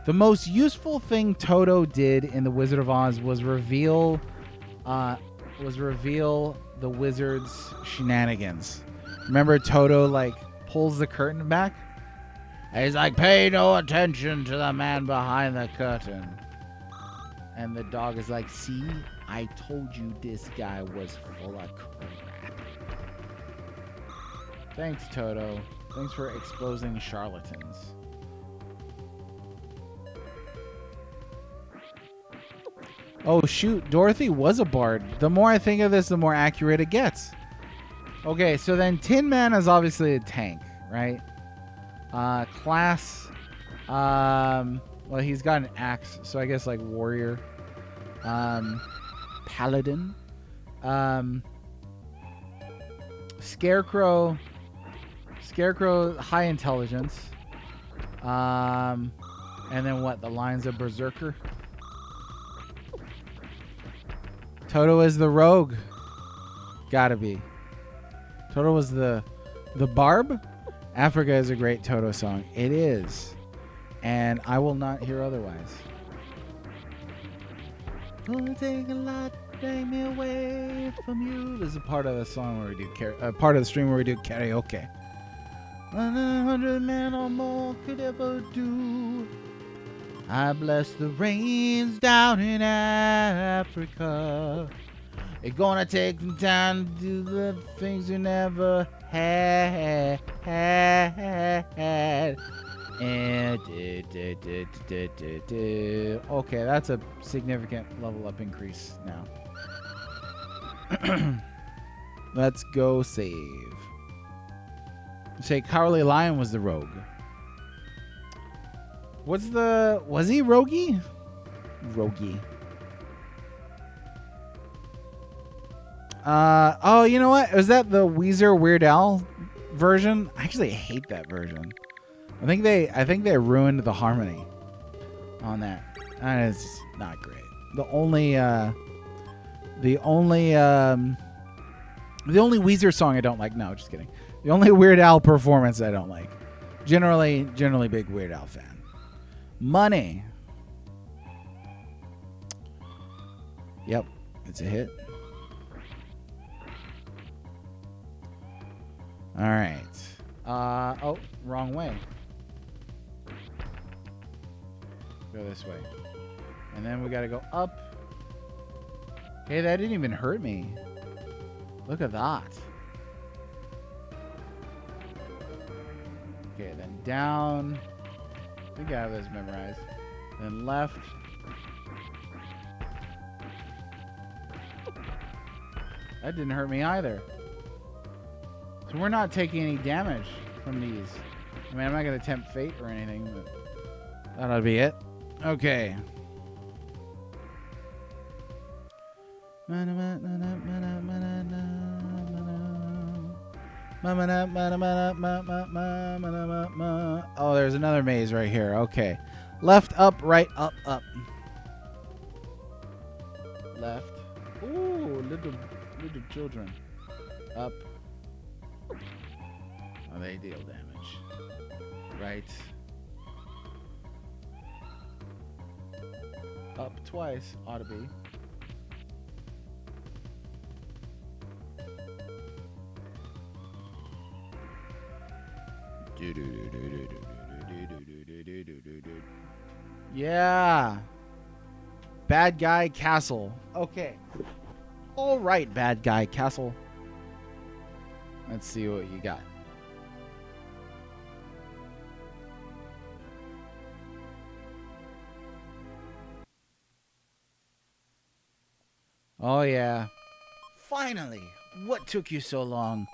the most useful thing Toto did in The Wizard of Oz was reveal the wizard's shenanigans. Remember, Toto like pulls the curtain back, and he's like, "Pay no attention to the man behind the curtain." And the dog is like, "See, I told you this guy was full of crap." Thanks, Toto. Thanks for exposing charlatans. Oh, shoot. Dorothy was a bard. The more I think of this, the more accurate it gets. Okay, so then Tin Man is obviously a tank, right? Class. Well, he's got an axe, so I guess like warrior. Paladin. Scarecrow, high intelligence. And then what? The lines of Berserker. Toto is the rogue. Gotta be. Toto was the barb. Africa is a great Toto song. It is. And I will not hear otherwise. Gonna take a lot to take me away from you. This is a part of the song where we do part of the stream where we do karaoke. 100 men or more could ever do. I bless the rains down in Africa. It's gonna take some time to do the things you never had. And okay, that's a significant level up increase now. Let's go save. Say Cowardly Lion was the rogue. Was he roguey? Roguey. Oh, you know what? Was that the Weezer Weird Al version? I actually hate that version. I think they ruined the harmony on that. And it's not great. The only Weezer song I don't like. No, just kidding. The only Weird Al performance I don't like. Generally big Weird Al fan. Money. Yep, it's a hit. All right. Oh, wrong way. Go this way. And then we got to go up. Hey, that didn't even hurt me. Look at that. Okay, then down. I think I have this memorized. Then left. That didn't hurt me either. So we're not taking any damage from these. I mean, I'm not going to tempt fate or anything, but that'll be it. Okay. Oh, there's another maze right here. Okay. Left, up, right, up, up. Left. Ooh, little children. Up. Oh, they deal damage. Right. Up twice. Ought to be. Yeah. Bad guy castle. Okay. All right, bad guy castle. Let's see what you got. Oh, yeah. Finally. What took you so long?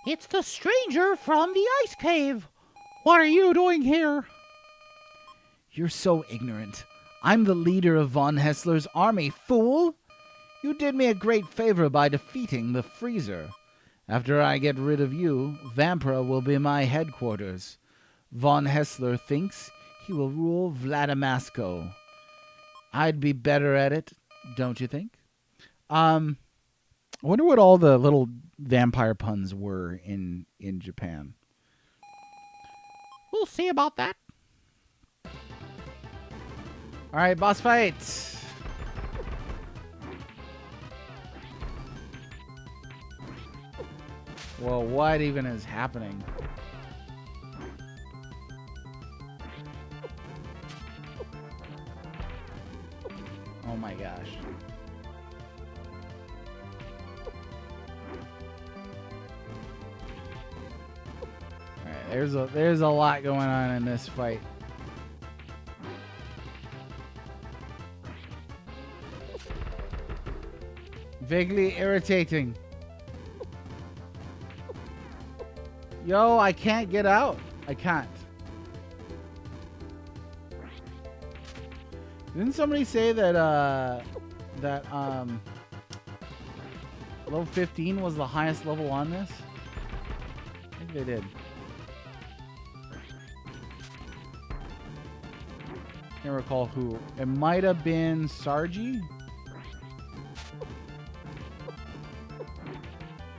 It's the stranger from the ice cave. What are you doing here? You're so ignorant. I'm the leader of von Hessler's army, fool! You did me a great favor by defeating the freezer. After I get rid of you, Vampra will be my headquarters. Von Hessler thinks he will rule Vladimasko. I'd be better at it, don't you think? I wonder what all the little vampire puns were in Japan. We'll see about that. All right, boss fight. Well, what even is happening? Oh my gosh. All right, there's a lot going on in this fight. Vaguely irritating. Yo, I can't get out. I can't. Didn't somebody say that level 15 was the highest level on this? I think they did. Can't recall who. It might have been Sargi.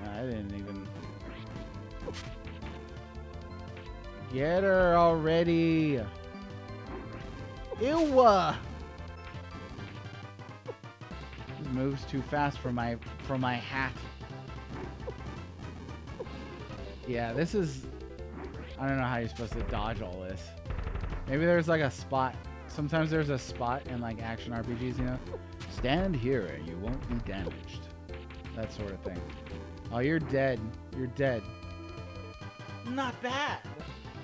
I didn't even get her already. Ew. This moves too fast for my hat. Yeah, this is. I don't know how you're supposed to dodge all this. Maybe there's like a spot. Sometimes there's a spot in like action RPGs, you know. Stand here and you won't be damaged. That sort of thing. Oh, you're dead. You're dead. Not bad.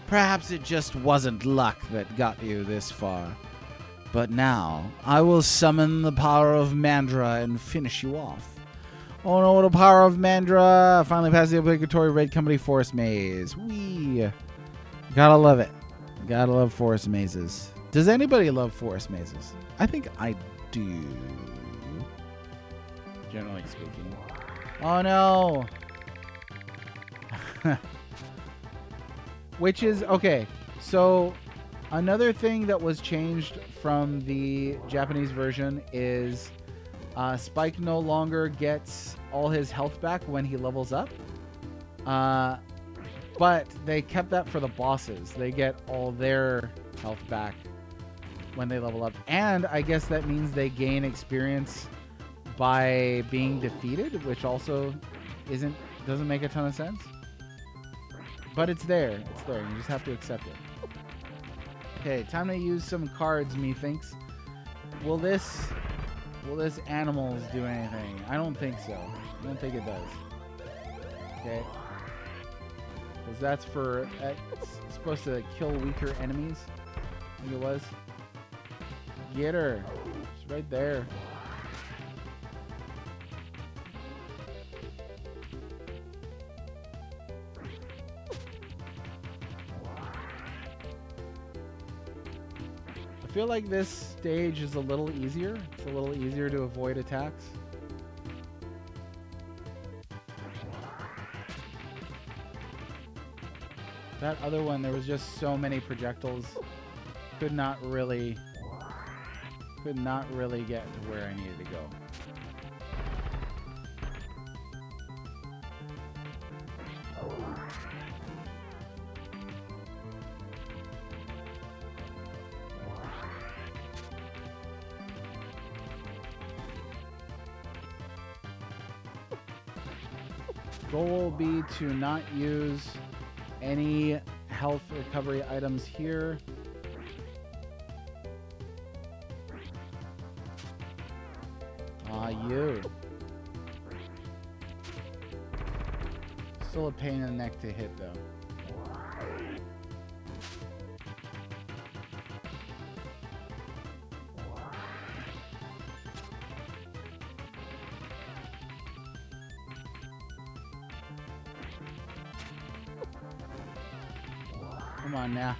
Perhaps it just wasn't luck that got you this far. But now, I will summon the power of Mandra and finish you off. Oh no, the power of Mandra! Finally passed the obligatory Red Company Forest Maze. Whee! Gotta love it. Gotta love forest mazes. Does anybody love forest mazes? I think I do. Generally speaking. Oh no! Which is, okay, so another thing that was changed from the Japanese version is Spike no longer gets all his health back when he levels up. But they kept that for the bosses. They get all their health back when they level up. And I guess that means they gain experience by being defeated, which also doesn't make a ton of sense. But it's there. It's there. You just have to accept it. Okay, time to use some cards, methinks. Will this animals do anything? I don't think so. I don't think it does. Okay. Because that's for... it's supposed to kill weaker enemies. I think it was. Get her. It's right there. I feel like this stage is a little easier. It's a little easier to avoid attacks. That other one, there was just so many projectiles. Could not really get to where I needed to go. Goal will be to not use any health recovery items here. You. Still a pain in the neck to hit, though. Come on now.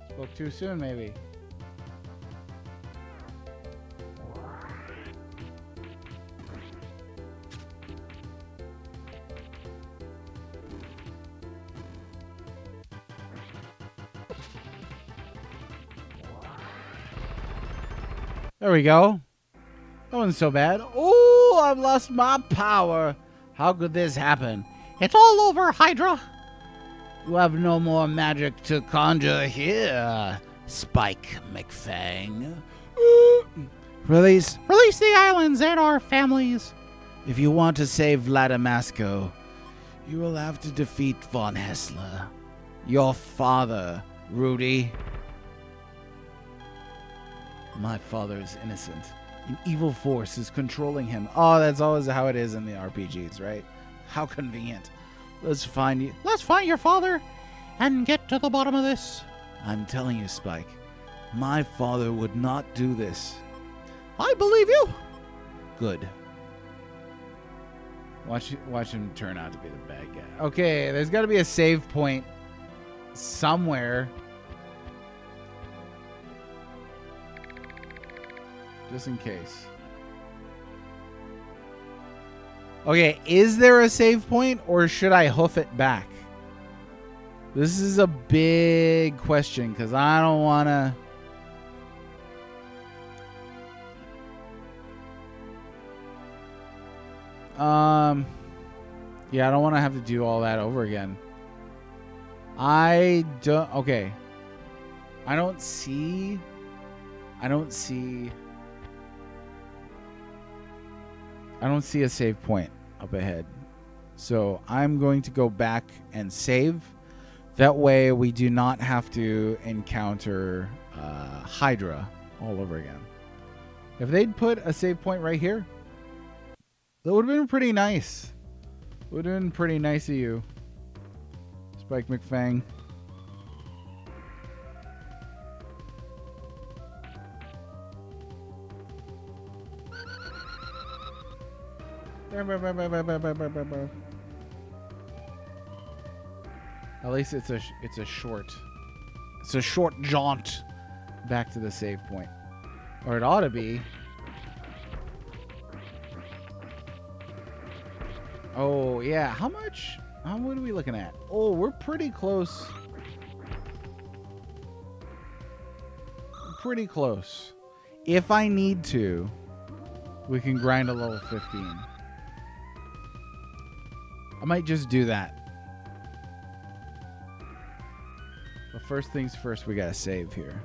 Spoke too soon, maybe. There we go. That wasn't so bad. Oh, I've lost my power. How could this happen? It's all over, Hydra. You have no more magic to conjure here, Spike McFang. Release. Release the islands and our families. If you want to save Vladimasco, you will have to defeat Von Hessler. Your father, Rudy. My father is innocent. An evil force is controlling him. Oh, that's always how it is in the RPGs, right? How convenient. Let's find you. Let's find your father and get to the bottom of this. I'm telling you, Spike, my father would not do this. I believe you. Good. Watch him turn out to be the bad guy. Okay, there's got to be a save point somewhere. Just in case. Okay, is there a save point or should I hoof it back? This is a big question because I don't want to... Yeah, I don't want to have to do all that over again. I don't... Okay. I don't see a save point up ahead. So I'm going to go back and save. That way we do not have to encounter Hydra all over again. If they'd put a save point right here, that would have been pretty nice. Would have been pretty nice of you, Spike McFang. At least it's a short jaunt back to the save point, or it ought to be. Oh yeah, how much? What are we looking at? Oh, we're pretty close. Pretty close. If I need to, we can grind a level 15. I might just do that. But first things first, we gotta save here.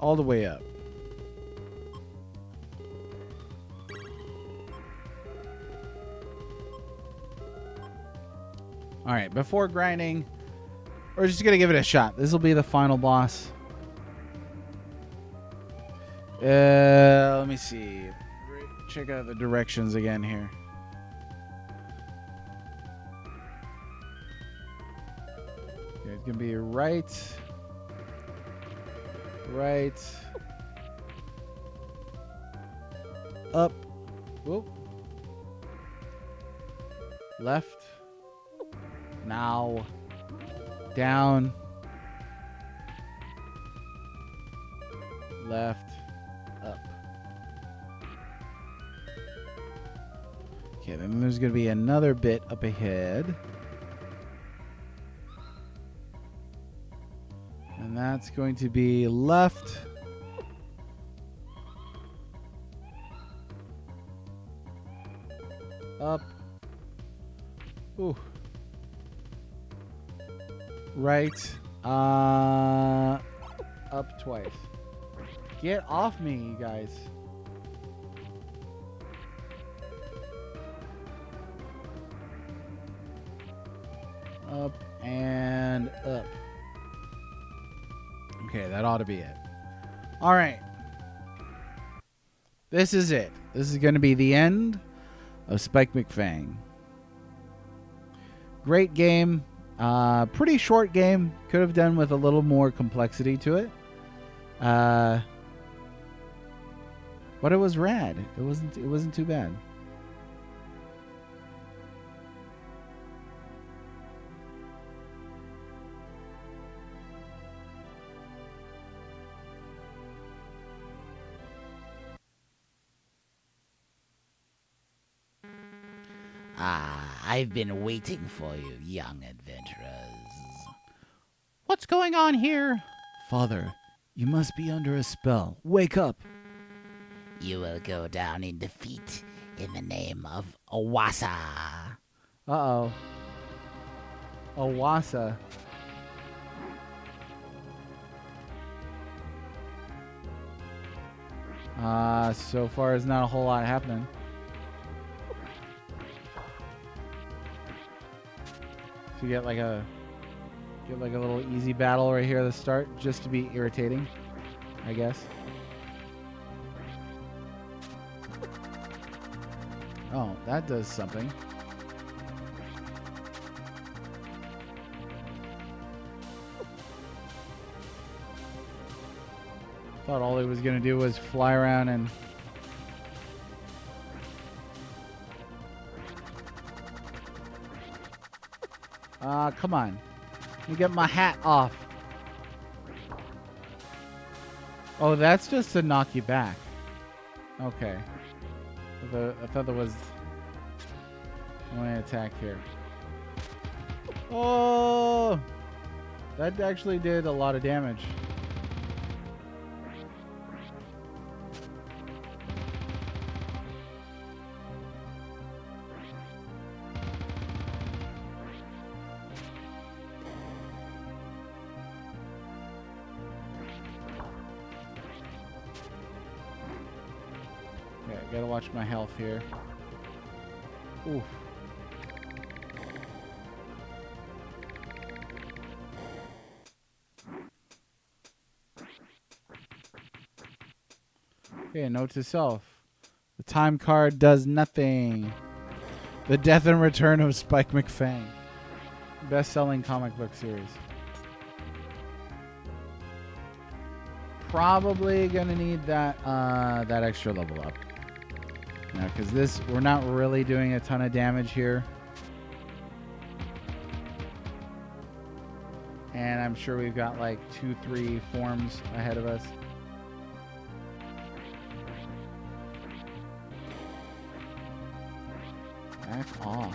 All the way up. All right, before grinding, we're just going to give it a shot. This will be the final boss. Let me see. Check out the directions again here. Okay, it's going to be right. Up. Whoop. Left. Now. Down. Left. Up. Okay, then there's going to be another bit up ahead. And that's going to be left. Up. Ooh. Right. Up twice. Get off me, you guys. Up and up. Okay, that ought to be it. All right. This is it. This is going to be the end of Spike McFang. Great game. Pretty short game. Could have done with a little more complexity to it. But it was rad. It wasn't too bad. I've been waiting for you, young adventurers. What's going on here? Father, you must be under a spell. Wake up. You will go down in defeat in the name of Owasa. Uh-oh. Owasa. So far there's not a whole lot happening. So you get like a little easy battle right here at the start, just to be irritating, I guess. Oh, that does something. Thought all he was gonna do was fly around and come on. Let me get my hat off. Oh, that's just to knock you back. Okay. I thought there was one attack here. Oh! That actually did a lot of damage. Okay, gotta watch my health here. Oof. Okay, note to self. The time card does nothing. The Death and Return of Spike McFang. Best-selling comic book series. Probably gonna need that that extra level up. Now, because we're not really doing a ton of damage here. And I'm sure we've got like 2-3 forms ahead of us. Back off.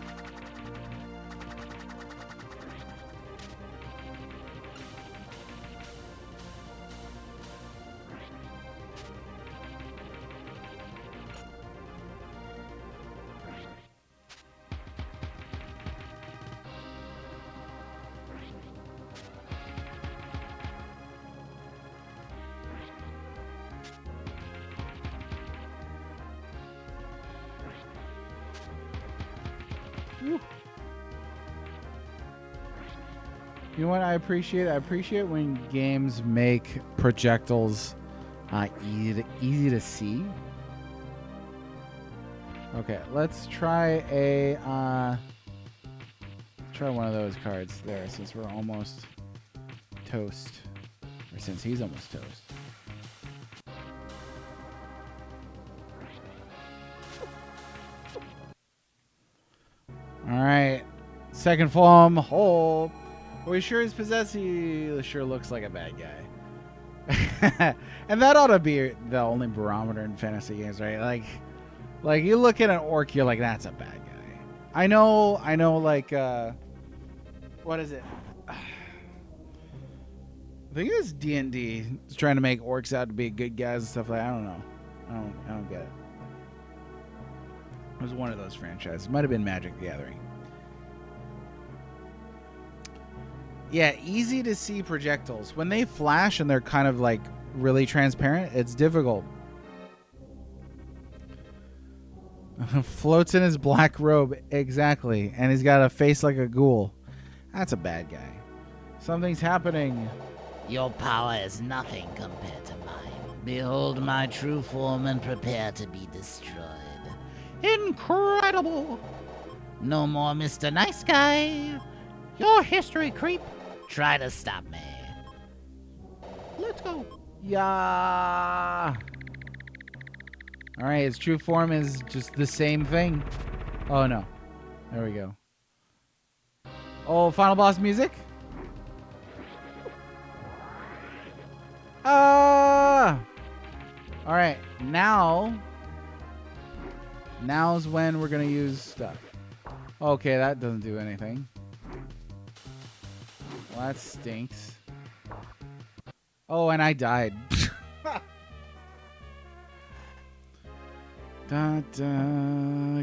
Woo. You know what I appreciate? I appreciate when games make projectiles easy to see. Okay, let's try try one of those cards there, since we're almost toast, or since he's almost toast. All right, second form. Oh, are we sure he's possessed? He sure looks like a bad guy. And that ought to be the only barometer in fantasy games, right? Like you look at an orc, you're like, that's a bad guy. I know. Like, what is it? I think it's D&D. It's trying to make orcs out to be good guys and stuff like that. I don't know. I don't get it. It was one of those franchises. Might have been Magic the Gathering. Yeah, easy to see projectiles. When they flash and they're kind of like really transparent, it's difficult. Floats in his black robe. Exactly. And he's got a face like a ghoul. That's a bad guy. Something's happening. Your power is nothing compared to mine. Behold my true form and prepare to be destroyed. Incredible! No more Mr. Nice Guy. Your history, creep. Try to stop me. Let's go. Yeah. All right, his true form is just the same thing. Oh no. There we go. Oh, final boss music. Ah. All right, now's when we're gonna use stuff. Okay, that doesn't do anything. Well, that stinks. Oh, and I died.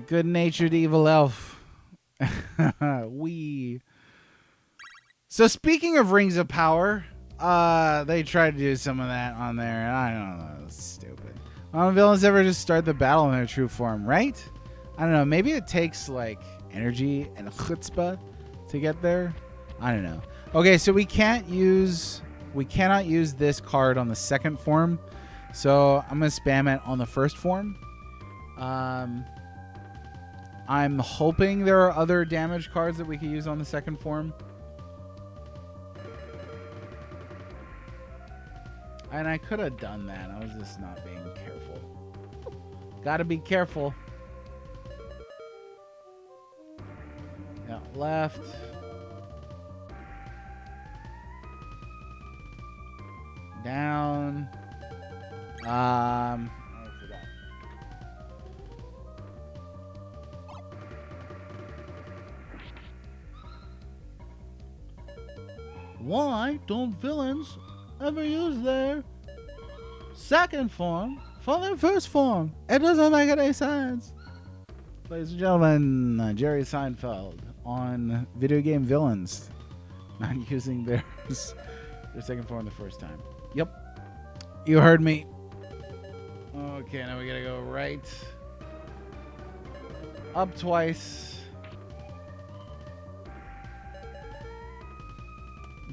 Good-natured evil elf. So speaking of rings of power, they tried to do some of that on there, and I don't know, it's stupid. Why don't villains ever just start the battle in their true form, right? I don't know, maybe it takes like energy and chutzpah to get there. I don't know. Okay, so we cannot use this card on the second form, so I'm gonna spam it on the first form. I'm hoping there are other damage cards that we could use on the second form. And I could have done that. I was just not being careful. Gotta be careful. Yeah, left. Down. I forgot. Why don't villains ever use their second form for their first form? It doesn't make any sense. Ladies and gentlemen, Jerry Seinfeld on video game villains not using their second form the first time. Yep. You heard me. Okay, now we gotta go right. Up twice.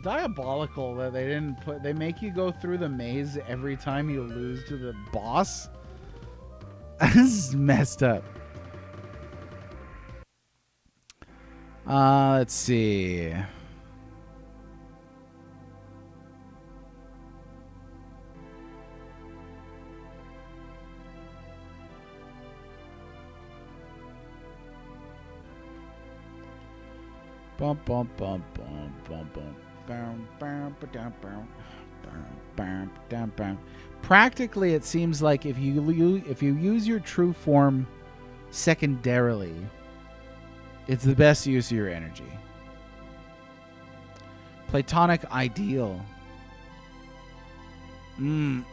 Diabolical that they didn't put. They make you go through the maze every time you lose to the boss. This is messed up. Let's see. Bum bum bum bum bum bum. Practically, it seems like if you use your true form secondarily, it's the best use of your energy. Platonic ideal. You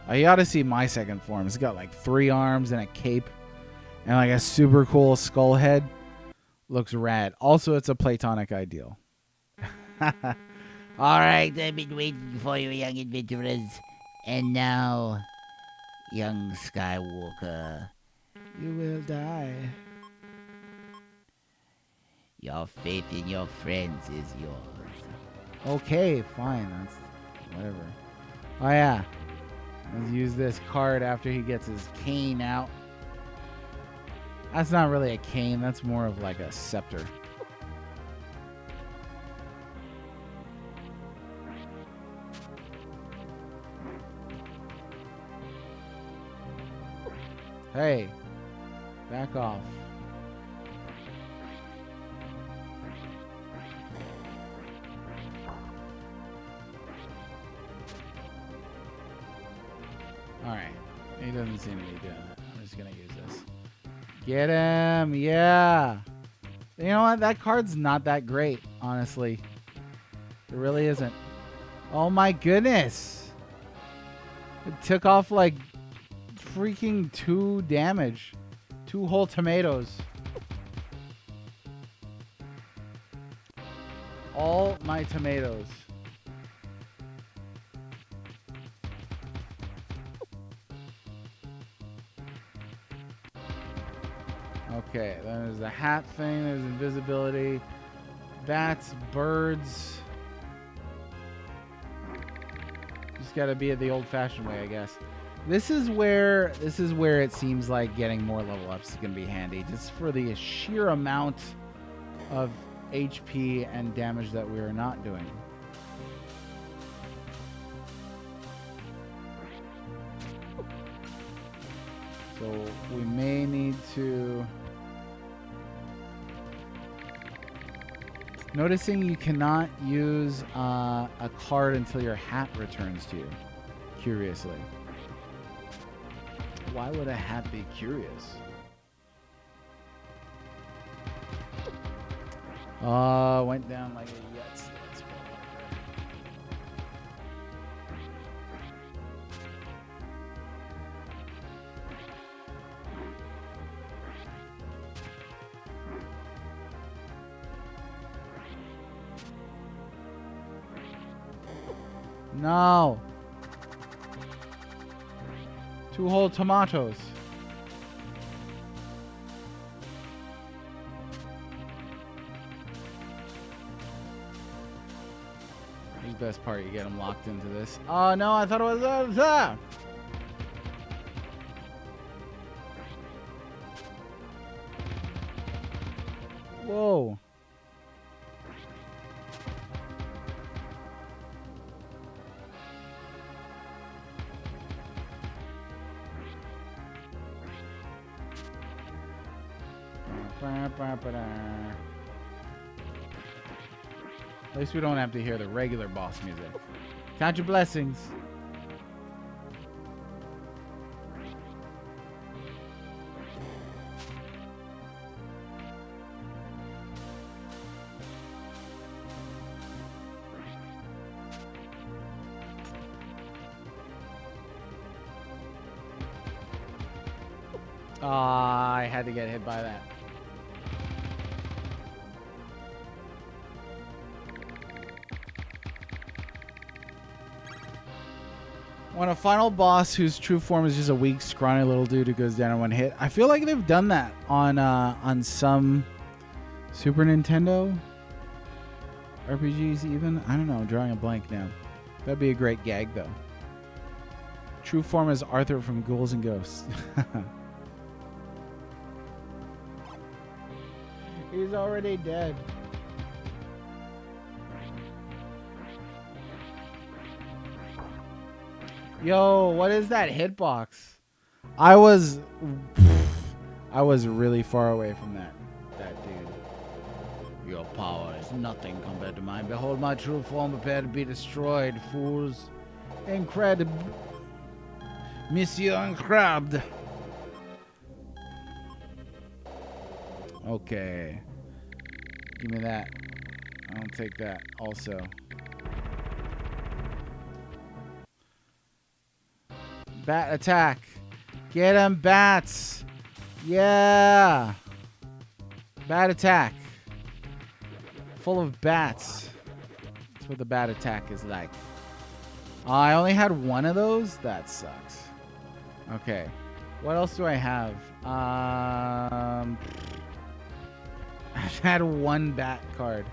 ought to see my second form. It's got like 3 arms and a cape and like a super cool skull head. Looks rad. Also, it's a platonic ideal. All right, I've been waiting for you, young adventurers. And now, young Skywalker, You will die. your faith in your friends is yours. Okay, fine. That's whatever. Oh, yeah. Let's use this card after he gets his cane out. That's not really a cane. That's more of like a scepter. Hey, back off. Alright. He doesn't seem to be doing it. I'm just going to use this. Get him. Yeah. You know what? That card's not that great, honestly. It really isn't. Oh my goodness. It took off like freaking 2 damage. 2 whole tomatoes. All my tomatoes. Okay, then there's the hat thing, there's invisibility. Bats, birds. Just gotta be it the old-fashioned way, I guess. This is where it seems like getting more level ups is gonna be handy, just for the sheer amount of HP and damage that we are not doing. So we may need to... Noticing you cannot use a card until your hat returns to you. Curiously. Why would a hat be curious? Went down like a Yetz. Let's go over there. No. 2 whole tomatoes. This is the best part. You get them locked into this. Oh no! I thought it was Whoa. At least we don't have to hear the regular boss music. Count your blessings. I had to get hit by that. On a final boss whose true form is just a weak, scrawny little dude who goes down in one hit. I feel like they've done that on some Super Nintendo RPGs even. I don't know. I'm drawing a blank now. That'd be a great gag, though. True form is Arthur from Ghouls and Ghosts. He's already dead. Yo, what is that hitbox? I was really far away from that dude. Your power is nothing compared to mine. Behold my true form, prepare to be destroyed, fools. Incredible. Monsieur Incredible. Okay. Give me that. I'll take that also. Bat attack. Get him, bats. Yeah. Bat attack. Full of bats. That's what the bat attack is like. I only had one of those? That sucks. Okay. What else do I have? I've had one bat card.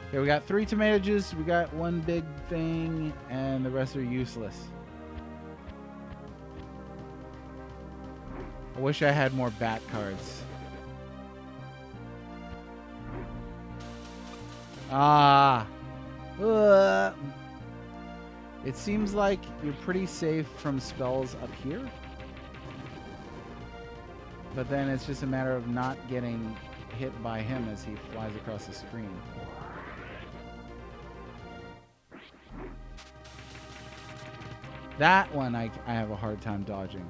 Okay, we got 3 tomato juice. We got 1 big thing. And the rest are useless. I wish I had more bat cards. It seems like you're pretty safe from spells up here. But then it's just a matter of not getting hit by him as he flies across the screen. That one I have a hard time dodging.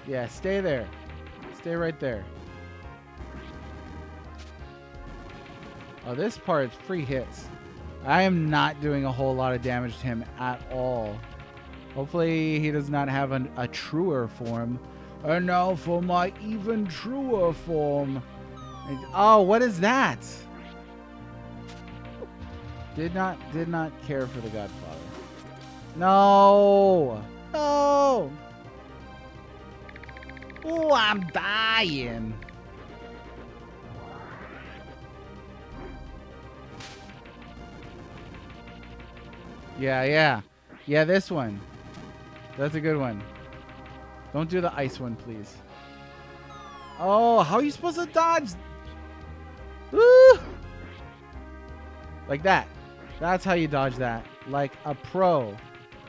Yeah, stay there. Stay right there. Oh, this part's free hits. I am not doing a whole lot of damage to him at all. Hopefully he does not have a truer form. And now for my even truer form. Oh, what is that? Did not care for the Godfather. No! No! Oh, I'm dying. Yeah. Yeah, this one. That's a good one. Don't do the ice one, please. Oh, how are you supposed to dodge? Woo! Like that. That's how you dodge that. Like a pro.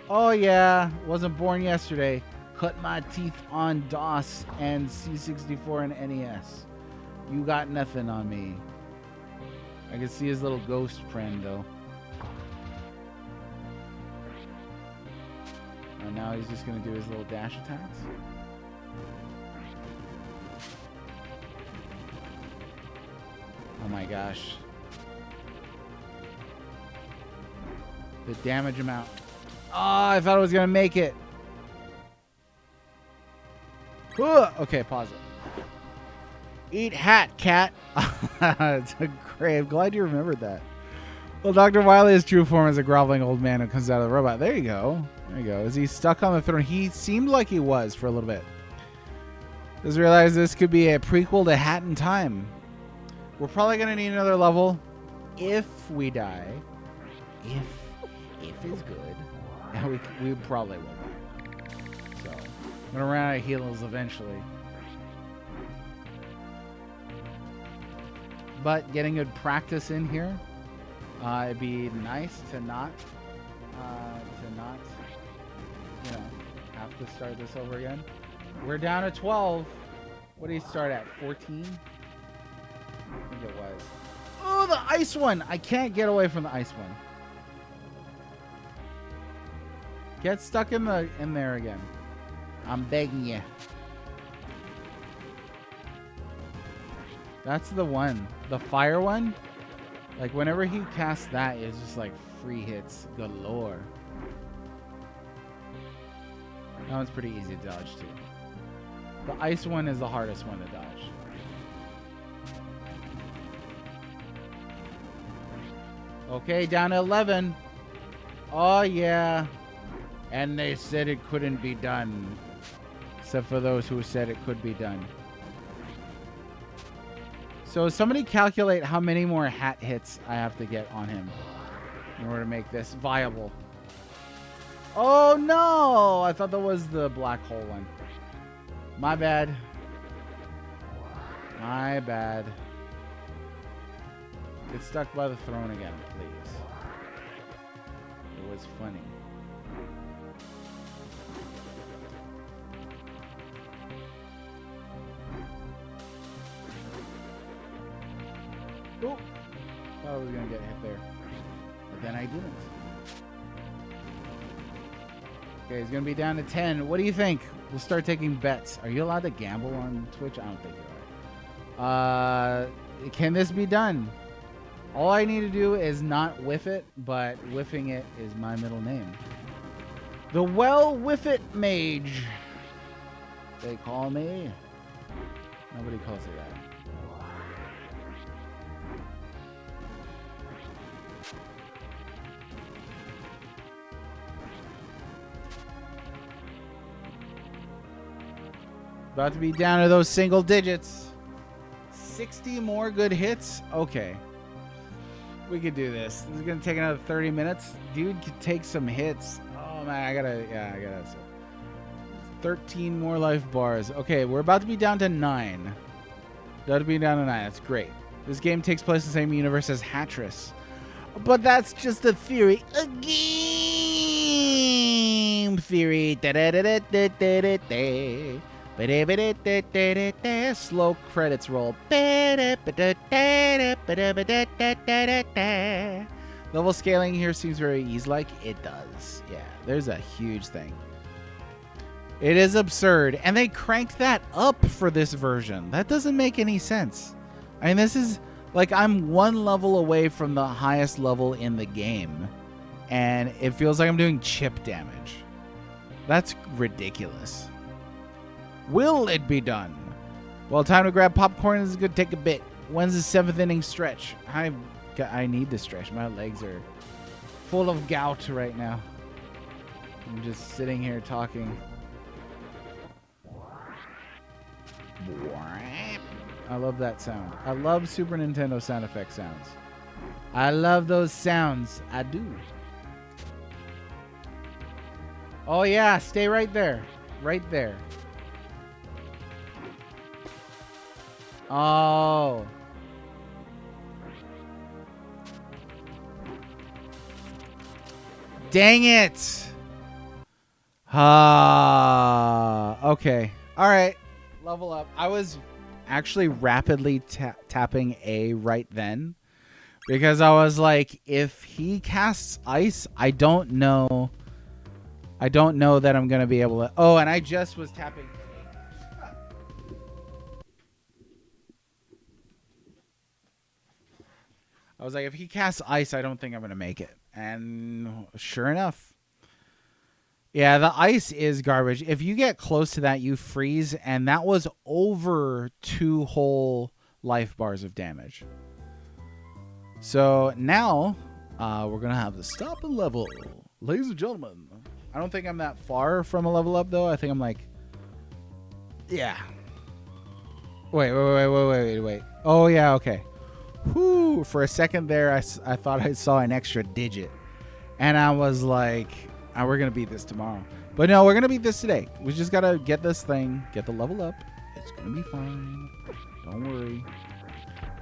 Oh, yeah. Wasn't born yesterday. Cut my teeth on DOS and C64 and NES. You got nothing on me. I can see his little ghost friend, though. And now he's just going to do his little dash attacks. Oh my gosh. The damage amount. Oh, I thought I was going to make it. Okay, pause it. Eat hat, cat. It's a great. I'm glad you remembered that. Well, Dr. Wily's true form is a groveling old man who comes out of the robot. There you go. There you go. Is he stuck on the throne? He seemed like he was for a little bit. Just realized this could be a prequel to Hat in Time. We're probably going to need another level if we die. If is good. And we probably will die. So, I'm going to run out of heals eventually. But getting good practice in here, it'd be nice to not, you know, have to start this over again. We're down to 12. What did he start at? 14? I think it was. Oh, the ice one! I can't get away from the ice one. Get stuck in there again. I'm begging you. That's the one. The fire one? Like, whenever he casts that, it's just like free hits galore. That one's pretty easy to dodge, too. The ice one is the hardest one to dodge. Okay, down to 11. Oh, yeah. And they said it couldn't be done. Except for those who said it could be done. So somebody calculate how many more hat hits I have to get on him in order to make this viable. Oh no! I thought that was the black hole one. My bad. My bad. Get stuck by the throne again, please. It was funny. Oh, thought I was gonna get hit there, but then I didn't. Okay, he's gonna be down to 10. What do you think? We'll start taking bets. Are you allowed to gamble on Twitch? I don't think you are. Can this be done? All I need to do is not whiff it, but whiffing it is my middle name. The Well Whiff It Mage. They call me. Nobody calls it that. About to be down to those single digits. 60 more good hits? Okay. We could do this. This is going to take another 30 minutes. Dude could take some hits. Oh, man. I got to. 13 more life bars. Okay, we're about to be down to 9. About to be down to 9. That's great. This game takes place in the same universe as Hattress. But that's just a theory. A game theory. Slow credits roll. Level scaling here seems very easy-like. It does. Yeah, there's a huge thing. It is absurd. And they cranked that up for this version. That doesn't make any sense. I mean, this is like I'm one level away from the highest level in the game. And it feels like I'm doing chip damage. That's ridiculous. Will it be done? Well, time to grab popcorn. This is going to take a bit. When's the 7th inning stretch? I need to stretch. My legs are full of gout right now. I'm just sitting here talking. I love that sound. I love Super Nintendo sound effect sounds. I love those sounds. I do. Oh yeah, stay right there. Right there. Oh. Dang it. Okay. All right. Level up. I was actually rapidly tapping A right then because I was like, if he casts ice, I don't know that I'm going to be able to. Oh, and I just was tapping. I was like, if he casts ice, I don't think I'm going to make it. And sure enough. Yeah, the ice is garbage. If you get close to that, you freeze. And that was over 2 whole life bars of damage. So now we're going to have the stop and level. Ladies and gentlemen. I don't think I'm that far from a level up, though. I think I'm like... Yeah. Wait. Oh, yeah, okay. Whew, for a second there, I thought I saw an extra digit. And I was like, oh, we're going to beat this tomorrow. But no, we're going to beat this today. We just got to get this thing, get the level up. It's going to be fine. Don't worry.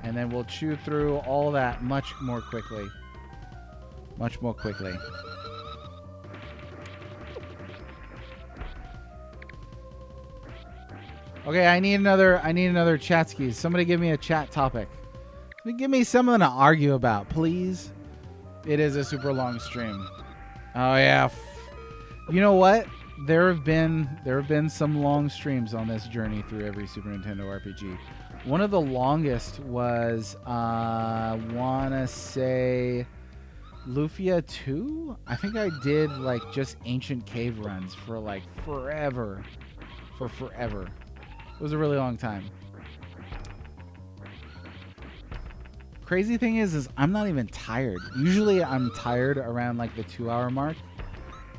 And then we'll chew through all that much more quickly. Much more quickly. Okay, I need another chat skis. Somebody give me a chat topic. Give me something to argue about, please. It is a super long stream. Oh yeah. You know what? There have been some long streams on this journey through every Super Nintendo RPG. One of the longest was wanna say Lufia 2? I think I did like just ancient cave runs for like forever. For forever. It was a really long time. Crazy thing is I'm not even tired. Usually I'm tired around like the 2-hour mark.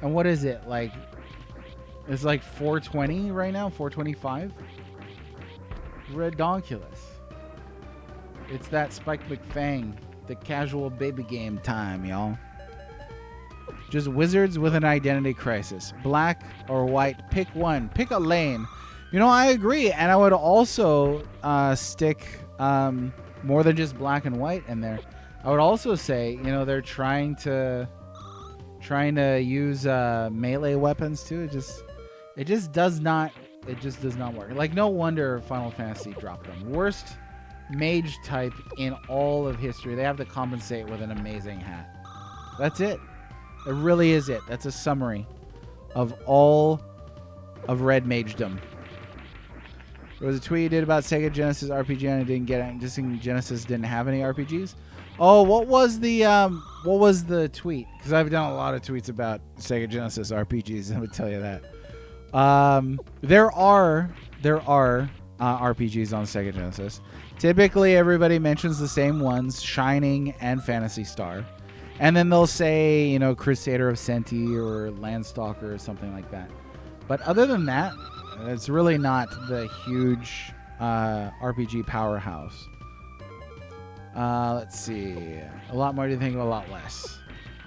And what is it? Like, it's like 4:20 right now, 4:25. Redonkulous. It's that Spike McFang, the casual baby game time, y'all. Just wizards with an identity crisis. Black or white, pick one. Pick a lane. You know, I agree. And I would also stick more than just black and white in there. I would also say, you know, they're trying to use melee weapons too. It just does not work. Like, no wonder Final Fantasy dropped them. Worst mage type in all of history. They have to compensate with an amazing hat. That's it. It really is it. That's a summary of all of red magedom. There was a tweet you did about Sega Genesis RPG and I didn't get it. Just thinking Genesis didn't have any RPGs. Oh, what was the tweet? Because I've done a lot of tweets about Sega Genesis RPGs. I would tell you that. There are RPGs on Sega Genesis. Typically, everybody mentions the same ones: Shining and Phantasy Star, and then they'll say, you know, Crusader of Senti or Landstalker or something like that. But other than that, it's really not the huge RPG powerhouse. Let's see. A lot more to think of, a lot less.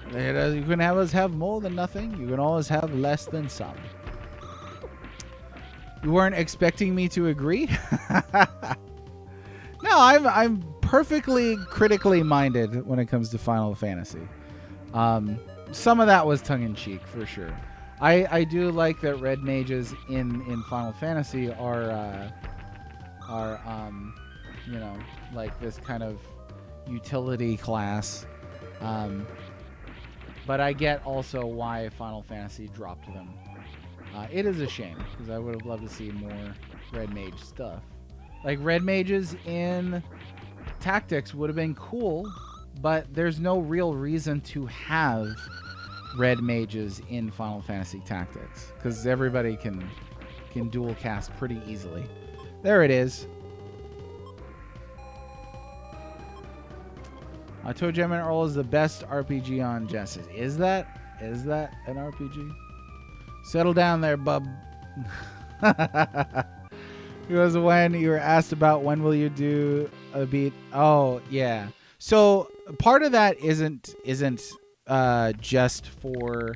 You can always have more than nothing. You can always have less than some. You weren't expecting me to agree? No, I'm perfectly critically minded when it comes to Final Fantasy. Some of that was tongue-in-cheek, for sure. I do like that red mages in Final Fantasy are you know, like this kind of utility class. But I get also why Final Fantasy dropped them. It is a shame, because I would have loved to see more red mage stuff. Like, red mages in Tactics would have been cool, but there's no real reason to have red mages in Final Fantasy Tactics, because everybody can dual cast pretty easily. There it is. Toe Jam and Earl is the best RPG on Genesis. Is that an RPG? Settle down there, bub. It was when you were asked about when will you do a beat. Oh, yeah. So part of that isn't just for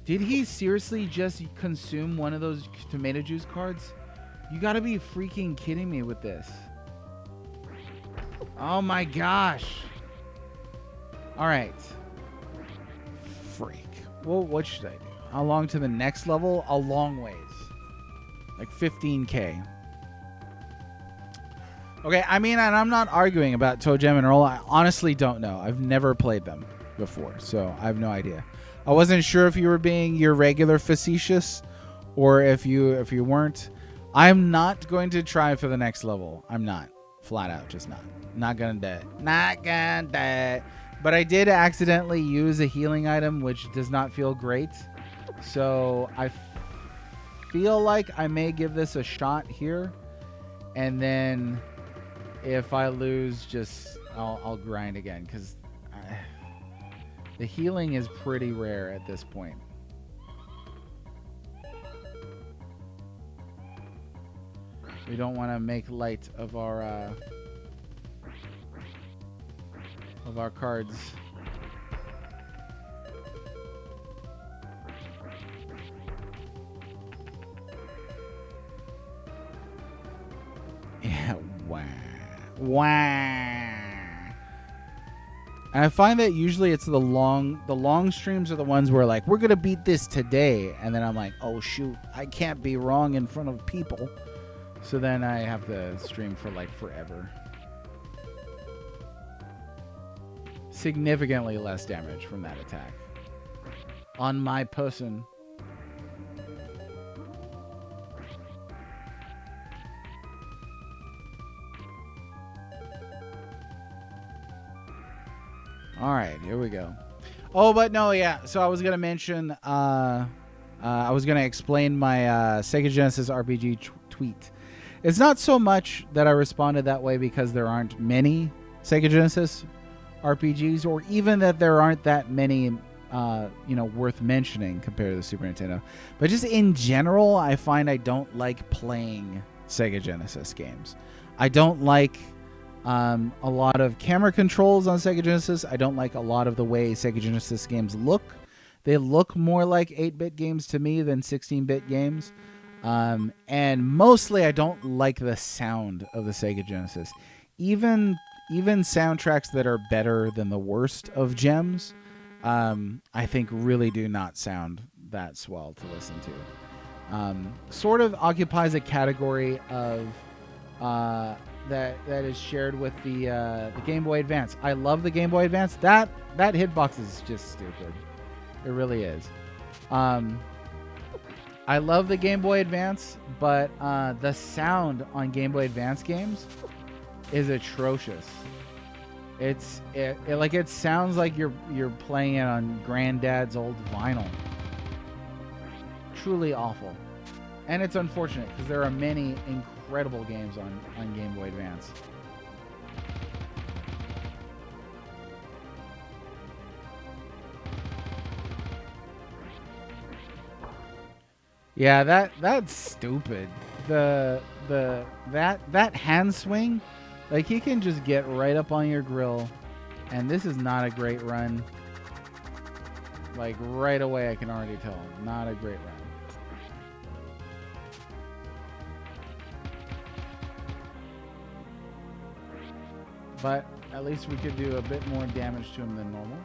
Did he seriously just consume one of those tomato juice cards? You gotta be freaking kidding me with this. Oh my gosh. All right. Freak. Well, what should I do? How long to the next level? A long ways. Like 15K. Okay, I mean, and I'm not arguing about Toe Jam and Earl. I honestly don't know. I've never played them before, so I have no idea. I wasn't sure if you were being your regular facetious or if you weren't. I'm not going to try for the next level. I'm not. Flat out, just not. Not gonna do it. Not gonna do it. But I did accidentally use a healing item, which does not feel great. So I feel like I may give this a shot here. And then if I lose, just I'll grind again. Because the healing is pretty rare at this point. We don't want to make light of our cards. Yeah, wow. And I find that usually it's the long streams are the ones where like, we're going to beat this today. And then I'm like, oh shoot, I can't be wrong in front of people. So then I have to stream for like forever. Significantly less damage from that attack. On my person. All right, here we go. Oh, but no, yeah. So I was going to mention, I was going to explain my Sega Genesis RPG tweet. It's not so much that I responded that way because there aren't many Sega Genesis RPGs, or even that there aren't that many, worth mentioning compared to the Super Nintendo. But just in general, I find I don't like playing Sega Genesis games. I don't like a lot of camera controls on Sega Genesis. I don't like a lot of the way Sega Genesis games look. They look more like 8-bit games to me than 16-bit games. And mostly I don't like the sound of the Sega Genesis. Even soundtracks that are better than the worst of gems, I think really do not sound that swell to listen to. Sort of occupies a category of that is shared with the Game Boy Advance. I love the Game Boy Advance. That hitbox is just stupid. It really is. I love the Game Boy Advance, but the sound on Game Boy Advance games is atrocious. It sounds like you're playing it on Granddad's old vinyl. Truly awful. And it's unfortunate because there are many incredible games on Game Boy Advance. Yeah, that's stupid. That hand swing, like he can just get right up on your grill, and this is not a great run. Like right away I can already tell. Not a great run. But at least we could do a bit more damage to him than normal.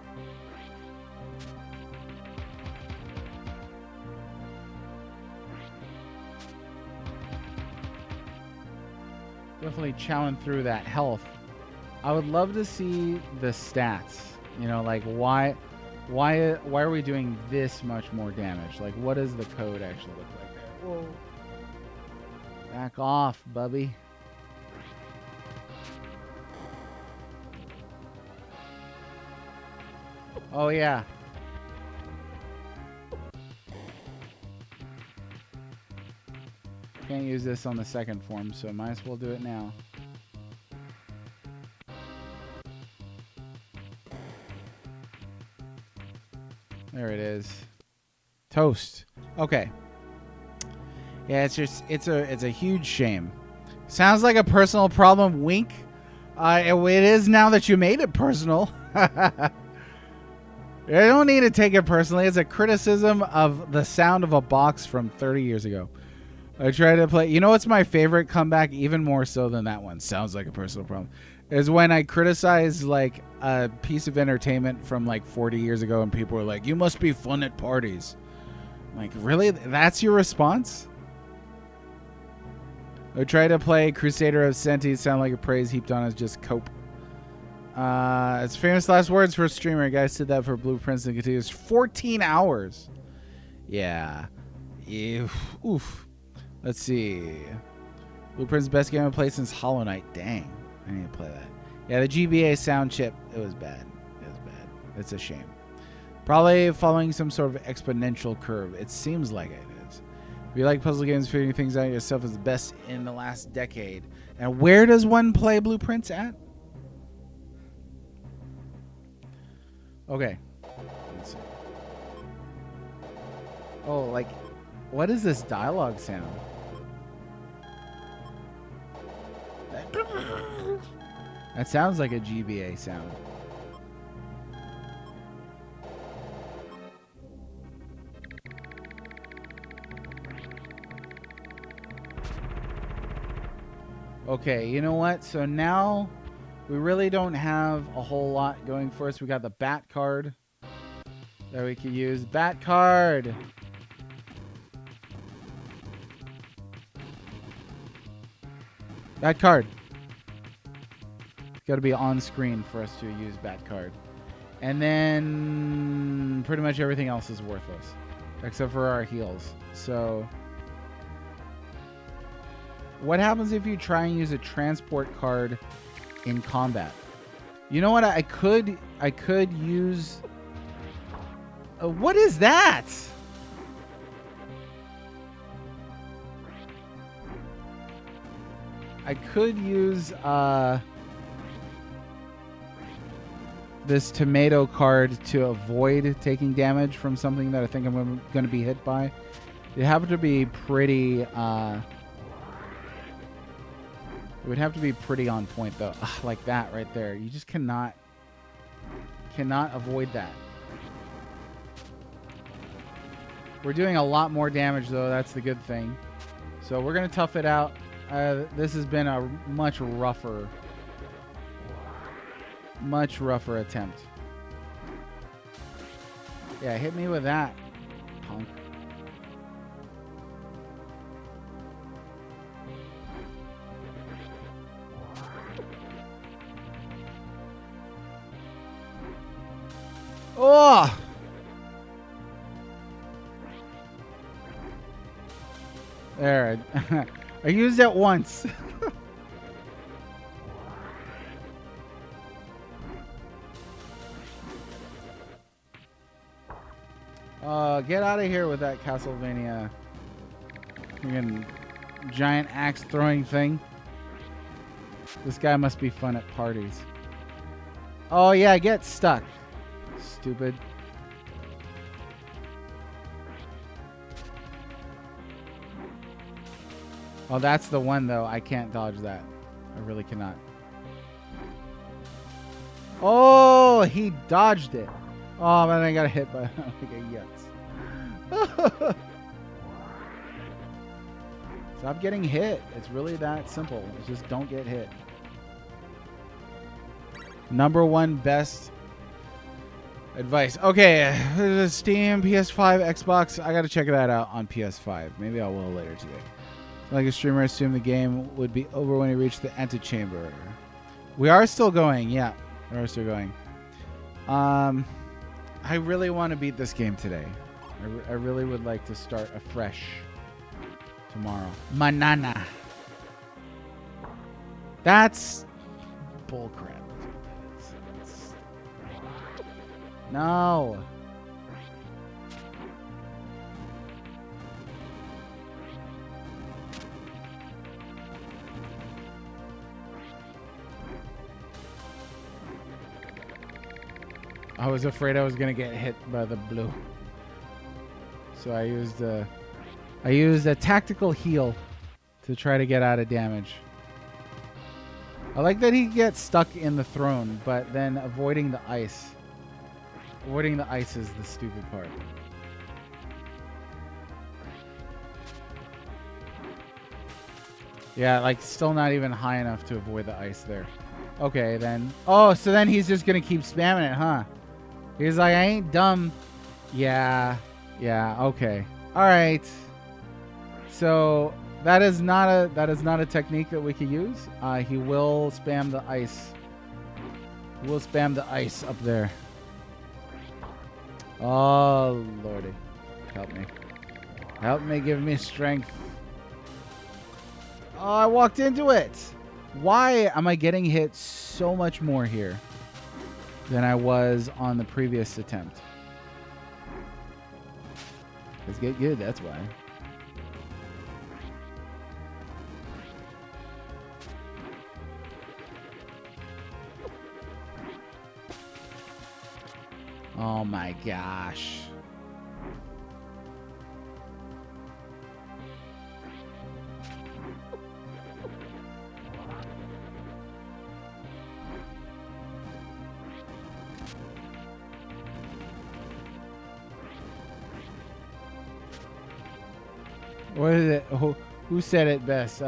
Definitely chowing through that health. I would love to see the stats. You know, like why are we doing this much more damage? Like what does the code actually look like there? Whoa. Back off, bubby. Oh yeah. Can't use this on the second form, so might as well do it now. There it is. Toast. Okay. Yeah, it's a huge shame. Sounds like a personal problem, wink. It is now that you made it personal. I don't need to take it personally. It's a criticism of the sound of a box from 30 years ago. I try to play. You know what's my favorite comeback, even more so than that one? Sounds like a personal problem. Is when I criticize like a piece of entertainment from like 40 years ago, and people are like, "You must be fun at parties." I'm like, really? That's your response? I try to play Crusader of Senti. Sound like a praise heaped on as just cope. It's famous last words for a streamer. Guys did that for Blueprints and continues 14 hours. Yeah. Oof. Let's see. Blueprint's best game I've played since Hollow Knight. Dang. I need to play that. Yeah, the GBA sound chip. It was bad. It's a shame. Probably following some sort of exponential curve. It seems like it is. If you like puzzle games, figuring things out yourself is the best in the last decade. And where does one play Blueprints at? Okay. Let's see. Oh, like, what is this dialogue sound? That sounds like a GBA sound. Okay, you know what? So now we really don't have a whole lot going for us. We got the bat card that we can use. Bat card! Bat card! It's got to be on screen for us to use bat card. And then pretty much everything else is worthless. Except for our heals. So what happens if you try and use a transport card in combat? You know what? I could use... what is that? I could use this tomato card to avoid taking damage from something that I think I'm going to be hit by. It have to be pretty... it would have to be pretty on point, though. Ugh, like that right there. You just cannot avoid that. We're doing a lot more damage, though. That's the good thing. So we're going to tough it out. This has been a much rougher attempt. Yeah, hit me with that, punk. Oh! There. I used it once. Get out of here with that Castlevania freaking giant axe throwing thing. This guy must be fun at parties. Oh yeah, get stuck. Stupid. Oh, that's the one though. I can't dodge that. I really cannot. Oh, he dodged it. Oh man, I got hit by like a yutz. Stop getting hit. It's really that simple. It's just don't get hit. Number one best advice. Okay, Steam, PS5, Xbox. I gotta check that out on PS5. Maybe I will later today. Like a streamer, I assume the game would be over when you reach the antechamber. We are still going. Yeah, we are still going. I really want to beat this game today. I really would like to start afresh tomorrow. Manana. That's bullcrap. No. I was afraid I was gonna get hit by the blue, so I used a tactical heal to try to get out of damage. I like that he gets stuck in the throne, but then avoiding the ice Avoiding the ice is the stupid part. Yeah, like still not even high enough to avoid the ice there. Okay, then. Oh, so then he's just gonna keep spamming it, huh? He's like, I ain't dumb. Yeah. Yeah, okay. Alright. So that is not a technique that we can use. He will spam the ice. He will spam the ice up there. Oh lordy. Help me. Help me, give me strength. Oh, I walked into it. Why am I getting hit so much more here than I was on the previous attempt? Let's get good, that's why. Oh my gosh. What is it? Who said it best?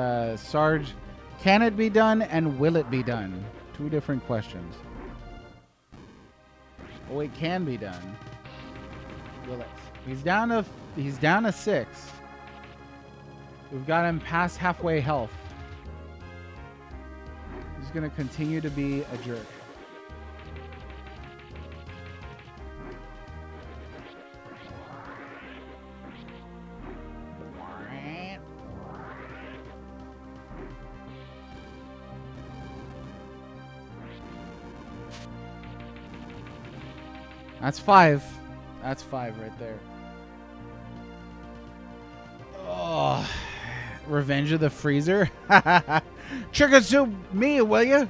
Sarge, can it be done and will it be done? Two different questions. Oh, it can be done. Will it? He's down to 6. We've got him past halfway health. He's gonna continue to be a jerk. That's 5. That's 5 right there. Oh, Revenge of the Freezer. Chicken soup me, will you?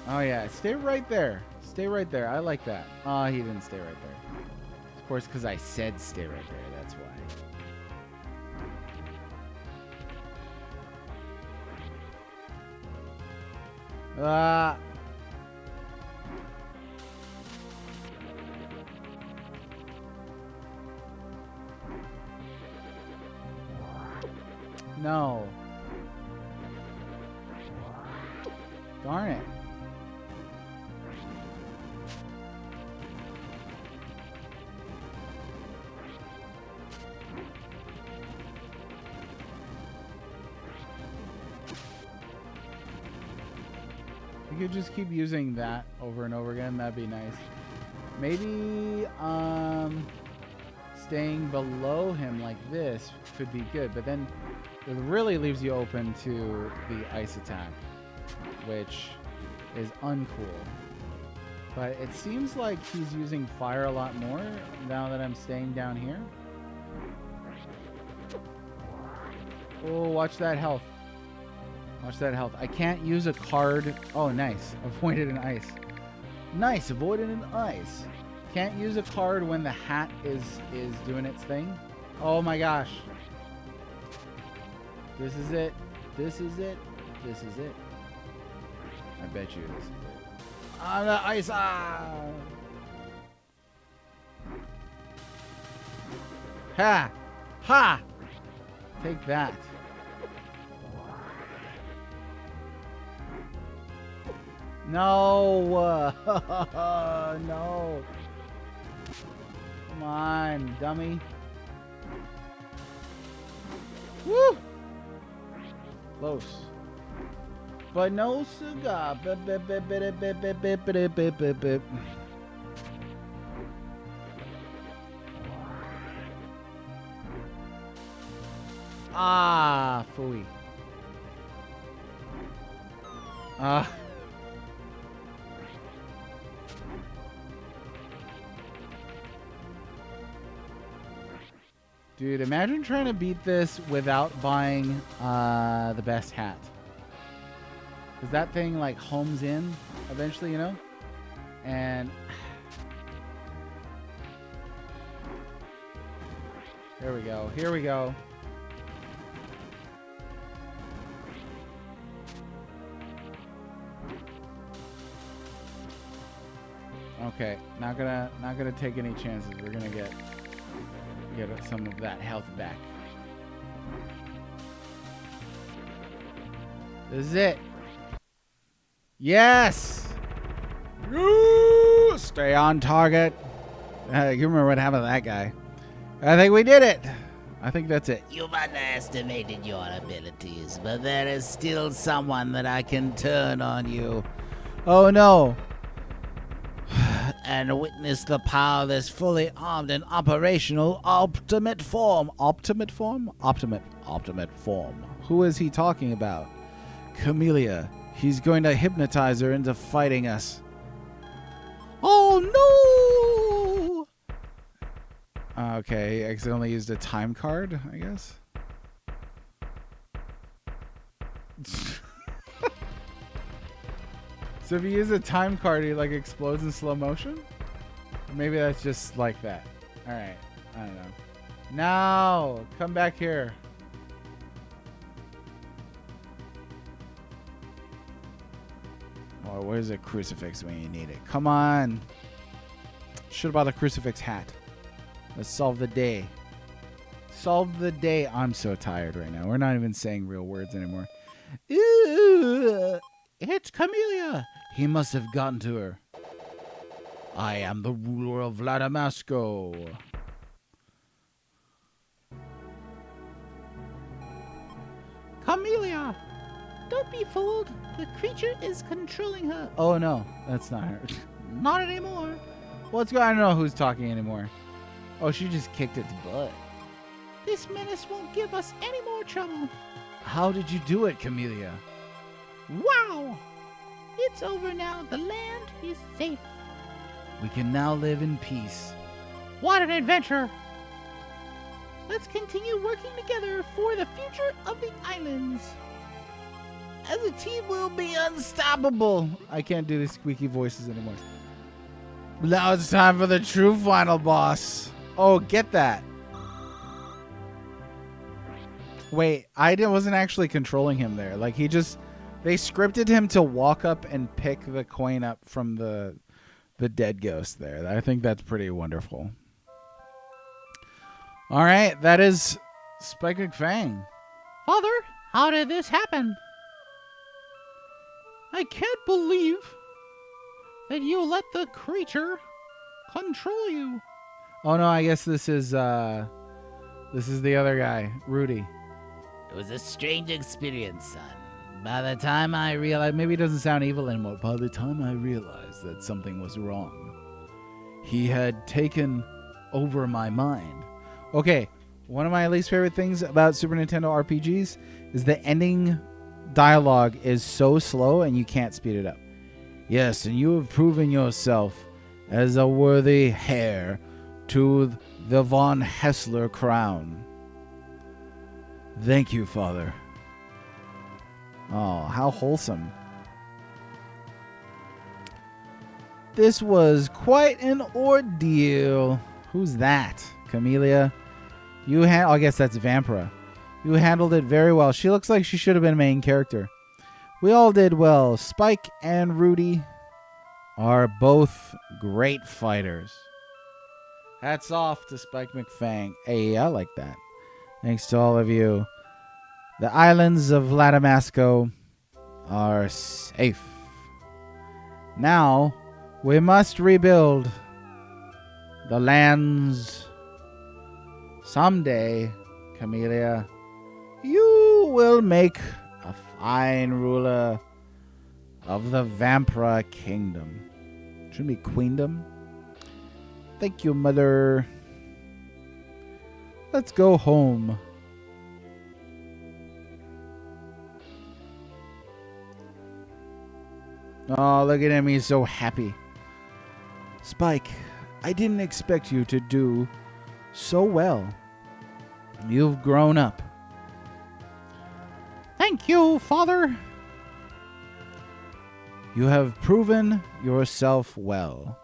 Oh yeah, stay right there. Stay right there. I like that. Oh, he didn't stay right there. Of course, because I said stay right there. That's why. No. Darn it. You could just keep using that over and over again. That'd be nice. Maybe staying below him like this could be good, but then it really leaves you open to the ice attack, which is uncool. But it seems like he's using fire a lot more now that I'm staying down here. Oh, watch that health. Watch that health. I can't use a card. Oh, nice. Avoided an ice. Nice. Avoided an ice. Can't use a card when the hat is doing its thing. Oh my gosh. This is it. This is it. This is it. I bet you this is it. Ah, the ice. Ah. Ha. Ha. Take that. No. No. Come on, dummy. Woo. Close. But no cigar. Bip, bip, bip, bip, bip, bip, bip, bip, bip, bip, bip. Ah, phooey. Ah. Dude, imagine trying to beat this without buying the best hat. Because that thing, like, homes in eventually, you know? And... Here we go. Here we go. Okay, not gonna take any chances. We're gonna get some of that health back. This is it. Yes. Stay on target. You remember what happened to that guy? I think we did it. I think that's it. You've underestimated your abilities, but there is still someone that I can turn on you Oh no. and witness the power of this fully armed and operational ultimate form. Optimate form? Optimate form. Who is he talking about? Camellia. He's going to hypnotize her into fighting us. Oh no! Okay, accidentally used a time card, I guess. So if you use a time card, he like explodes in slow motion? Or maybe that's just like that. Alright, I don't know. No! Come back here. Oh, where's the crucifix when you need it? Come on! Should have bought a crucifix hat. Let's solve the day. Solve the day. I'm so tired right now. We're not even saying real words anymore. It's Camellia. He must have gotten to her. I am the ruler of Vladamasco. Camellia! Don't be fooled. The creature is controlling her. Oh no, that's not her. Not anymore. What's going on? I don't know who's talking anymore. Oh, she just kicked its butt. This menace won't give us any more trouble. How did you do it, Camellia? Wow! It's over now. The land is safe. We can now live in peace. What an adventure! Let's continue working together for the future of the islands. As a team, we'll be unstoppable. I can't do these squeaky voices anymore. Now it's time for the true final boss. Oh, get that. Wait, wasn't actually controlling him there. Like, they scripted him to walk up and pick the coin up from the dead ghost there. I think that's pretty wonderful. All right, that is Spike McFang. Father, how did this happen? I can't believe that you let the creature control you. Oh no, I guess this is the other guy, Rudy. It was a strange experience, son. By the time I realized, Maybe he doesn't sound evil anymore. By the time I realized that something was wrong, he had taken over my mind. Okay, one of my least favorite things about Super Nintendo RPGs is the ending dialogue is so slow and you can't speed it up. Yes, and you have proven yourself as a worthy heir to the von Hessler crown. Thank you, Father. Oh, how wholesome. This was quite an ordeal. Who's that? Camellia? I guess that's Vampira. You handled it very well. She looks like she should have been a main character. We all did well. Spike and Rudy are both great fighters. Hats off to Spike McFang. Hey, I like that. Thanks to all of you. The islands of Vladamasco are safe. Now, we must rebuild the lands. Someday, Camellia, you will make a fine ruler of the Vampira Kingdom. Shouldn't be Queendom. Thank you, Mother. Let's go home. Oh, look at him. He's so happy. Spike, I didn't expect you to do so well. You've grown up. Thank you, Father. You have proven yourself well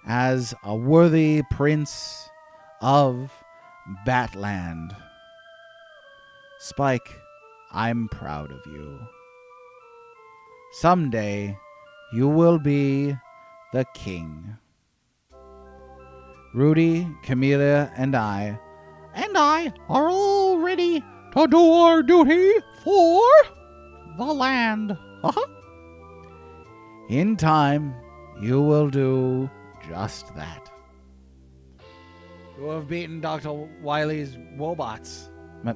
as a worthy prince of Batland. Spike, I'm proud of you. Someday, you will be the king. Rudy, Camilla, and I are all ready to do our duty for the land. In time, you will do just that. You have beaten Dr. Wily's robots,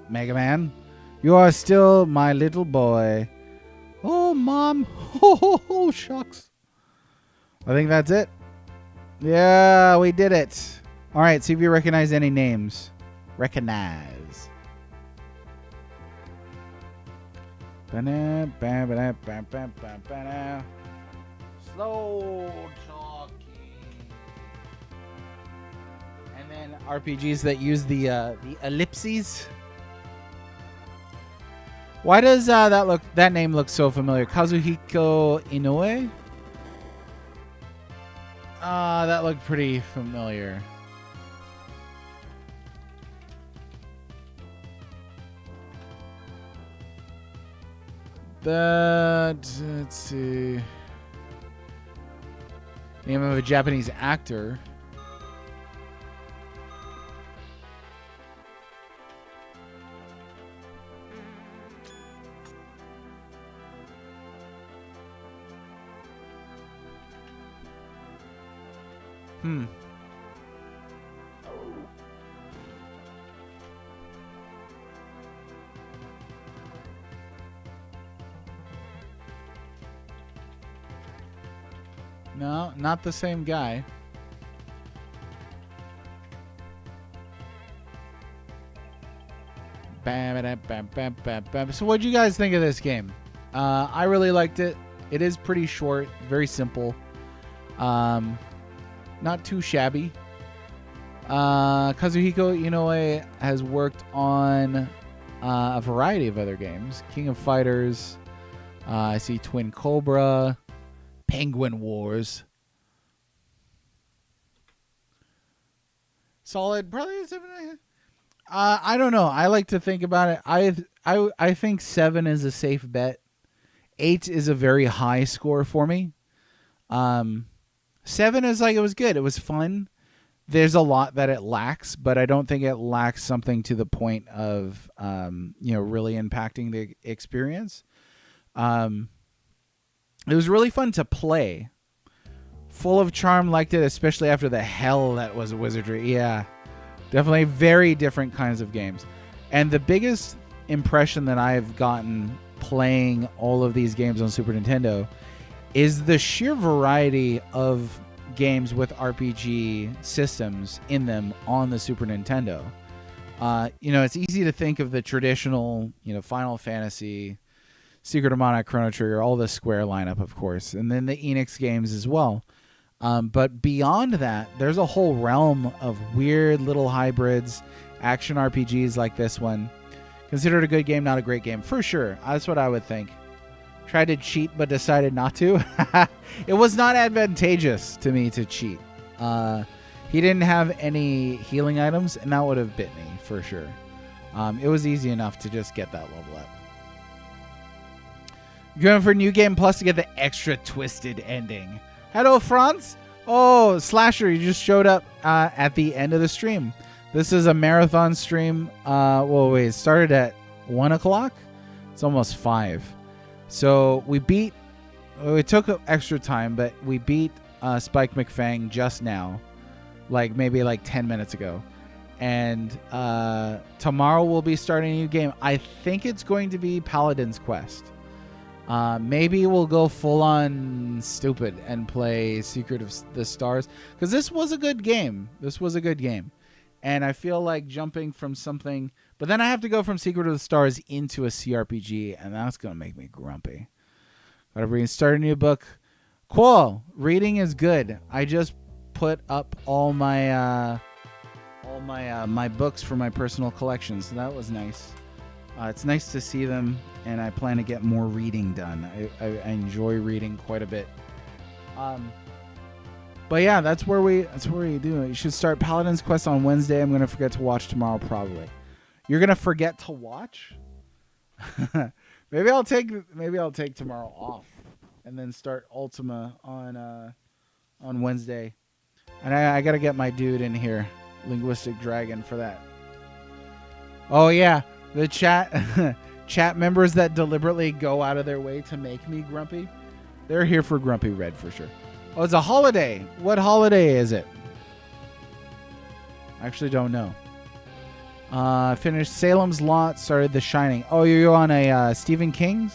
Mega Man. You are still my little boy. Oh, Mom. Oh, shucks. I think that's it. Yeah, we did it. All right, see if you recognize any names. Recognize. Slow talking. And then RPGs that use the ellipses. Why does that name look so familiar? Kazuhiko Inoue? That looked pretty familiar. Let's see. Name of a Japanese actor. No, not the same guy. So what'd you guys think of this game? I really liked it. It is pretty short, very simple. Not too shabby. Kazuhiko Inoue has worked on a variety of other games. King of Fighters. I see Twin Cobra. Penguin Wars. Solid. Probably 7. I don't know. I like to think about it. I think 7 is a safe bet. 8 is a very high score for me. 7 is like, it was good. It was fun. There's a lot that it lacks, but I don't think it lacks something to the point of really impacting the experience. It was really fun to play. Full of Charm liked it, especially after the hell that was Wizardry. Yeah, definitely very different kinds of games. And the biggest impression that I've gotten playing all of these games on Super Nintendo is the sheer variety of games with RPG systems in them on the Super Nintendo. It's easy to think of the traditional, Final Fantasy, Secret of Mana, Chrono Trigger, all the Square lineup, of course, and then the Enix games as well. But beyond that, there's a whole realm of weird little hybrids, action RPGs like this one. Considered a good game, not a great game, for sure. That's what I would think. Tried to cheat, but decided not to. It was not advantageous to me to cheat. He didn't have any healing items, and that would have bit me, for sure. It was easy enough to just get that level up. Going for New Game Plus to get the extra twisted ending. Hello, Franz. Oh, Slasher, you just showed up at the end of the stream. This is a marathon stream. It started at 1 o'clock. It's almost 5. So it took extra time, but we beat Spike McFang just now. Maybe 10 minutes ago. And tomorrow we'll be starting a new game. I think it's going to be Paladin's Quest. Maybe we'll go full on stupid and play Secret of the Stars, because this was a good game. And I feel like jumping from something, but then I have to go from Secret of the Stars into a CRPG, and that's going to make me grumpy. Gotta start a new book. Cool. Reading is good. I just put up all my my books for my personal collection, so that was nice. It's nice to see them, and I plan to get more reading done. I enjoy reading quite a bit. But yeah, that's where we do it. You should start Paladin's Quest on Wednesday. I'm gonna forget to watch tomorrow, probably. You're gonna forget to watch? Maybe I'll take tomorrow off and then start Ultima on on Wednesday. And I got to get my dude in here, Linguistic Dragon, for that. Oh, yeah. The chat members that deliberately go out of their way to make me grumpy, they're here for Grumpy Red for sure. Oh, it's a holiday. What holiday is it? I actually don't know. Finished Salem's Lot, started The Shining. Oh, you're on a Stephen King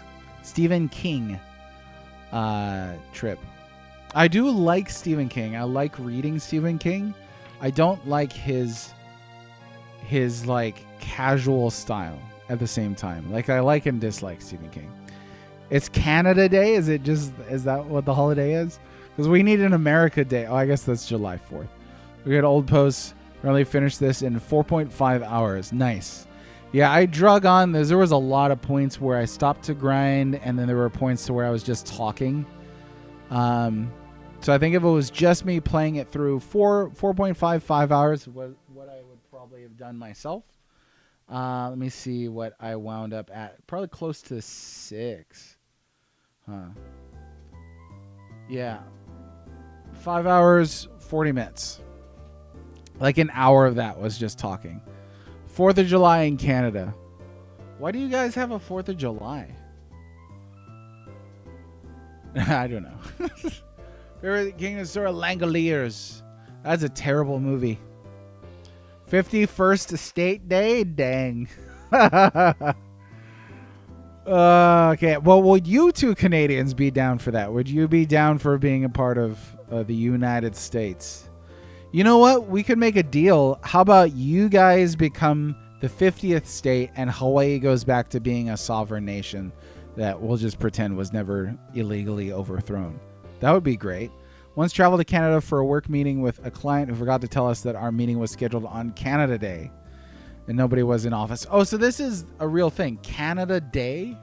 trip. I do like Stephen King. I like reading Stephen King. I don't like his like casual style at the same time. Like I like and dislike Stephen King. It's Canada Day. Is that what the holiday is? Because we need an America Day. Oh, I guess that's July 4th. We got Old Post. Really finished this in 4.5 hours. Nice. Yeah, I drug on. There was a lot of points where I stopped to grind, and then there were points to where I was just talking. So I think if it was just me playing it through 4.5 hours, what I would probably have done myself. Let me see what I wound up at. Probably close to 6. Yeah. 5 hours, 40 minutes. Like an hour of that was just talking. 4th of July in Canada. Why do you guys have a 4th of July? I don't know. Favorite Kingdom Story, Langoliers. That's a terrible movie. 51st State Day? Dang. Okay. Well, would you two Canadians be down for that? Would you be down for being a part of the United States? You know what? We could make a deal. How about you guys become the 50th state and Hawaii goes back to being a sovereign nation that we'll just pretend was never illegally overthrown. That would be great. Once traveled to Canada for a work meeting with a client who forgot to tell us that our meeting was scheduled on Canada Day and nobody was in office. Oh, so this is a real thing. Canada Day?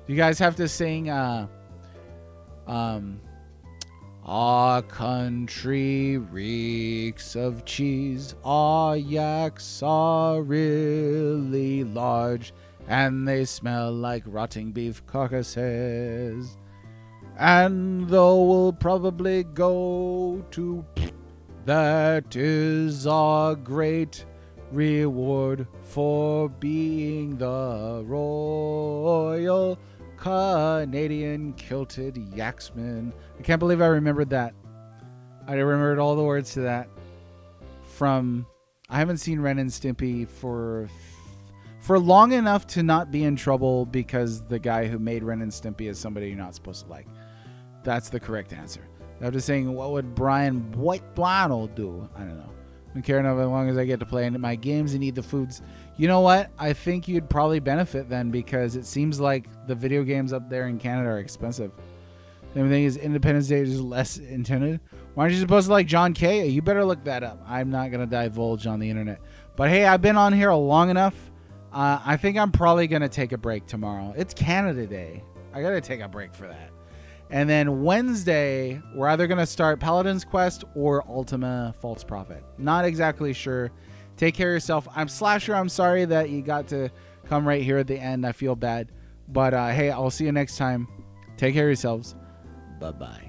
You guys have to sing our country reeks of cheese. Our yaks are really large, and they smell like rotting beef carcasses. And though we'll probably go to, that is our great reward for being the Royal Canadian Kilted Yaxman. I can't believe I remembered that. I remembered all the words to that from... I haven't seen Ren and Stimpy for long enough to not be in trouble because the guy who made Ren and Stimpy is somebody you're not supposed to like. That's the correct answer. I'm just saying, what would Brian White-Blottle do? I don't know. I don't care enough as long as I get to play my games and eat the foods. You know what? I think you'd probably benefit then because it seems like the video games up there in Canada are expensive. The only thing is Independence Day is less intended. Why aren't you supposed to like John K? You better look that up. I'm not going to divulge on the internet. But hey, I've been on here long enough. I think I'm probably going to take a break tomorrow. It's Canada Day. I got to take a break for that. And then Wednesday, we're either going to start Paladin's Quest or Ultima False Prophet. Not exactly sure. Take care of yourself. I'm Slasher. I'm sorry that you got to come right here at the end. I feel bad. But hey, I'll see you next time. Take care of yourselves. Bye-bye.